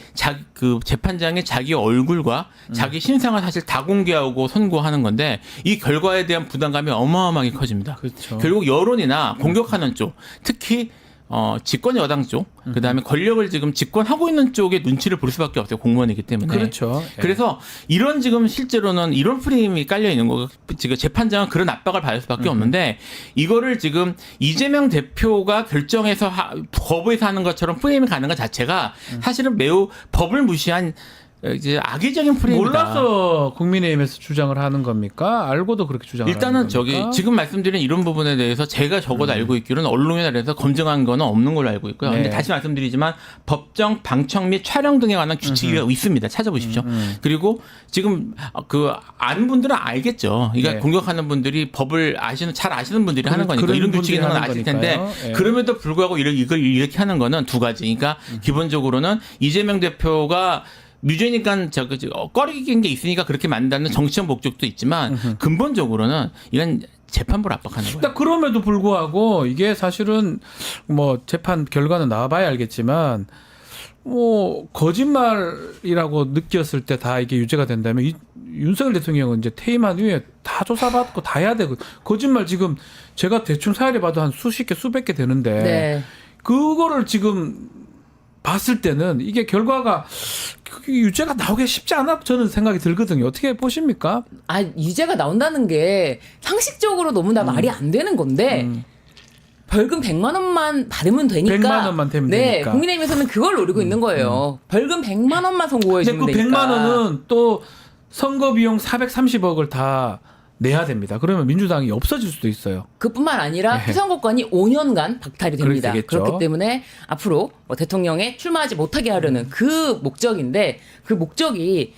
그 재판장에 자기 얼굴과 자기 신상을 사실 다 공개하고 선고하는 건데 이 결과에 대한 부담감이 어마어마하게 커집니다. 그렇죠. 결국 여론이나 공격하는 쪽, 특히 집권 여당 쪽, 그다음에 권력을 지금 집권하고 있는 쪽에 눈치를 볼 수밖에 없어요. 공무원이기 때문에. 그렇죠. 예. 그래서 이런 지금 실제로는 이런 프레임이 깔려 있는 거고 지금 재판장은 그런 압박을 받을 수밖에 없는데 이거를 지금 이재명 대표가 결정해서 거부해서 하는 것처럼 프레임이 가는 것 자체가 사실은 매우 법을 무시한 이제 악의적인 프레임이다. 몰라서 국민의힘에서 주장을 하는 겁니까? 알고도 그렇게 주장을 일단은 하는 겁니까? 지금 말씀드린 이런 부분에 대해서 제가 적어도 알고 있기로는 언론에 대해서 검증한 거는 없는 걸로 알고 있고요. 네. 근데 다시 말씀드리지만 법정 방청 및 촬영 등에 관한 규칙이 있습니다. 찾아보십시오. 그리고 지금 아는 분들은 알겠죠. 그러니까 네. 공격하는 분들이 법을 잘 아시는 분들이 하는 거니까 그런 이런 규칙이 있는 건 분들이 아실 하는 텐데 거니까요. 예. 그럼에도 불구하고 이걸 이렇게 하는 거는 두 가지. 그러니까 기본적으로는 이재명 대표가 뮤제니까 꺼리긴 게 있으니까 그렇게 만든다는 정치적 목적도 있지만 근본적으로는 이건 재판부를 압박하는 거예요. 일단 그럼에도 불구하고 이게 사실은 뭐 재판 결과는 나와봐야 알겠지만 뭐 거짓말이라고 느꼈을 때 다 이게 유죄가 된다면 윤석열 대통령은 이제 퇴임한 후에 다 조사받고 다 해야 되고 거짓말 지금 제가 대충 사례 봐도 한 수십 개 수백 개 되는데 네. 그거를 지금 봤을 때는 이게 결과가 유죄가 나오기 쉽지 않아 저는 생각이 들거든요. 어떻게 보십니까? 유죄가 나온다는 게 상식적으로 너무나 말이 안 되는 건데 벌금 100만 원만 받으면 되니까. 100만 원만 되면 되니까. 국민의힘에서는 그걸 노리고 있는 거예요. 벌금 100만 원만 선고해 근데 주면 그 되니까. 100만 원은 또 선거 비용 430억을 다 내야 됩니다. 그러면 민주당이 없어질 수도 있어요. 그뿐만 아니라 네. 피선거권이 5년간 박탈이 됩니다. 그렇게 되겠죠. 그렇기 때문에 앞으로 대통령에 출마하지 못하게 하려는 그 목적인데 그 목적이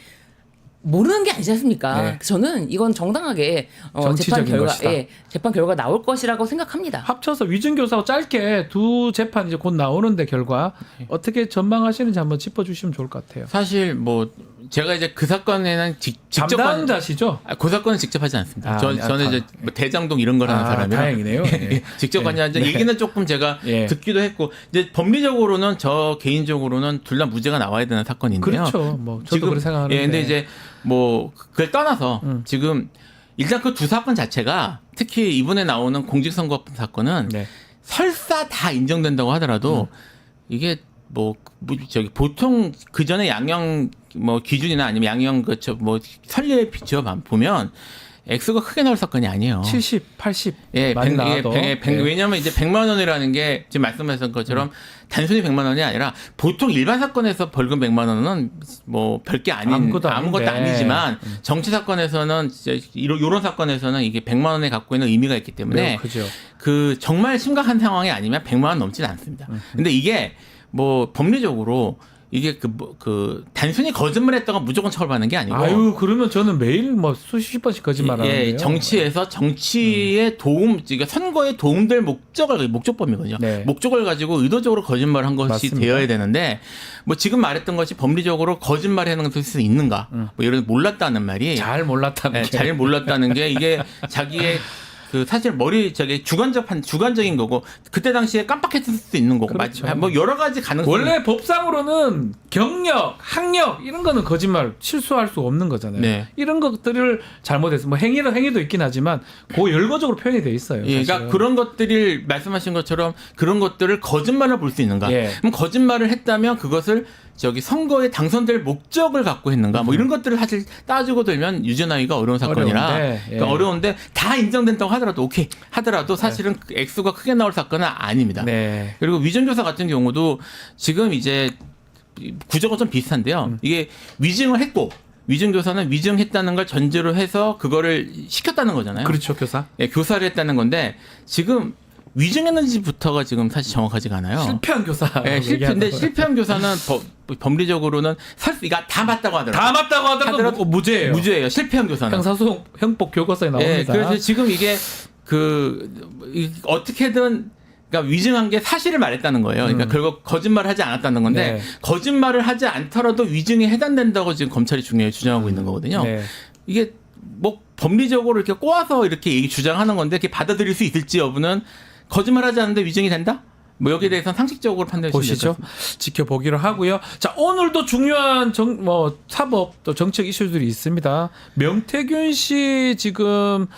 모르는 게 아니지 않습니까? 네. 저는 이건 정당하게 정치적인 것이다. 재판 결과 나올 것이라고 생각합니다. 합쳐서 위증교사하고 짧게 두 재판 이제 곧 나오는데 결과 어떻게 전망하시는지 한번 짚어주시면 좋을 것 같아요. 사실 뭐 제가 이제 그 사건에는 직접 담당자시죠? 그 사건은 직접 하지 않습니다. 아, 저는 이제 뭐 대장동 이런 걸 하는 사람이라 다행이네요. 예. 직접 하냐 이제 네. 얘기는 조금 제가 예. 듣기도 했고 이제 법리적으로는 저 개인적으로는 둘 다 무죄가 나와야 되는 사건인데요. 그렇죠. 뭐 저도 지금 그렇게 생각하는데. 예, 근데 이제 뭐 그걸 떠나서 지금 일단 그 두 사건 자체가 특히 이번에 나오는 공직선거법 사건은 네. 설사 다 인정된다고 하더라도 이게 저기 보통 그 전에 양형 기준이나 아니면 양형 선례에 비춰 보면 액수가 크게 나올 사건이 아니에요. 70, 80 예, 많이 나와도. 네. 왜냐하면 이제 100만 원이라는 게 지금 말씀하신 것처럼 단순히 100만 원이 아니라 보통 일반 사건에서 벌금 100만 원은 별게 아닌 아무것도 아무것도 아닌데. 아니지만 정치 사건에서는 진짜 이런 사건에서는 이게 100만 원에 갖고 있는 의미가 있기 때문에 매우 크죠. 그 정말 심각한 상황이 아니면 100만 원 넘지는 않습니다. 근데 이게 법리적으로 이게 단순히 거짓말했다가 무조건 처벌받는 게 아니고. 아유, 그러면 저는 매일 수십 번씩 거짓말하는데요. 정치에서 정치에 그러니까 선거에 도움될 목적법이거든요. 네. 목적을 가지고 의도적으로 거짓말한 것이 맞습니다. 되어야 되는데 지금 말했던 것이 법리적으로 거짓말하는 것일 수 있는가? 이런 몰랐다는 말이 잘 몰랐다는 게. 잘 몰랐다는 게 이게 자기의 사실 주관적인 거고 그때 당시에 깜빡했을 수도 있는 거고 그렇죠. 여러 가지 가능성이 원래 법상으로는 경력, 학력 이런 거는 거짓말 실수할 수 없는 거잖아요. 네. 이런 것들을 잘못해서 행위도 있긴 하지만 열거적으로 표현이 돼 있어요. 예, 그러니까 사실은. 그런 것들이 말씀하신 것처럼 그런 것들을 거짓말로 볼 수 있는가? 예. 그럼 거짓말을 했다면 그것을 선거에 당선될 목적을 갖고 했는가? 이런 것들을 사실 따지고 들면 유죄나기가 어려운 사건이라 어려운데, 예. 그러니까 어려운데 다 인정된다고 하더라도 사실은 액수가 크게 나올 사건은 아닙니다. 네. 그리고 위증교사 같은 경우도 지금 이제 구조가 좀 비슷한데요. 이게 위증을 했고 위증교사는 위증했다는 걸 전제로 해서 그거를 시켰다는 거잖아요. 그렇죠, 교사. 예, 교사를 했다는 건데 지금 위증했는지부터가 지금 사실 정확하지가 않아요. 실패한 교사. 예, 근데 실패한 교사는 법리적으로는 이거 다 맞다고 하더라고요. 다 맞다고 하더라도 무죄예요. 무죄예요. 실패한 교사는. 형사소송 형법 교과서에 나옵니다. 예, 그래서 지금 이게 어떻게든 그러니까 위증한 게 사실을 말했다는 거예요. 그러니까 결국 거짓말을 하지 않았다는 건데 네. 거짓말을 하지 않더라도 위증에 해당된다고 지금 검찰이 중요히 주장하고 있는 거거든요. 네. 이게 법리적으로 이렇게 꼬아서 이렇게 주장하는 건데 이렇게 받아들일 수 있을지 여부는 거짓말하지 않는데 위증이 된다? 여기에 대해서는 상식적으로 판단해 주시면 보시죠. 지켜보기로 하고요. 자, 오늘도 중요한 사법 또 정책 이슈들이 있습니다. 명태균 씨 지금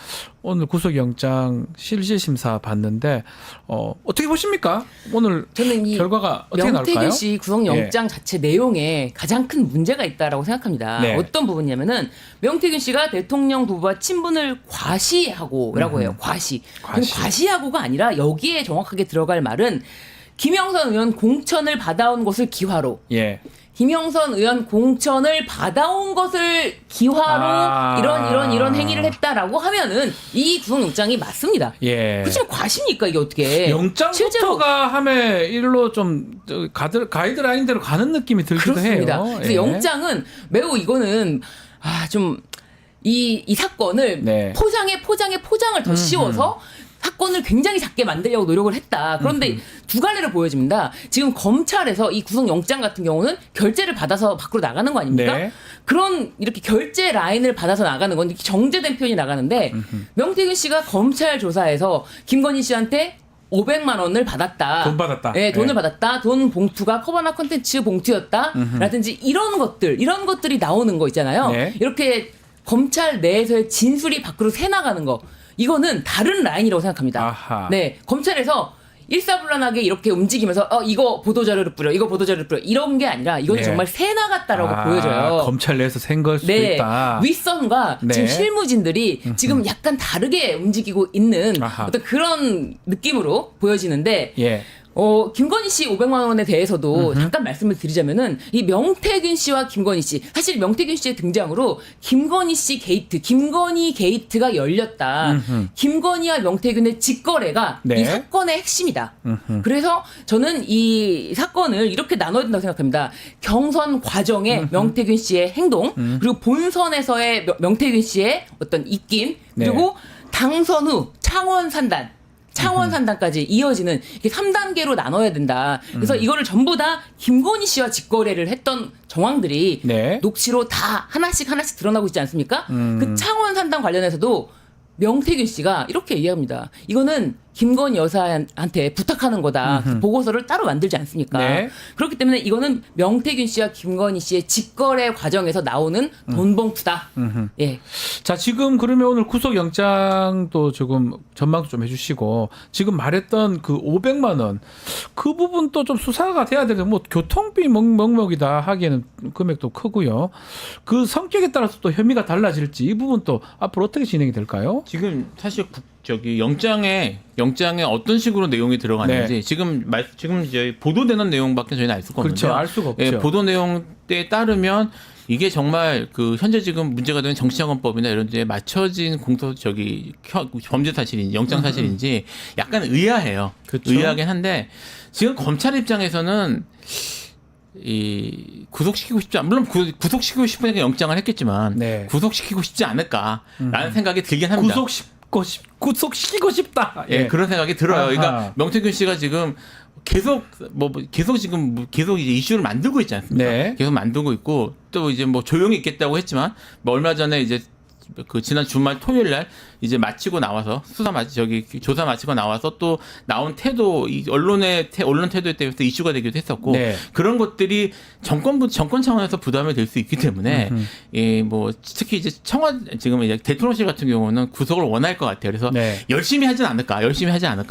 오늘 구속영장 실질심사 받는데 어떻게 보십니까? 오늘 저는 이 결과가 어떻게 명태균 나올까요? 씨 구속영장 자체 내용에 가장 큰 문제가 있다라고 생각합니다. 네. 어떤 부분이냐면은 명태균 씨가 대통령 부부와 친분을 과시하고라고 해요. 과시하고가 아니라 여기에 정확하게 들어갈 말은 김영선 의원 공천을 받아온 것을 기화로. 예. 김영선 의원 공천을 받아온 것을 기화로 이런 행위를 했다라고 하면은 이 구속영장이 맞습니다. 예. 그렇지만 과시니까 이게 어떻게? 영장부터가 함에 일로 좀 가이드라인대로 가는 느낌이 들기도 그렇습니다. 해요. 그래서 예. 영장은 매우 이거는 좀 이 사건을 네. 포장을 더 씌워서 사건을 굉장히 작게 만들려고 노력을 했다. 그런데 두 갈래를 보여집니다. 지금 검찰에서 이 구속영장 같은 경우는 결재를 받아서 밖으로 나가는 거 아닙니까? 네. 그런 이렇게 결재 라인을 받아서 나가는 건 이렇게 정제된 표현이 나가는데 명태균 씨가 검찰 조사에서 김건희 씨한테 500만 원을 받았다. 돈 받았다. 네, 돈을 네. 받았다. 돈 봉투가 커버나 콘텐츠 봉투였다. 라든지 이런 것들이 나오는 거 있잖아요. 네. 이렇게 검찰 내에서의 진술이 밖으로 새나가는 거. 이거는 다른 라인이라고 생각합니다. 아하. 네, 검찰에서 일사불란하게 이렇게 움직이면서 이거 보도자료를 뿌려, 이거 보도자료를 뿌려 이런 게 아니라 이건 네. 정말 새나갔다라고 보여져요. 검찰 내에서 센 걸 수도 네, 있다. 윗선과 네. 지금 실무진들이 지금 약간 다르게 움직이고 있는 아하. 어떤 그런 느낌으로 보여지는데 예. 김건희 씨 500만 원에 대해서도 잠깐 말씀을 드리자면은 이 명태균 씨와 김건희 씨 사실 명태균 씨의 등장으로 김건희 씨 김건희 게이트가 열렸다. 김건희와 명태균의 직거래가 네. 이 사건의 핵심이다. 그래서 저는 이 사건을 이렇게 나눠야 된다고 생각합니다. 경선 과정의 명태균 씨의 행동 그리고 본선에서의 명태균 씨의 어떤 입김 그리고 당선 후 창원 산단까지 이어지는 이게 3단계로 나눠야 된다. 그래서 이거를 전부 다 김건희 씨와 직거래를 했던 정황들이 네. 녹취로 다 하나씩 드러나고 있지 않습니까? 그 창원 산단 관련해서도 명태균 씨가 이렇게 얘기합니다. 이거는 김건희 여사한테 부탁하는 거다. 그 보고서를 따로 만들지 않습니까? 네. 그렇기 때문에 이거는 명태균 씨와 김건희 씨의 직거래 과정에서 나오는 돈봉투다. 예. 자, 지금 그러면 오늘 구속영장도 조금 전망도 좀 해주시고 지금 말했던 그 500만 원 그 부분도 좀 수사가 돼야 되는데 뭐 교통비 먹먹이다 하기에는 금액도 크고요. 그 성격에 따라서 또 혐의가 달라질지 이 부분도 앞으로 어떻게 진행이 될까요? 지금 사실 저기 영장에 어떤 식으로 내용이 들어가는지 네. 지금 이제 보도되는 내용밖에 저희는 알 수가 없는데요. 그렇죠. 알 수가 없죠. 예, 보도 내용에 따르면 이게 정말 그 현재 지금 문제가 되는 정치자금법이나 이런 데에 맞춰진 범죄 사실인지 영장 사실인지 약간 의아해요. 그렇죠. 의아하긴 한데 지금 검찰 입장에서는 이 구속시키고 싶지 않 물론 구속시키고 싶으니까 영장을 했겠지만 네. 구속시키고 싶지 않을까라는 생각이 들긴 합니다. 구속시키고 싶다. 예, 그런 생각이 들어요. 아하. 그러니까 명태균 씨가 지금 계속 이제 이슈를 만들고 있지 않습니까? 네. 계속 만들고 있고 또 이제 뭐 조용히 있겠다고 했지만 뭐 얼마 전에 이제 그 지난 주말 토요일 날 이제 마치고 나와서 조사 마치고 나와서 또 나온 태도 언론 태도에 대해서 이슈가 되기도 했었고 네. 그런 것들이 정권 차원에서 부담이 될 수 있기 때문에 예, 뭐 특히 이제 지금 이제 대통령실 같은 경우는 구속을 원할 것 같아요. 그래서 네. 열심히 하지 않을까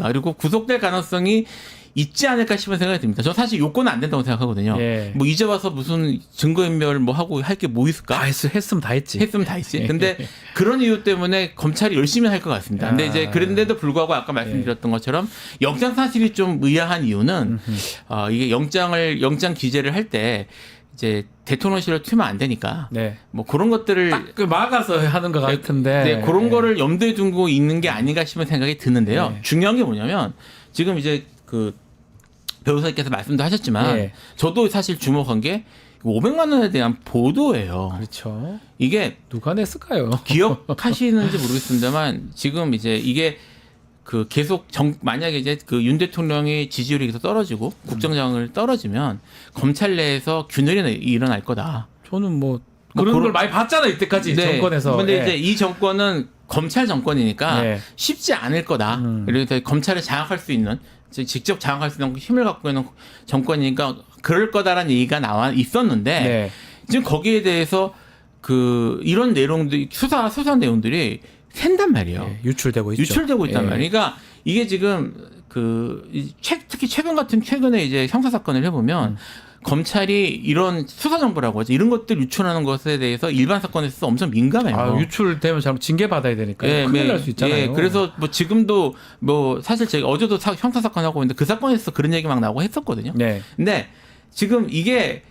그리고 구속될 가능성이 있지 않을까 싶은 생각이 듭니다. 저 사실 요건은 안 된다고 생각하거든요. 예. 뭐 이제 와서 무슨 증거인멸 뭐 하고 할 게 뭐 있을까? 했으면 다 했지. 했으면 다 했지. 근데 그런 이유 때문에 검찰이 열심히 할 것 같습니다. 근데 이제 그런데도 불구하고 아까 말씀드렸던 것처럼 영장 사실이 좀 의아한 이유는 이게 영장 기재를 할 때 이제 대통령실을 튀면 안 되니까 네. 뭐 그런 것들을 딱 그 막아서 하는 것 같은데. 네, 그런 거를 염두에 두고 있는 게 아닌가 싶은 생각이 드는데요. 네. 중요한 게 뭐냐면 지금 이제 그 변호사님께서 말씀도 하셨지만 네. 저도 사실 주목한 게 500만 원에 대한 보도예요. 그렇죠. 이게 누가 냈을까요? 기억하시는지 모르겠습니다만 지금 이제 이게 그 계속 만약에 이제 그 윤 대통령의 지지율이 계속 떨어지고 국정장을 떨어지면 검찰 내에서 균열이 일어날 거다. 저는 뭐 그런 걸 많이 봤잖아요 이때까지 정권에서. 근데 예. 이제 이 정권은 검찰 정권이니까 네. 쉽지 않을 거다. 그래서 검찰을 장악할 수 있는 직접 장악할 수 있는 힘을 갖고 있는 정권이니까 그럴 거다라는 얘기가 나와 있었는데 네. 지금 거기에 대해서 이런 내용들 수사 내용들이 샌단 말이에요. 예, 유출되고 있죠. 유출되고 있단 예. 말이에요. 그러니까 이게 지금 특히 최근에 이제 형사 사건을 해보면 검찰이 이런 수사 정보라고 하죠. 이런 것들 유출하는 것에 대해서 일반 사건에서 엄청 민감해요. 아, 유출되면 잘못 징계 받아야 되니까 예, 큰일 날 수 있잖아요. 예, 그래서 뭐 지금도 뭐 사실 제가 어제도 형사 사건 하고 있는데 그 사건에서 그런 얘기 막 나오고 했었거든요. 네. 근데 지금 이게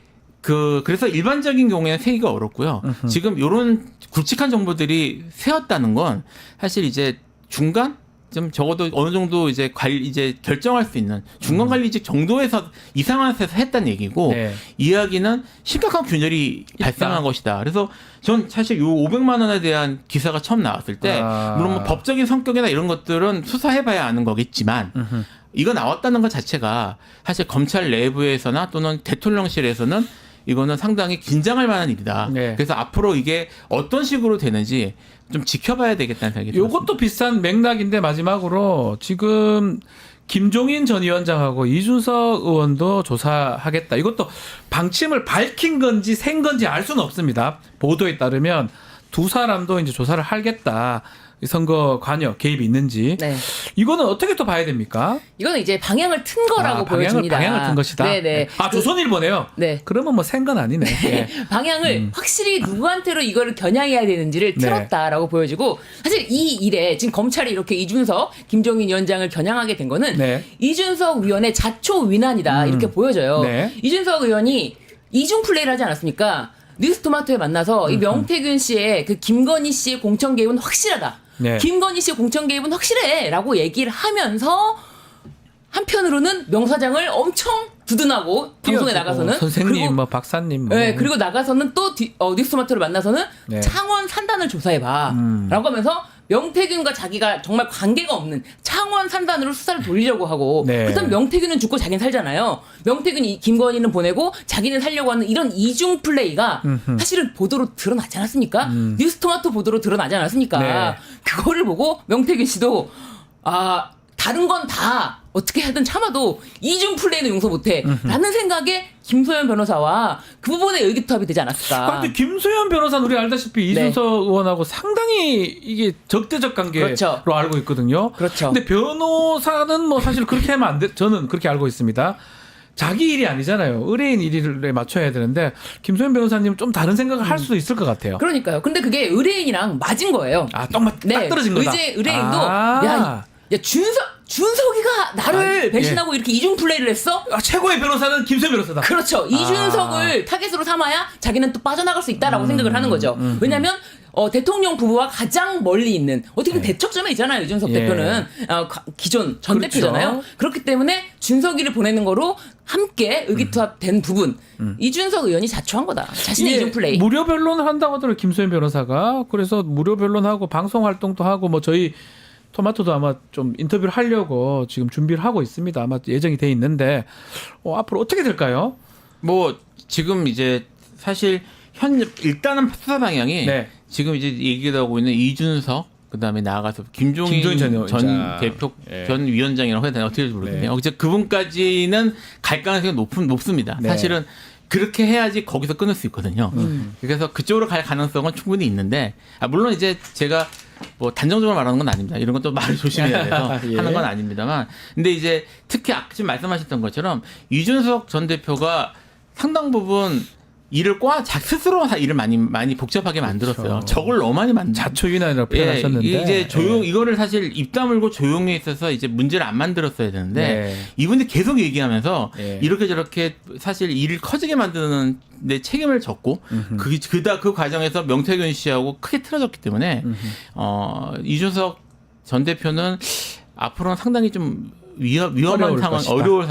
그래서 일반적인 경우에는 세기가 어렵고요. 지금 이런 굵직한 정보들이 새었다는 건 사실 이제 중간 좀 적어도 어느 정도 이제 결정할 수 있는 중간 관리직 정도에서 이상한 데서 했다는 얘기고 네. 이야기는 심각한 균열이 발생한 것이다. 그래서 전 사실 요 500만 원에 대한 기사가 처음 나왔을 때 물론 뭐 법적인 성격이나 이런 것들은 수사해봐야 아는 거겠지만 이거 나왔다는 것 자체가 사실 검찰 내부에서나 또는 대통령실에서는 이거는 상당히 긴장할 만한 일이다. 네. 그래서 앞으로 이게 어떤 식으로 되는지 좀 지켜봐야 되겠다는 생각이 들었습니다. 요것도 비슷한 맥락인데 마지막으로 지금 김종인 전 위원장하고 이준석 의원도 조사하겠다. 이것도 방침을 밝힌 건지 센 건지 알 수는 없습니다. 보도에 따르면 두 사람도 이제 조사를 하겠다. 선거 관여 개입이 있는지. 네. 이거는 어떻게 또 봐야 됩니까? 이거는 이제 방향을 튼 거라고 보여집니다. 방향을 튼 것이다. 네네. 조선일보네요. 네. 그러면 뭐 센 건 아니네. 예. 방향을 확실히 누구한테로 이거를 겨냥해야 되는지를 틀었다라고 보여지고 사실 이 일에 지금 검찰이 이렇게 이준석, 김종인 위원장을 겨냥하게 된 거는 네. 이준석 위원의 자초위난이다 이렇게 보여져요. 네. 이준석 의원이 이중 플레이를 하지 않았습니까? 뉴스토마토에 만나서 이 명태균 씨의 그 김건희 씨의 공천 개입은 확실하다. 네. 김건희 씨의 공천 개입은 확실해라고 얘기를 하면서 한편으로는 명사장을 엄청 두둔하고 방송에 나가서는 선생님, 그리고, 뭐 박사님, 뭐. 네, 그리고 나가서는 또 뉴스토마토를 만나서는 네. 창원 산단을 조사해봐라고 하면서 명태균과 자기가 정말 관계가 없는 창원 산단으로 수사를 돌리려고 하고 네. 그렇다면 명태균은 죽고 자기는 살잖아요. 명태균이 김건희는 보내고 자기는 살려고 하는 이런 이중 플레이가 사실은 보도로 드러나지 않았습니까? 뉴스토마토 보도로 드러나지 않았습니까? 네. 그거를 보고 명태균 씨도 다른 건 다 어떻게 하든 참아도 이중 플레이는 용서 못해 라는 생각에 김소연 변호사와 그 부분에 의기투합이 되지 않았을까. 그런데 김소연 변호사는 우리 알다시피 이준석 의원하고 상당히 이게 적대적 관계로 그렇죠. 알고 있거든요. 그렇죠. 근데 변호사는 뭐 사실 그렇게 하면 안 돼. 저는 그렇게 알고 있습니다. 자기 일이 아니잖아요. 의뢰인 일에 맞춰야 되는데 김소연 변호사님 좀 다른 생각을 할 수도 있을 것 같아요. 그러니까요. 근데 그게 의뢰인이랑 맞은 거예요. 아, 딱 떨어진 거다. 의뢰인도 아. 야 준석이가 나를 배신하고 이렇게 이중 플레이를 했어? 아, 최고의 변호사는 김소연 변호사다. 그렇죠. 이준석을 타겟으로 삼아야 자기는 또 빠져나갈 수 있다라고 생각을 하는 거죠. 왜냐하면 대통령 부부와 가장 멀리 있는 어떻게 보면 대척점에 있잖아요. 이준석 예. 대표는 기존 전 그렇죠. 대표잖아요. 그렇기 때문에 준석이를 보내는 거로 함께 의기투합된 부분 이준석 의원이 자초한 거다. 자신의 이중 플레이. 무료 변론을 한다고 하더라고요. 김소연 변호사가. 그래서 무료 변론하고 방송 활동도 하고 뭐 저희 토마토도 아마 좀 인터뷰를 하려고 지금 준비를 하고 있습니다. 아마 예정이 돼 있는데 앞으로 어떻게 될까요? 뭐 지금 이제 사실 일단은 수사 방향이 네. 지금 이제 얘기하고 있는 이준석 그다음에 나아가서 김종인 김종인 전 대표 예. 전 위원장이라고 해야 되나 어떻게 될지 모르겠네요. 이제 그분까지는 갈 가능성이 높습니다. 네. 사실은 그렇게 해야지 거기서 끊을 수 있거든요. 그래서 그쪽으로 갈 가능성은 충분히 있는데 물론 이제 제가 뭐 단정적으로 말하는 건 아닙니다. 이런 것도 말을 조심해야 돼서 예. 하는 건 아닙니다만 근데 이제 특히 아까 지금 말씀하셨던 것처럼 이준석 전 대표가 상당 부분 일을 스스로 일을 많이 복잡하게 만들었어요. 그렇죠. 적을 너무 많이 만들. 자초윤환이라고 표현하셨는데 이제 이거를 사실 입 다물고 조용히 있어서 이제 문제를 안 만들었어야 되는데 네. 이분들이 계속 얘기하면서 네. 이렇게 저렇게 사실 일을 커지게 만드는 데 책임을 졌고 그 과정에서 명태균 씨하고 크게 틀어졌기 때문에 이준석 전 대표는 앞으로는 상당히 좀 위험한 상황,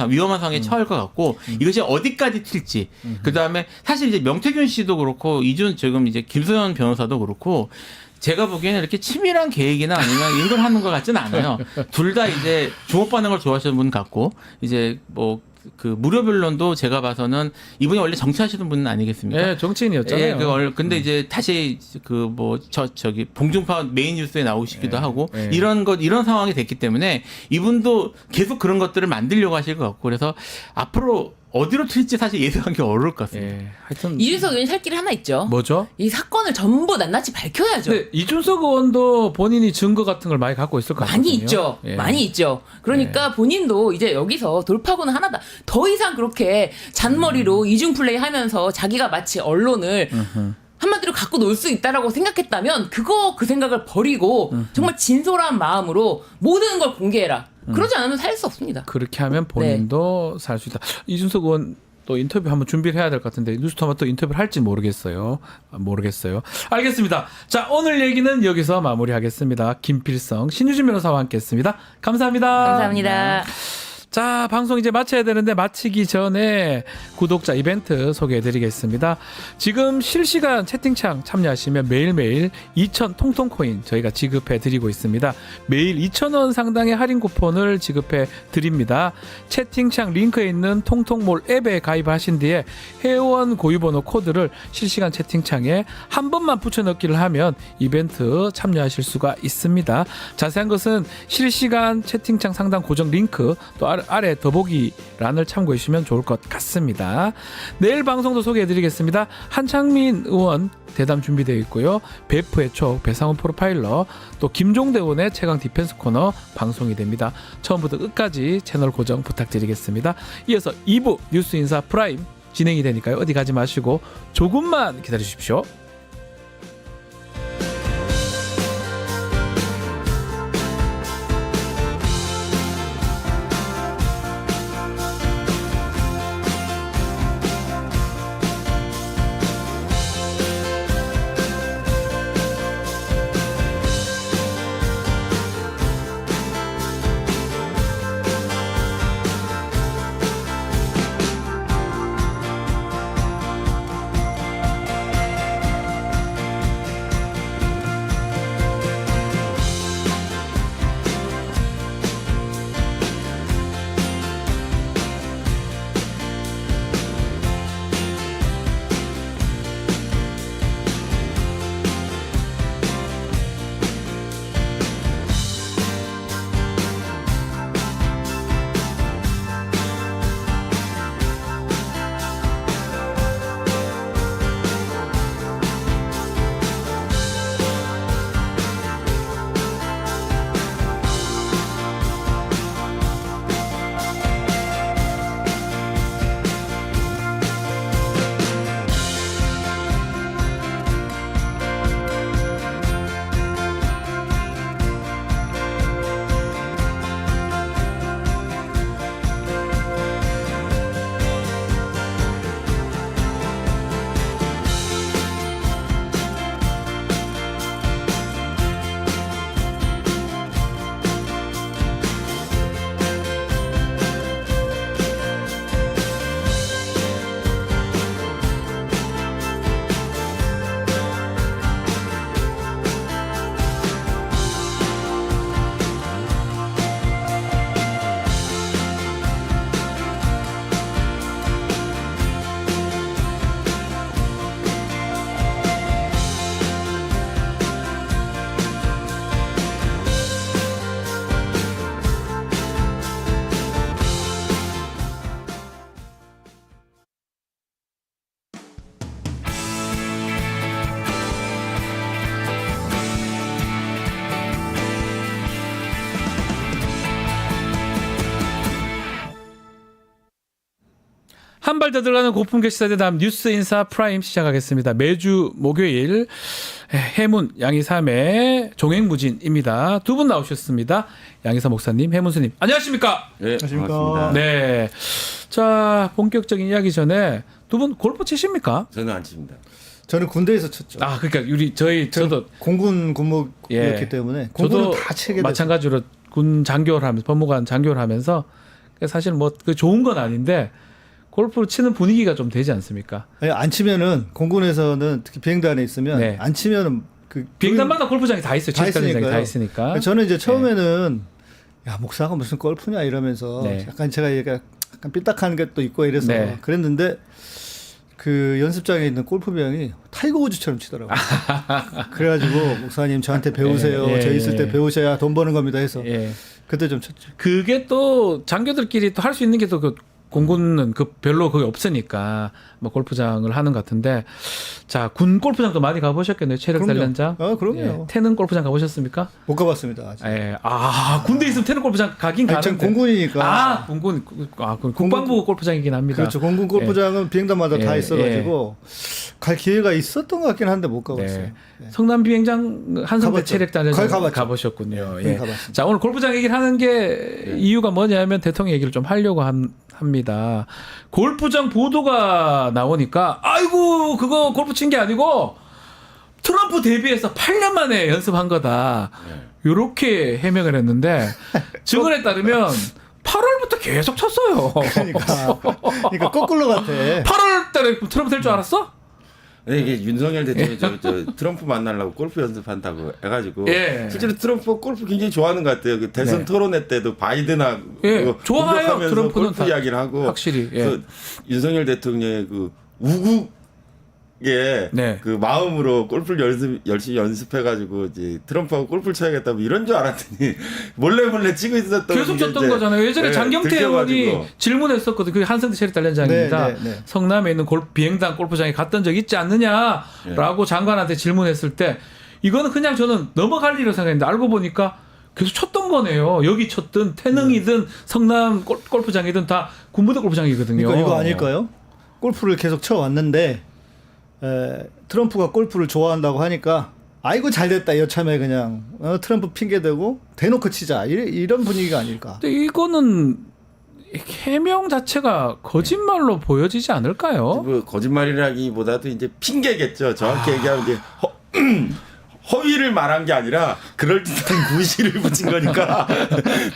위험한 상황에 처할 것 같고 이것이 어디까지 튈지. 그다음에 사실 이제 명태균 씨도 그렇고 지금 이제 김소연 변호사도 그렇고 제가 보기에는 이렇게 치밀한 계획이나 아니면 이런 걸 하는 것 같지는 않아요. 둘 다 이제 주목받는 걸 좋아하시는 분 같고 이제 뭐 그 무료 변론도 제가 봐서는 이분이 원래 정치하시는 분은 아니겠습니까? 예, 정치인이었잖아요. 근데 이제 다시 저기 봉중파 메인 뉴스에 나오시기도 하고 예. 이런 상황이 됐기 때문에 이분도 계속 그런 것들을 만들려고 하실 것 같고 그래서 앞으로 어디로 튈지 사실 예상하기 어려울 것 같습니다. 예. 하여튼 이준석 의원이 살 길이 하나 있죠. 뭐죠? 이 사건을 전부 낱낱이 밝혀야죠. 근데 이준석 의원도 본인이 증거 같은 걸 많이 갖고 있을 것 같거든요. 많이 있죠. 예. 많이 있죠. 그러니까 본인도 이제 여기서 돌파구는 하나다. 더 이상 그렇게 잔머리로 이중 플레이 하면서 자기가 마치 언론을 한마디로 갖고 놀 수 있다라고 생각했다면 그 생각을 버리고 정말 진솔한 마음으로 모든 걸 공개해라. 그러지 않으면 살 수 없습니다. 그렇게 하면 본인도 살 수 있다. 이준석 의원 또 인터뷰 한번 준비를 해야 될 것 같은데 뉴스토마토 인터뷰를 할지 모르겠어요. 알겠습니다. 자, 오늘 얘기는 여기서 마무리하겠습니다. 김필성, 신유진 변호사와 함께했습니다. 감사합니다. 감사합니다. 자, 방송 이제 마쳐야 되는데 마치기 전에 구독자 이벤트 소개해드리겠습니다. 지금 실시간 채팅창 참여하시면 매일매일 2,000 통통코인 저희가 지급해드리고 있습니다. 매일 2,000원 상당의 할인 쿠폰을 지급해드립니다. 채팅창 링크에 있는 통통몰 앱에 가입하신 뒤에 회원 고유번호 코드를 실시간 채팅창에 한 번만 붙여넣기를 하면 이벤트 참여하실 수가 있습니다. 자세한 것은 실시간 채팅창 상단 고정 링크 또 아래 더보기란을 참고해 주시면 좋을 것 같습니다. 내일 방송도 소개해드리겠습니다. 한창민 의원 대담 준비되어 있고요. 베프의 촉, 배상훈 프로파일러, 또 김종대 의원의 최강 디펜스 코너 방송이 됩니다. 처음부터 끝까지 채널 고정 부탁드리겠습니다. 이어서 2부 뉴스 인사 프라임 진행이 되니까요. 어디 가지 마시고 조금만 기다려 주십시오. 한 발 더 들어가는 고품격 시사대담 뉴스 인사 프라임 시작하겠습니다. 매주 목요일 해문 양이삼의 종횡무진입니다. 두 분 나오셨습니다. 양이삼 목사님, 해문스님. 안녕하십니까? 네, 반갑습니다. 네. 자, 본격적인 이야기 전에 두 분 골프 치십니까? 저는 안 칩니다. 저는 군대에서 쳤죠. 아, 그러니까 저도 공군 군목이었기 예. 때문에 공군은 저도 다 치게 됐어요. 마찬가지로 군 장교를 하면서 법무관 장교를 하면서 사실 뭐 그 좋은 건 아닌데 골프 치는 분위기가 좀 되지 않습니까? 아니, 안 치면은 공군에서는 특히 비행단에 있으면 네. 안 치면은 그 비행단마다 골프장이 다 있어요. 다 체육단장이 다 있으니까요. 있으니까. 저는 이제 처음에는 야 목사가 무슨 골프냐 이러면서 네. 약간 제가 약간 삐딱한 게 또 있고 이래서 네. 그랬는데 그 연습장에 있는 골프병이 타이거 우즈처럼 치더라고요. 그래가지고 목사님 저한테 배우세요. 예, 저 있을 때 예. 배우셔야 돈 버는 겁니다 해서 예. 그때 좀 쳤죠. 그게 또 장교들끼리 또 할 수 있는 게 또 그 공군은 그 별로 그게 없으니까 뭐 골프장을 하는 것 같은데 자, 군 골프장도 많이 가보셨겠네요. 체력 그럼요. 단련장. 그럼요. 예. 태능 골프장 가보셨습니까? 못 가봤습니다. 아직. 예. 아, 군대 있으면 태능 골프장 가긴 아니, 가는데. 전 공군이니까. 아, 국방부 골프장이긴 합니다. 그렇죠. 공군 골프장은 비행단마다 다 예, 있어가지고 갈 기회가 있었던 것 같긴 한데 못 가봤어요. 네. 성남 비행장 한성대 가봤죠. 체력 단련장 거기 가봤죠. 가보셨군요. 네, 예. 가봤습니다. 자, 오늘 골프장 얘기를 하는 게 이유가 뭐냐면 대통령 얘기를 좀 하려고 합니다. 골프장 보도가 나오니까 아이고 그거 골프 친 게 아니고 트럼프 데뷔해서 8년 만에 연습한 거다. 이렇게 해명을 했는데 증언에 따르면 8월부터 계속 쳤어요. 그러니까 거꾸로 같아. 8월 달에 트럼프 될 줄 알았어? 근데 이게 윤석열 대통령이 저 트럼프 만나려고 골프 연습한다고 해가지고 예. 실제로 트럼프 골프 굉장히 좋아하는 것 같아요. 그 대선 네. 토론회 때도 바이든하고 예, 좋아요. 공격하면서 트럼프는 골프 다 이야기를 하고 확실히, 예. 그래서 윤석열 대통령의 그 우국의 네. 그 마음으로 골프를 열심히 연습해가지고 이제 트럼프하고 골프를 쳐야겠다 뭐 이런 줄 알았더니 몰래 찍고 있었던 계속 게 쳤던 이제, 거잖아요. 예전에 예, 장경태 들켜가지고. 의원이 질문했었거든. 그게 한성대 체력 단련장입니다. 네, 네, 네. 성남에 있는 비행단 골프장에 갔던 적 있지 않느냐라고 장관한테 질문했을 때 이거는 그냥 저는 넘어갈 일이라고 생각했는데 알고 보니까 계속 쳤던 거네요. 여기 쳤든 태능이든 성남 골프장이든 다 군부대 골프장이거든요. 그러니까 이거 아닐까요? 골프를 계속 쳐왔는데 트럼프가 골프를 좋아한다고 하니까 아이고 잘됐다 여참에 그냥 트럼프 핑계대고 대놓고 치자 이런 분위기가 아닐까. 근데 이거는 해명 자체가 거짓말로 보여지지 않을까요? 뭐 거짓말이라기보다도 이제 핑계겠죠. 정확히 얘기하면 이제 허위를 말한 게 아니라 그럴듯한 구실을 붙인 거니까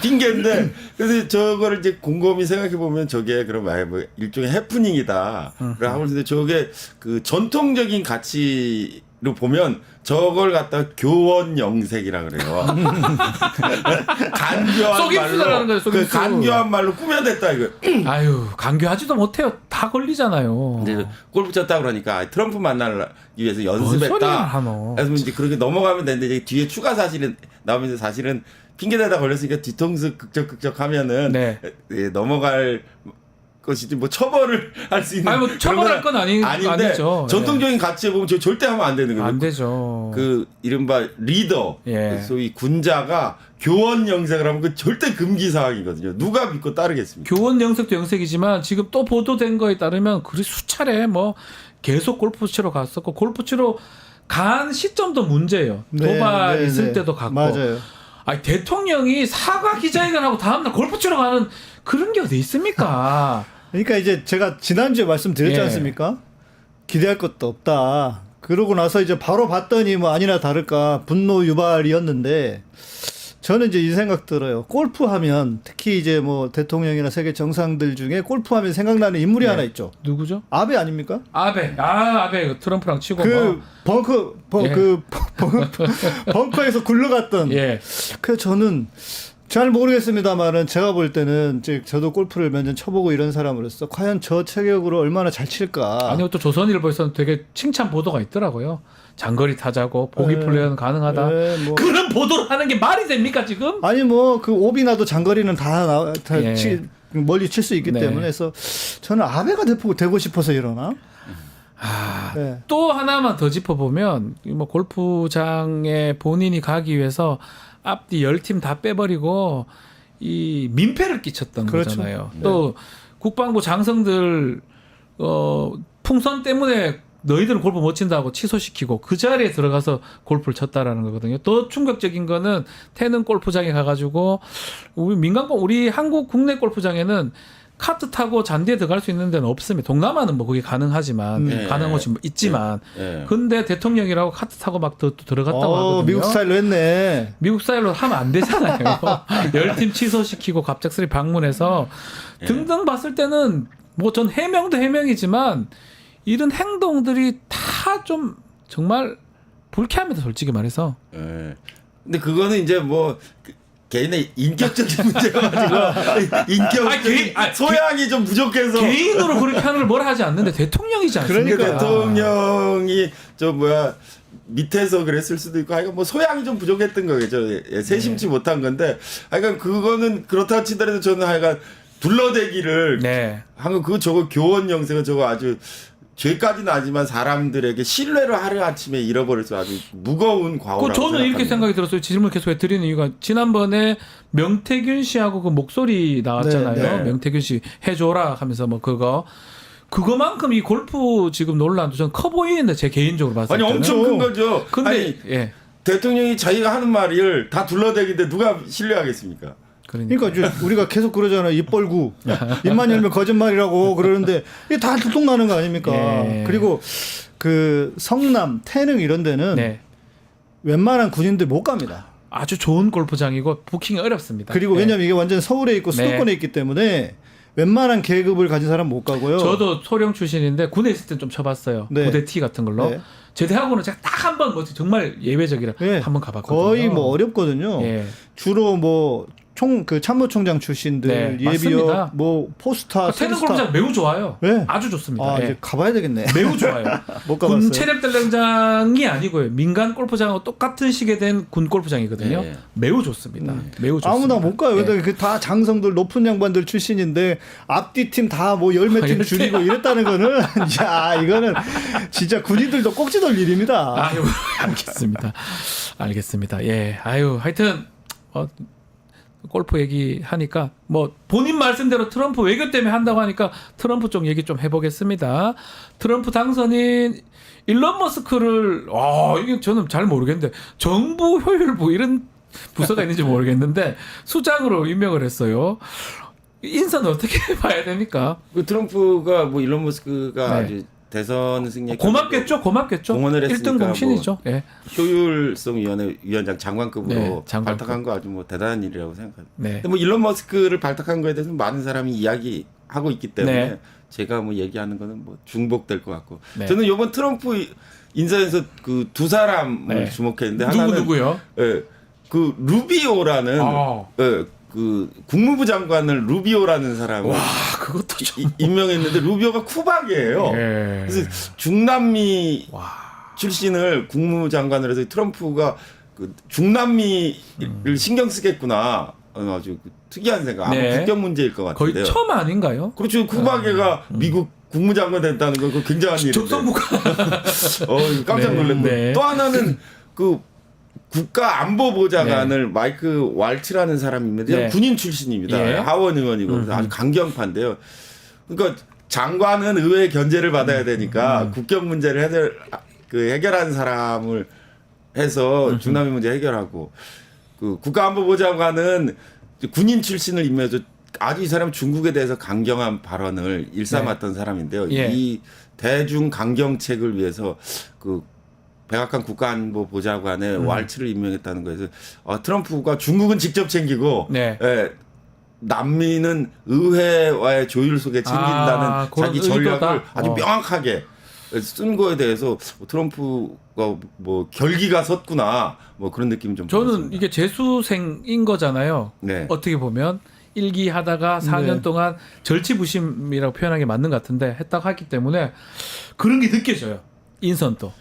핑계인데 그래서 저거를 이제 곰곰이 생각해 보면 저게 그럼 아예 뭐 일종의 해프닝이다. 하고 있는데 저게 그 전통적인 가치로 보면 저걸 갖다가 교원 영색이라 그래요. 간교한 속임수라는 거예요, 말로 속임수. 그 간교한 말로 꾸며댔다 이거. 아유, 강교하지도 못해요. 다 걸리잖아요. 이제 골프 쳤다 그러니까 트럼프 만나기 위해서 소리를 연습했다. 하노. 그래서 이제 그렇게 넘어가면 되는데 이제 뒤에 추가 사실은 나오면서 사실은 핑계대다 걸렸으니까 뒤통수 극적하면은 네. 예, 넘어갈 것이지 뭐 처벌을 할 수 있는 아니 뭐 처벌할 건 아닌데 아니죠. 전통적인 가치에 보면 저 절대 하면 안 되는 거예요. 안 되죠. 그 이른바 리더, 예. 소위 군자가 교원 영색을 하면 그 절대 금기 사항이거든요. 누가 믿고 따르겠습니까? 교원 영색도 영색이지만 지금 또 보도된 거에 따르면 그리 수차례 뭐 계속 골프 치러 갔었고 골프 치러 간 시점도 문제예요. 네, 도발 네, 있을 네. 때도 갔고. 맞아요. 아니 대통령이 사과 기자회견하고 다음날 골프 치러 가는 그런 게 어디 있습니까? 그러니까 이제 제가 지난주에 말씀드렸지 예. 않습니까? 기대할 것도 없다. 그러고 나서 이제 바로 봤더니 뭐 아니나 다를까 분노 유발이었는데 저는 이제 이 생각 들어요. 골프하면 특히 이제 뭐 대통령이나 세계 정상들 중에 골프하면 생각나는 인물이 하나 있죠. 누구죠? 아베 아닙니까? 아베. 아베 트럼프랑 치고 그 뭐. 예. 벙커에서 굴러갔던. 예. 그 저는 잘 모르겠습니다만은 제가 볼 때는 즉 저도 골프를 몇 년 쳐보고 이런 사람으로서 과연 저 체격으로 얼마나 잘 칠까. 아니요 또 조선일보에서는 되게 칭찬 보도가 있더라고요. 장거리 타자고 보기 플레이는 가능하다. 뭐. 그런 보도를 하는 게 말이 됩니까 지금? 아니 뭐 그 오비 나도 장거리는 다 예. 멀리 칠 수 있기 네. 때문에 해서 저는 아베가 되고 싶어서 이러나. 네. 또 하나만 더 짚어보면 뭐 골프장에 본인이 가기 위해서 앞뒤 10팀 다 빼버리고 이 민폐를 끼쳤던 그렇죠. 거잖아요. 또 국방부 장성들 풍선 때문에 너희들은 골프 못 친다고 취소시키고 그 자리에 들어가서 골프를 쳤다라는 거거든요. 더 충격적인 거는 태릉 골프장에 가가지고 우리 한국 국내 골프장에는 카트 타고 잔디에 들어갈 수 있는 데는 없습니다. 동남아는 뭐 그게 가능하지만 가능한 곳이 있지만 근데 대통령이라고 카트 타고 막 들어갔다고 하거든요. 미국 스타일로 했네. 미국 스타일로 하면 안 되잖아요. 10팀 취소시키고 갑작스레 방문해서 등등 봤을 때는 뭐 전 해명도 해명이지만 이런 행동들이 다 좀 정말 불쾌합니다. 솔직히 말해서. 예. 근데 그거는 이제 뭐 개인의 인격적인 문제가 가지고 인격적인 소양이 좀 부족해서 개인으로 그렇게 하는 걸 뭐라 하지 않는데 대통령이지 않습니까? 그러니까 대통령이 밑에서 그랬을 수도 있고 하여간 뭐 소양이 좀 부족했던 거겠죠. 세심치 못한 건데 하여간 그거는 그렇다 치더라도 저는 하여간 둘러대기를 한국 저거 교원 영세가 저거 아주 죄까지는 아니지만 사람들에게 신뢰를 하루아침에 잃어버려서 아주 무거운 과오라고 저는 이렇게 생각이 들었어요. 질문을 계속 드리는 이유가 지난번에 명태균 씨하고 그 목소리 나왔잖아요. 명태균 씨 해줘라 하면서 뭐 그거만큼 이 골프 지금 논란도 전 커 보이는데 제 개인적으로 봤을 때는. 아니 엄청 큰 거죠. 근데 대통령이 자기가 하는 말을 다 둘러대기인데 누가 신뢰하겠습니까? 그러니까 우리가 계속 그러잖아요. 입 벌고 입만 열면 거짓말이라고 그러는데 이게 다 들통나는 거 아닙니까? 그리고 그 성남, 태릉 이런 데는 웬만한 군인들 못 갑니다. 아주 좋은 골프장이고 부킹이 어렵습니다. 그리고 왜냐하면 이게 완전 서울에 있고 수도권에 있기 때문에 웬만한 계급을 가진 사람 못 가고요. 저도 소령 출신인데 군에 있을 때 좀 쳐봤어요. 부대 티 같은 걸로. 제대하고는 제가 딱 한 번 정말 예외적이라 한번 가봤거든요. 거의 뭐 어렵거든요. 주로 뭐 참모총장 출신들 예비역 뭐 포스타 태릉 골프장 매우 좋아요. 아주 좋습니다. 이제 가봐야 되겠네. 매우 좋아요. 못 가봤어요. 군 체력단련장이 아니고요. 민간 골프장하고 똑같은 식에 된 군 골프장이거든요. 매우 좋습니다. 매우 좋습니다. 아무나 못 가요. 그 다 장성들 높은 양반들 출신인데 앞뒤 팀 다 뭐 열 몇 팀 줄이고 이랬다는 거는 야 이거는 진짜 군인들도 꼭지돌 일입니다. 아유 알겠습니다. 하여튼 골프 얘기하니까 뭐 본인 말씀대로 트럼프 외교 때문에 한다고 하니까 트럼프 쪽 얘기 좀 해보겠습니다. 트럼프 당선인 일론 머스크를 이게 저는 잘 모르겠는데 정부 효율부 이런 부서가 있는지 모르겠는데 수장으로 임명을 했어요. 인사는 어떻게 봐야 됩니까? 그 트럼프가 뭐 일론 머스크가 아주 대선 승리에 고맙겠죠. 공헌을 했으니까 1등 공신이죠. 효율성 위원회 위원장 장관급으로 발탁한 거 아주 뭐 대단한 일이라고 생각합니다. 근데 뭐 일론 머스크를 발탁한 거에 대해서 많은 사람이 이야기하고 있기 때문에 제가 뭐 얘기하는 거는 뭐 중복될 것 같고 저는 이번 트럼프 인사에서 그 두 사람을 주목했는데 하나는 누구요? 그 루비오라는 그 국무부 장관을 루비오라는 사람을 그것도 임명했는데 루비오가 쿠박이에요. 그래서 중남미 출신을 국무장관으로 해서 트럼프가 그 중남미를 신경 쓰겠구나. 아주 특이한 생각. 아마 국경 문제일 것 같은데요. 거의 처음 아닌가요? 그렇죠. 쿠박이가 미국 국무장관 됐다는 건 그 굉장한 일인데. 적성부가 깜짝 놀랐고 또 하나는 그 국가안보보좌관을 마이크 왈츠라는 사람입니다. 군인 출신입니다. 하원 의원이고 아주 강경파인데요. 그러니까 장관은 의회의 견제를 받아야 되니까 국경 문제를 해결하는 사람을 해서 중남미 문제 해결하고 그 국가안보보좌관은 군인 출신을 임명해서 아주 이 사람 중국에 대해서 강경한 발언을 일삼았던 사람인데요. 이 대중 강경책을 위해서 그 백악관 국가안보보좌관에 왈츠를 임명했다는 거에서 트럼프가 중국은 직접 챙기고 남미는 의회와의 조율 속에 챙긴다는 자기 전략을 아주 명확하게 쓴 거에 대해서 트럼프가 뭐 결기가 섰구나 뭐 그런 느낌 좀 저는 받았습니다. 이게 재수생인 거잖아요. 어떻게 보면 일기 하다가 4년 동안 절치부심이라고 표현하기 맞는 것 같은데 했다고 했기 때문에 그런 게 느껴져요. 인선도.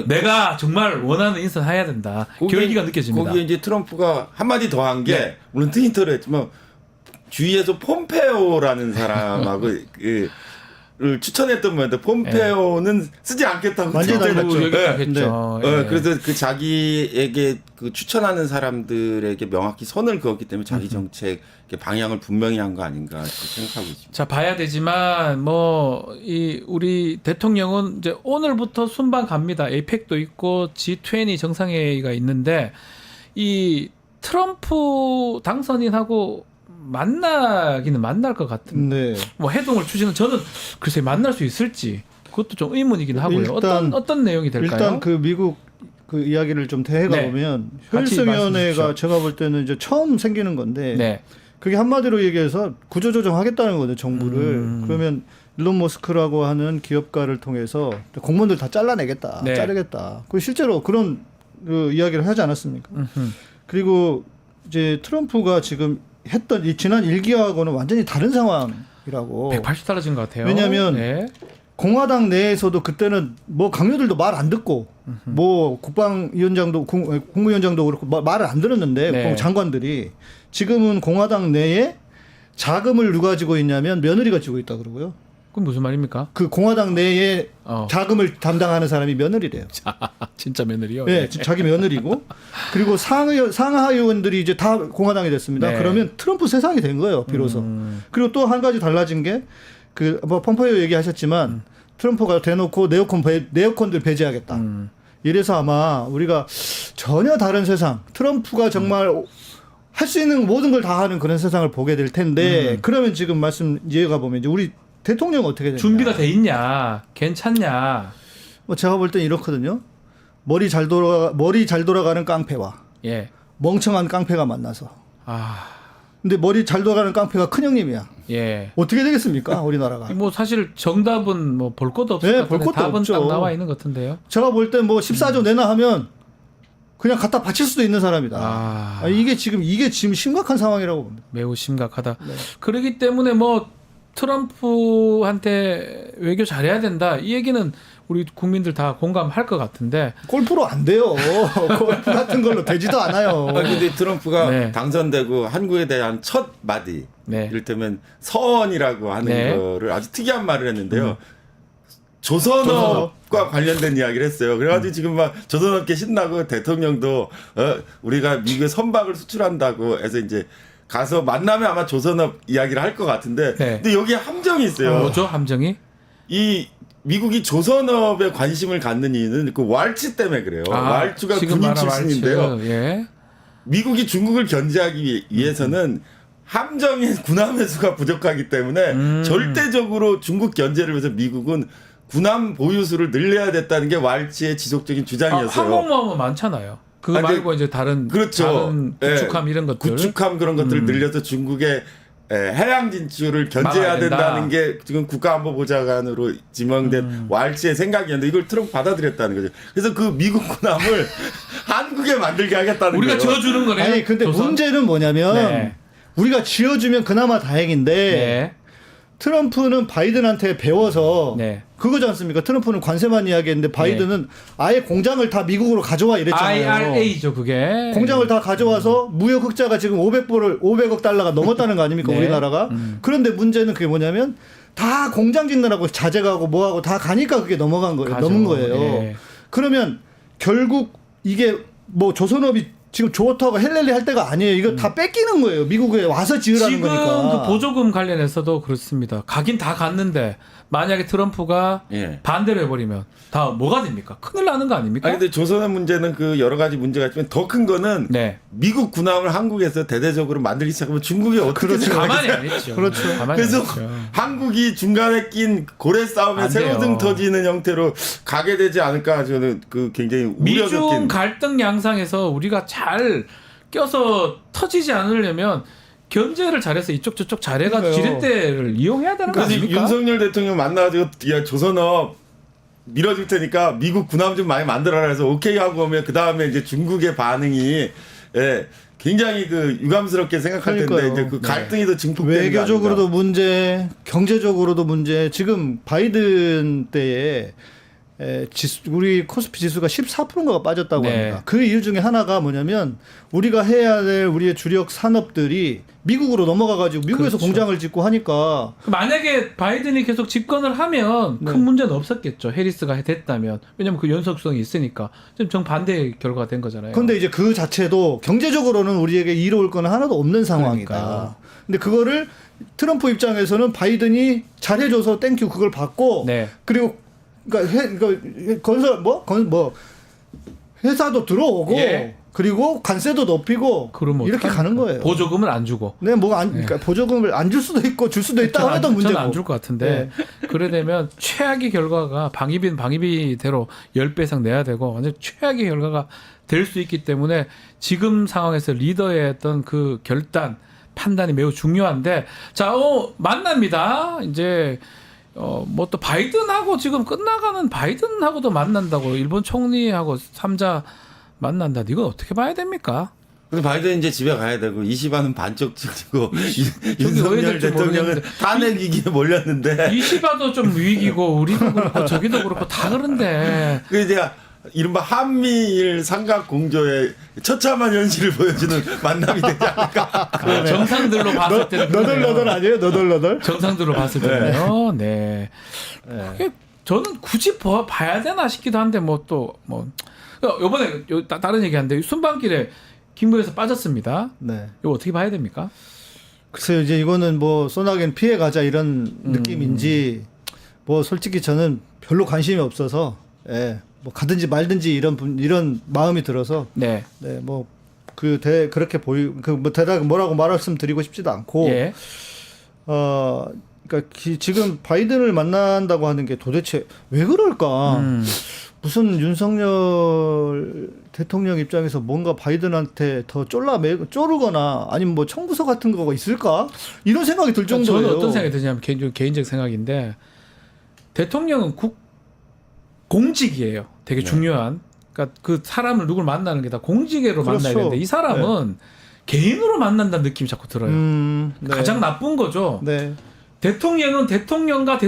내가 정말 원하는 인선 해야 된다. 결기가 느껴집니다. 거기에 이제 트럼프가 한마디 더 한 게 물론 트위터로 했지만 주위에서 폼페오라는 사람하고 추천했던 분인데 폼페오는 쓰지 않겠다고 완전히 그때 달랐죠. 여기겠죠. 그래서 그 자기에게 그 추천하는 사람들에게 명확히 선을 그었기 때문에 자기 정책 방향을 분명히 한 거 아닌가 이렇게 생각하고 있습니다. 자, 봐야 되지만 뭐 이 우리 대통령은 이제 오늘부터 순방 갑니다. 에이펙도 있고 G20 정상회의가 있는데 이 트럼프 당선인하고 만나기는 만날 것 같은데 네. 뭐 해동을 추진은 저는 글쎄 만날 수 있을지 그것도 좀 의문이긴 하고요. 일단- 어떤 내용이 될까요? 일단 그 미국 그 이야기를 좀 대해가 네. 보면 같이 효율성위원회가 말씀해 주십시오. 제가 볼 때는 이제 처음 생기는 건데 네. 그게 한마디로 얘기해서 구조조정하겠다는 거죠 정부를. 그러면 일론 머스크라고 하는 기업가를 통해서 공무원들 다 잘라내겠다, 네. 자르겠다. 그 실제로 그런 그 이야기를 하지 않았습니까? 그리고 이제 트럼프가 지금 했던 이 지난 1기하고는 완전히 다른 상황이라고. 180 달라진 것 같아요. 왜냐하면 네. 공화당 내에서도 그때는 뭐 강요들도 말 안 듣고 뭐 국방위원장도 국무위원장도 그렇고 말을 안 들었는데 네. 장관들이 지금은 공화당 내에 자금을 누가 쥐고 있냐면 며느리가 쥐고 있다 그러고요. 그건 무슨 말입니까? 그 공화당 내에 어. 자금을 담당하는 사람이 며느리래요. 진짜 며느리요? 네, 자기 며느리고 그리고 상하 의원들이 이제 다 공화당이 됐습니다. 네. 그러면 트럼프 세상이 된 거예요, 비로소. 그리고 또 한 가지 달라진 게 그 뭐 pompe오 얘기하셨지만 트럼프가 대놓고 네오콘들 배제하겠다. 이래서 아마 우리가 전혀 다른 세상, 트럼프가 정말 할 수 있는 모든 걸 다 하는 그런 세상을 보게 될 텐데 그러면 지금 말씀 이해가 보면 이제 우리 대통령 어떻게 되냐? 준비가 돼 있냐? 괜찮냐? 뭐 제가 볼 땐 이렇거든요. 머리 잘 돌아가는 깡패와 예. 멍청한 깡패가 만나서. 아, 근데 머리 잘 돌아가는 깡패가 큰형님이야. 예. 어떻게 되겠습니까, 우리나라가? 뭐 사실 정답은 뭐 볼 것도 없을 네, 것 같은데 볼 것도 답은 없죠. 딱 나와 있는 것 같은데요. 제가 볼 때 뭐 14조 내놔 하면 그냥 갖다 바칠 수도 있는 사람이다. 아. 이게 지금 심각한 상황이라고 봅니다. 매우 심각하다. 네. 그렇기 때문에 뭐 트럼프한테 외교 잘해야 된다. 이 얘기는 우리 국민들 다 공감할 것 같은데 골프로 안 돼요. 골프 같은 걸로 되지도 않아요. 근데 트럼프가 네. 당선되고 한국에 대한 첫 마디, 네. 이를테면 서원이라고 하는 네. 거를 아주 특이한 말을 했는데요. 조선업과 관련된 이야기를 했어요. 그래가지고 지금 막 조선업계 신나고 대통령도 우리가 미국에 선박을 수출한다고 해서 이제 가서 만나면 아마 조선업 이야기를 할 것 같은데, 네. 근데 여기에 함정이 있어요. 뭐죠 함정이? 이 미국이 조선업에 관심을 갖는 이유는 그 왈츠 때문에 그래요. 왈츠가 지금 군인 말한 출신인데요. 왈츠. 예. 미국이 중국을 견제하기 위해서는 함정의 군함의 수가 부족하기 때문에 절대적으로 중국 견제를 위해서 미국은 군함 보유수를 늘려야 됐다는 게 왈츠의 지속적인 주장이었어요. 항공모함은 많잖아요. 그거 아니, 말고 이제 다른 그렇죠. 다른 구축함 예, 이런 것들. 구축함 그런 것들을 늘려서 중국의 해양 진출을 견제해야 막아야 된다. 된다는 게 지금 국가안보보좌관으로 지명된 왈츠의 생각이었는데 이걸 트럼프 받아들였다는 거죠. 그래서 그 미국 군함을 한국에 만들게 하겠다는 우리가 거예요. 지어주는 거네요. 아니 근데 조선? 문제는 뭐냐면 네. 우리가 지어주면 그나마 다행인데 네. 트럼프는 바이든한테 배워서 네. 그거지 않습니까? 트럼프는 관세만 이야기했는데 바이든은 아예 공장을 다 미국으로 가져와 이랬잖아요. IRA죠 그게. 공장을 다 가져와서 무역 흑자가 지금 500억 달러가 넘었다는 거 아닙니까? 네. 우리나라가. 그런데 문제는 그게 뭐냐면 다 공장 짓느라고 자재가고 뭐하고 다 가니까 그게 넘어간 거예요. 가죠. 넘은 거예요. 예. 그러면 결국 이게 뭐 조선업이 지금 좋다고 헬렐리 할 때가 아니에요. 이거 다 뺏기는 거예요. 미국에 와서 지으라는 지금 거니까. 그 보조금 관련해서도 그렇습니다. 가긴 다 갔는데 만약에 트럼프가 예. 반대로 해버리면 다 뭐가 됩니까? 큰일 나는 거 아닙니까? 아니 근데 조선업 문제는 그 여러 가지 문제가 있지만 더 큰 거는 네. 미국 군함을 한국에서 대대적으로 만들기 시작하면 중국이 어떻게 그렇죠. 가만히 안 있죠. 그렇죠. 가만히 그래서 안 있죠. 한국이 중간에 낀 고래 싸움에 안 돼요. 새우등 터지는 형태로 가게 되지 않을까 저는 그 굉장히 우려 미중 섞인 갈등 양상에서 우리가 잘 껴서 터지지 않으려면 견제를 잘해서 이쪽 저쪽 잘해가지고 그러니까요. 지렛대를 이용해야 되는 거 그래서 아닙니까? 윤석열 대통령 만나가지고 야 조선업 밀어줄 테니까 미국 군함 좀 많이 만들어라 해서 오케이 하고 오면 그 다음에 이제 중국의 반응이 굉장히 그 유감스럽게 생각할 텐데 그러니까요. 이제 그 갈등이 더 증폭되는 거 외교적으로도 문제, 경제적으로도 문제. 지금 바이든 때에 우리 코스피 지수가 14%가 빠졌다고 네. 합니다. 그 이유 중에 하나가 뭐냐면 우리가 해야 될 우리의 주력 산업들이 미국으로 넘어가가지고 미국에서 그렇죠. 공장을 짓고 하니까 만약에 바이든이 계속 집권을 하면 네. 큰 문제는 없었겠죠. 해리스가 됐다면. 왜냐면 그 연속성이 있으니까. 좀 정반대의 결과가 된 거잖아요. 근데 이제 그 자체도 경제적으로는 우리에게 이로울 건 하나도 없는 상황이다. 그러니까요. 근데 그거를 트럼프 입장에서는 바이든이 잘해줘서 땡큐 그걸 받고 네. 그리고 그러니까 건설 회사도 들어오고 예. 그리고 관세도 높이고 그러면 이렇게 어떡합니까? 가는 거예요. 보조금을 안 주고. 네, 그러니까 보조금을 안 줄 수도 있고 줄 수도 있다 하나도 문제고. 저는 안 줄 것 같은데 그래 되면 최악의 결과가 방위비는 방위비대로 10배 이상 내야 되고 완전 최악의 결과가 될 수 있기 때문에 지금 상황에서 리더의 어떤 그 결단 판단이 매우 중요한데 자, 만납니다. 이제 뭐 또 바이든하고 지금 끝나가는 바이든하고도 만난다고 일본 총리하고 3자 만난다. 이건 어떻게 봐야 됩니까? 근데 바이든 이제 집에 가야 되고 이시바는 반쪽 찍고 왜 윤석열 될지 대통령은 모르겠는데. 탄핵 위기에 몰렸는데 이시바도 좀 위기고 우리도 그렇고 저기도 그렇고 다 그런데 그 이제 이른바 한미일 삼각 공조의 처참한 현실을 보여주는 만남이 되지 않을까. 정상들로 봤을 때는 너덜너덜 아니에요? 너덜너덜? 정상들로 봤을 때는요. 네. 그게 저는 굳이 봐야 되나 싶기도 한데 요번에 다른 얘기하는데 순방길에 김구에서 빠졌습니다. 네. 이거 어떻게 봐야 됩니까? 글쎄요, 이제 이거는 뭐 소나기는 피해 가자 이런 느낌인지 뭐 솔직히 저는 별로 관심이 없어서 뭐 가든지 말든지 이런 마음이 들어서 네. 뭐 그렇게 대답 뭐라고 말씀드리고 싶지도 않고 예. 그러니까 지금 바이든을 만난다고 하는 게 도대체 왜 그럴까? 무슨 윤석열 대통령 입장에서 뭔가 바이든한테 더 쪼르거나 아니면 뭐 청구서 같은 거가 있을까? 이런 생각이 들 정도예요. 저는 어떤 생각이 드냐면 개인적 생각인데 대통령은 공직이에요. 되게 중요한. 그러니까 그 사람을 누굴 만나는 게 다 공직으로 그렇죠. 만나야 되는데 이 사람은 개인으로 만난다는 느낌이 자꾸 들어요. 네. 가장 나쁜 거죠. 네. 대통령은 대통령과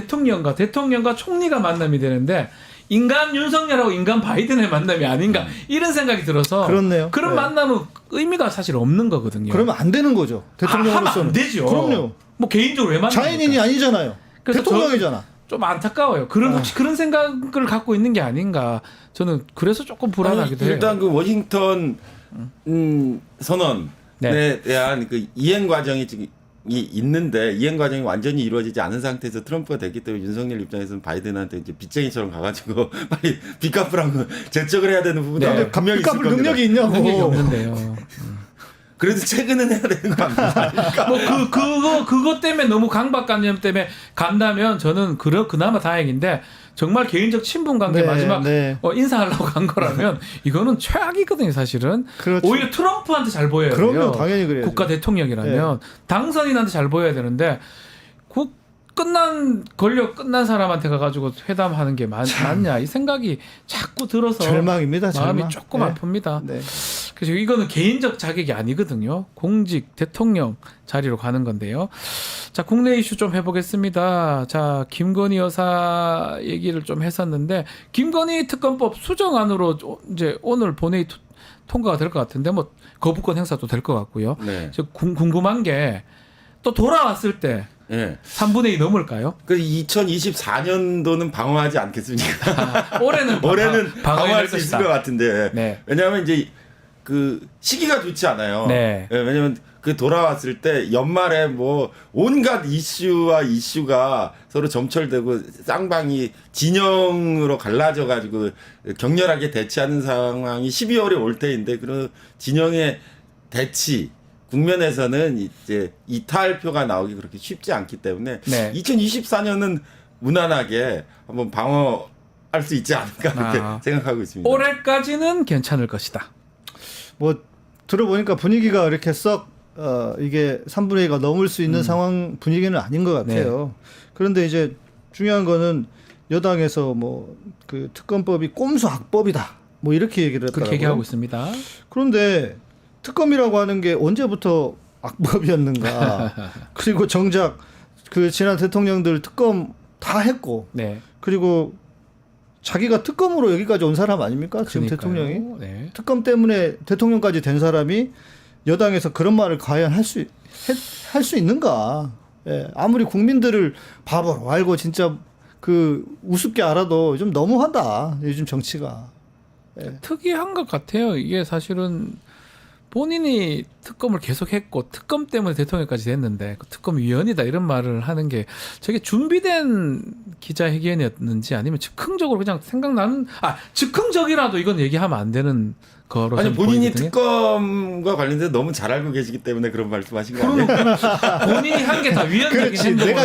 총리가 만남이 되는데 인간 윤석열하고 인간 바이든의 만남이 아닌가 이런 생각이 들어서 그렇네요. 그런 네. 만남은 의미가 사실 없는 거거든요. 그러면 안 되는 거죠. 하면 대통령으로서는. 안 되죠. 그럼요. 뭐 개인적으로 왜 만납니까? 자연인이 아니잖아요. 그래서 대통령이잖아. 좀 안타까워요. 혹시 그런 생각을 갖고 있는 게 아닌가. 저는 그래서 조금 불안하기도 해요. 일단 그 워싱턴 선언에 네. 대한 그 이행 과정이 지금 있는데 이행 과정이 완전히 이루어지지 않은 상태에서 트럼프가 됐기 때문에 윤석열 입장에서는 바이든한테 이제 빚쟁이처럼 가가지고 빨리 빚 갚으라고 재촉을 해야 되는 부분도 네. 분명히 있을 값을 겁니다. 능력이 있냐고. 능력이 없는데요. 그래도 최근은 해야 되는 거 아닙니까? 그거 때문에 너무 강박관념 때문에 간다면 저는 그나마 다행인데 정말 개인적 친분 관계 네, 마지막 네. 인사하려고 간 거라면 이거는 최악이거든요, 사실은. 그렇죠. 오히려 트럼프한테 잘 보여야 돼요. 그럼요, 당연히 그래야죠. 국가 대통령이라면 당선인한테 잘 보여야 되는데 권력 끝난 사람한테 가가지고 회담하는 게 맞냐 이 생각이 자꾸 들어서 절망입니다. 마음이 절망. 조금 네. 아픕니다. 네. 그래서 이거는 개인적 자격이 아니거든요. 공직 대통령 자리로 가는 건데요. 자, 국내 이슈 좀 해보겠습니다. 자, 김건희 여사 얘기를 좀 했었는데 김건희 특검법 수정안으로 이제 오늘 본회의 통과가 될 것 같은데 뭐 거부권 행사도 될 것 같고요. 네. 저 궁금한 게 또 돌아왔을 때 예. 3분의 2 넘을까요? 그 2024년도는 방어하지 않겠습니까? 올해는 방어할 수 있을 것 같은데. 네. 왜냐하면 이제 그 시기가 좋지 않아요. 네. 예, 왜냐하면 그 돌아왔을 때 연말에 뭐 온갖 이슈가 서로 점철되고 쌍방이 진영으로 갈라져 가지고 격렬하게 대치하는 상황이 12월에 올 때인데 그런 진영의 대치 국면에서는 이제 이탈표가 나오기 그렇게 쉽지 않기 때문에 네. 2024년은 무난하게 한번 방어할 수 있지 않을까 그렇게 생각하고 있습니다. 올해까지는 괜찮을 것이다. 뭐 들어보니까 분위기가 이렇게 썩 이게 3분의 2가 넘을 수 있는 상황 분위기는 아닌 것 같아요. 그런데 이제 중요한 거는 여당에서 뭐 그 특검법이 꼼수 악법이다. 뭐 이렇게 얘기를 했더라고요. 그렇게 얘기하고 있습니다. 그런데 특검이라고 하는 게 언제부터 악법이었는가. 그리고 정작 그 지난 대통령들 특검 다 했고 네. 그리고 자기가 특검으로 여기까지 온 사람 아닙니까? 지금 그러니까요. 대통령이 네. 특검 때문에 대통령까지 된 사람이 여당에서 그런 말을 과연 할 수 있는가? 예, 아무리 국민들을 바보로 알고 진짜 그 우습게 알아도 좀 너무하다. 요즘 정치가. 특이한 것 같아요. 이게 사실은 본인이 특검을 계속했고 특검 때문에 대통령까지 됐는데 그 특검위원이다 이런 말을 하는 게 저게 준비된 기자회견이었는지 아니면 즉흥적으로 그냥 생각나는 즉흥적이라도 이건 얘기하면 안 되는 거로 아니 저는 본인이 보이거든요. 특검과 관련돼서 너무 잘 알고 계시기 때문에 그런 말씀하신 거 아니에요? 본인이 한 게 다 위헌적인 그렇지. 행동을 내가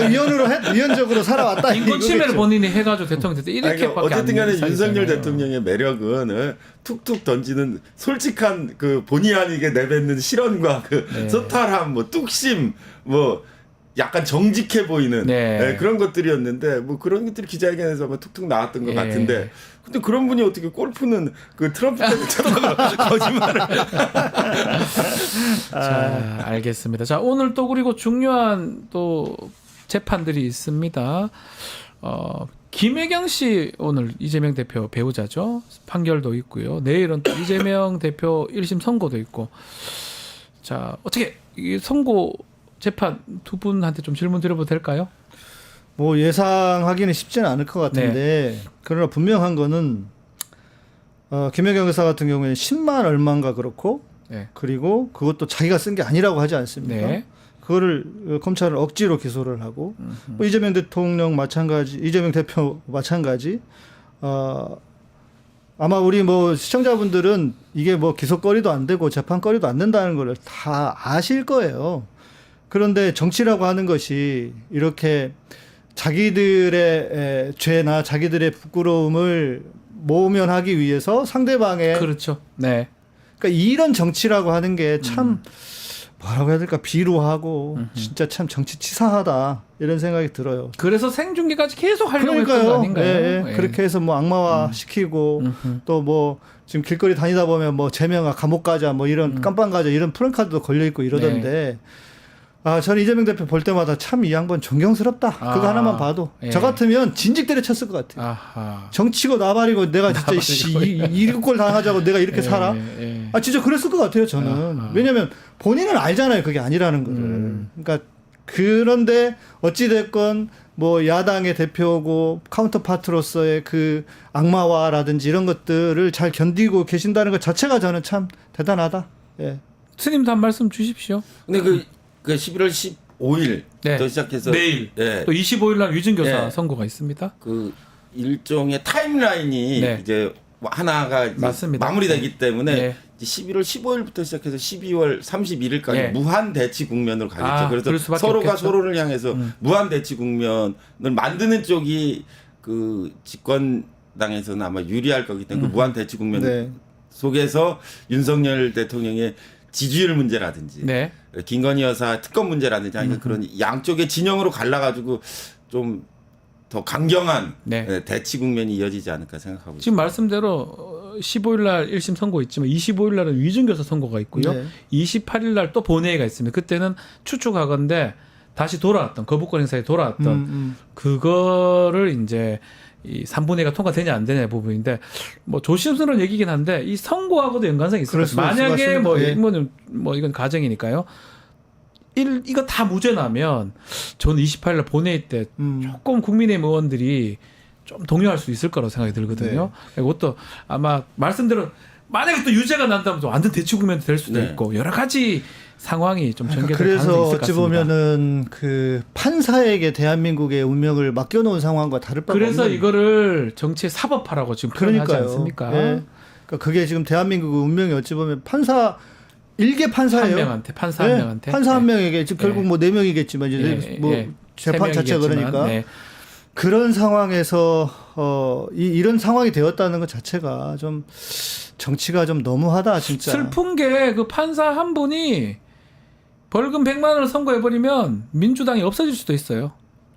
위원적으로 살아왔다. 인권 침해를 이거겠죠. 본인이 해가지고 대통령 됐다 이렇게밖에 아니, 그러니까 어쨌든 간에 안 윤석열 사실이잖아요. 대통령의 매력은 툭툭 던지는 솔직한 그 본의 아니게 내뱉는 실언과 그 네. 소탈함, 뭐 뚝심, 뭐 약간 정직해 보이는 네. 네, 그런 것들이었는데 뭐 그런 것들이 기자회견에서 뭐 툭툭 나왔던 것 예. 같은데 근데 그런 분이 어떻게 골프는 그 트럼프 때문에 쳐다가 거짓말을 자, 알겠습니다. 자, 오늘 또 그리고 중요한 또 재판들이 있습니다. 김혜경 씨 오늘 이재명 대표 배우자죠. 판결도 있고요. 내일은 또 이재명 대표 1심 선고도 있고. 자, 어떻게 이 선고 재판 두 분한테 좀 질문 드려봐도 될까요? 뭐 예상하기는 쉽지는 않을 것 같은데 그러나 분명한 거는 김혜경 여사 같은 경우에는 10만 얼마인가 그렇고 네. 그리고 그것도 자기가 쓴 게 아니라고 하지 않습니까? 네. 그거를 검찰은 억지로 기소를 하고 뭐 이재명 대통령 마찬가지, 이재명 대표 마찬가지. 아마 우리 뭐 시청자분들은 이게 뭐 기소거리도 안 되고 재판거리도 안 된다는 걸 다 아실 거예요. 그런데 정치라고 하는 것이 이렇게 자기들의 죄나 자기들의 부끄러움을 모면하기 위해서 상대방의 그렇죠. 네. 그러니까 이런 정치라고 하는 게 참 뭐라고 해야 될까 비루하고 진짜 참 정치 치사하다 이런 생각이 들어요. 그래서 생중계까지 계속 하려고 했던 거 그러니까요. 아닌가요? 예, 예. 예. 그렇게 해서 뭐 악마화 시키고 또 뭐 지금 길거리 다니다 보면 뭐 제명아 감옥 가자 뭐 이런 깜빵 가자 이런 프랜카드도 걸려 있고 이러던데 저는 이재명 대표 볼 때마다 참 이 양반 존경스럽다. 그거 하나만 봐도 예. 저 같으면 진직 때려쳤을 것 같아요. 아하. 정치고 나발이고 내가 진짜 이꼴 당하자고 내가 이렇게 살아. 예. 진짜 그랬을 것 같아요, 저는. 아하. 왜냐면 본인은 알잖아요, 그게 아니라는 거를. 그러니까 그런데 어찌됐건 뭐 야당의 대표고 카운터파트로서의 그 악마화라든지 이런 것들을 잘 견디고 계신다는 것 자체가 저는 참 대단하다. 예. 스님도 한 말씀 주십시오. 근데 그 11월 15일 네. 또 시작해서 내일 예. 또 25일 날 위증교사 네. 선고가 있습니다. 그 일종의 타임라인이 네. 이제 하나가 이제 맞습니다. 마무리되기 때문에 네. 이제 11월 15일부터 시작해서 12월 31일까지 네. 무한 대치 국면으로 가겠죠. 그럴 그래서 수밖에 서로가 없겠죠. 서로를 향해서 무한 대치 국면을 만드는 쪽이 그 집권당에서는 아마 유리할 거기 때문에 그 무한 대치 국면 네. 속에서 윤석열 대통령의 지지율 문제라든지 네. 김건희 여사 특검 문제라든지 하니까 그런 양쪽의 진영으로 갈라가지고 좀 더 강경한 네. 대치 국면이 이어지지 않을까 생각하고 있습니다. 지금 말씀대로 15일 날 1심 선고 있지만 25일 날은 위증교사 선고가 있고요. 네. 28일 날 또 본회의가 있습니다. 그때는 추측하건대 다시 돌아왔던 거부권 행사에 돌아왔던 그거를 이제 이 3분의 2가 통과되냐 안 되냐 부분인데 뭐 조심스러운 얘기긴 한데 이 선고하고도 연관성이 있을 그럴 것 같아요. 수가 만약에 있습니다. 뭐 이건 가정이니까요. 이거 다 무죄 나면 저는 28일 날 본회의 때 조금 국민의힘 의원들이 좀 동요할 수 있을 거라고 생각이 들거든요. 이것도 아마 말씀대로 만약에 또 유죄가 난다면 또 완전 대치 국면이 될 수도 네. 있고 여러 가지 상황이 좀 전개될 그래서 가능성이 있을 것 어찌 같습니다. 보면은 그 판사에게 대한민국의 운명을 맡겨놓은 상황과 다를 바가 그래서 없는. 이거를 정치의 사법화라고 지금 표현하지 그러니까요. 않습니까? 예. 그러니까 그게 지금 대한민국의 운명이 어찌 보면 판사 일개 판사예요. 한 명한테 판사 네, 한 명한테 판사 한 네. 명에게 지금 결국 뭐 4명이겠지만 이제 뭐 재판 자체가 그러니까 네. 그런 상황에서 이런 상황이 되었다는 것 자체가 좀 정치가 좀 너무하다 진짜. 슬픈 게 그 판사 한 분이 벌금 100만 원을 선고해버리면 민주당이 없어질 수도 있어요.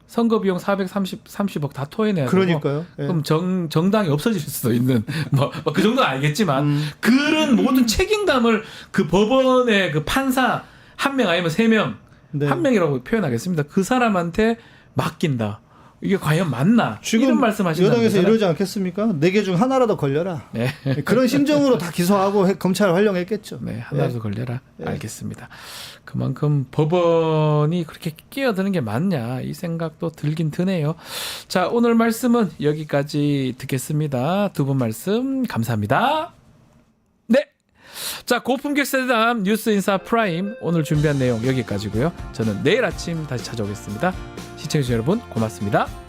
선거 비용 30억 다 토해내야 되고 그러니까요. 예. 그럼 정당이 없어질 수도 있는 뭐 그 정도는 알겠지만 그런 모든 책임감을 그 법원의 그 판사 한 명 아니면 3명 네. 한 명이라고 표현하겠습니다. 그 사람한테 맡긴다. 이게 과연 맞나? 지금 이런 말씀하시는 여당에서 이러지 않겠습니까? 4개 중 하나라도 걸려라. 네. 그런 심정으로 다 기소하고 검찰을 활용했겠죠. 네, 하나라도 걸려라. 알겠습니다. 그만큼 법원이 그렇게 끼어드는 게 맞냐 이 생각도 들긴 드네요. 자, 오늘 말씀은 여기까지 듣겠습니다. 두 분 말씀 감사합니다. 네. 자, 고품격 세대담 뉴스인사 프라임 오늘 준비한 내용 여기까지고요. 저는 내일 아침 다시 찾아오겠습니다. 시청해주신 여러분 고맙습니다.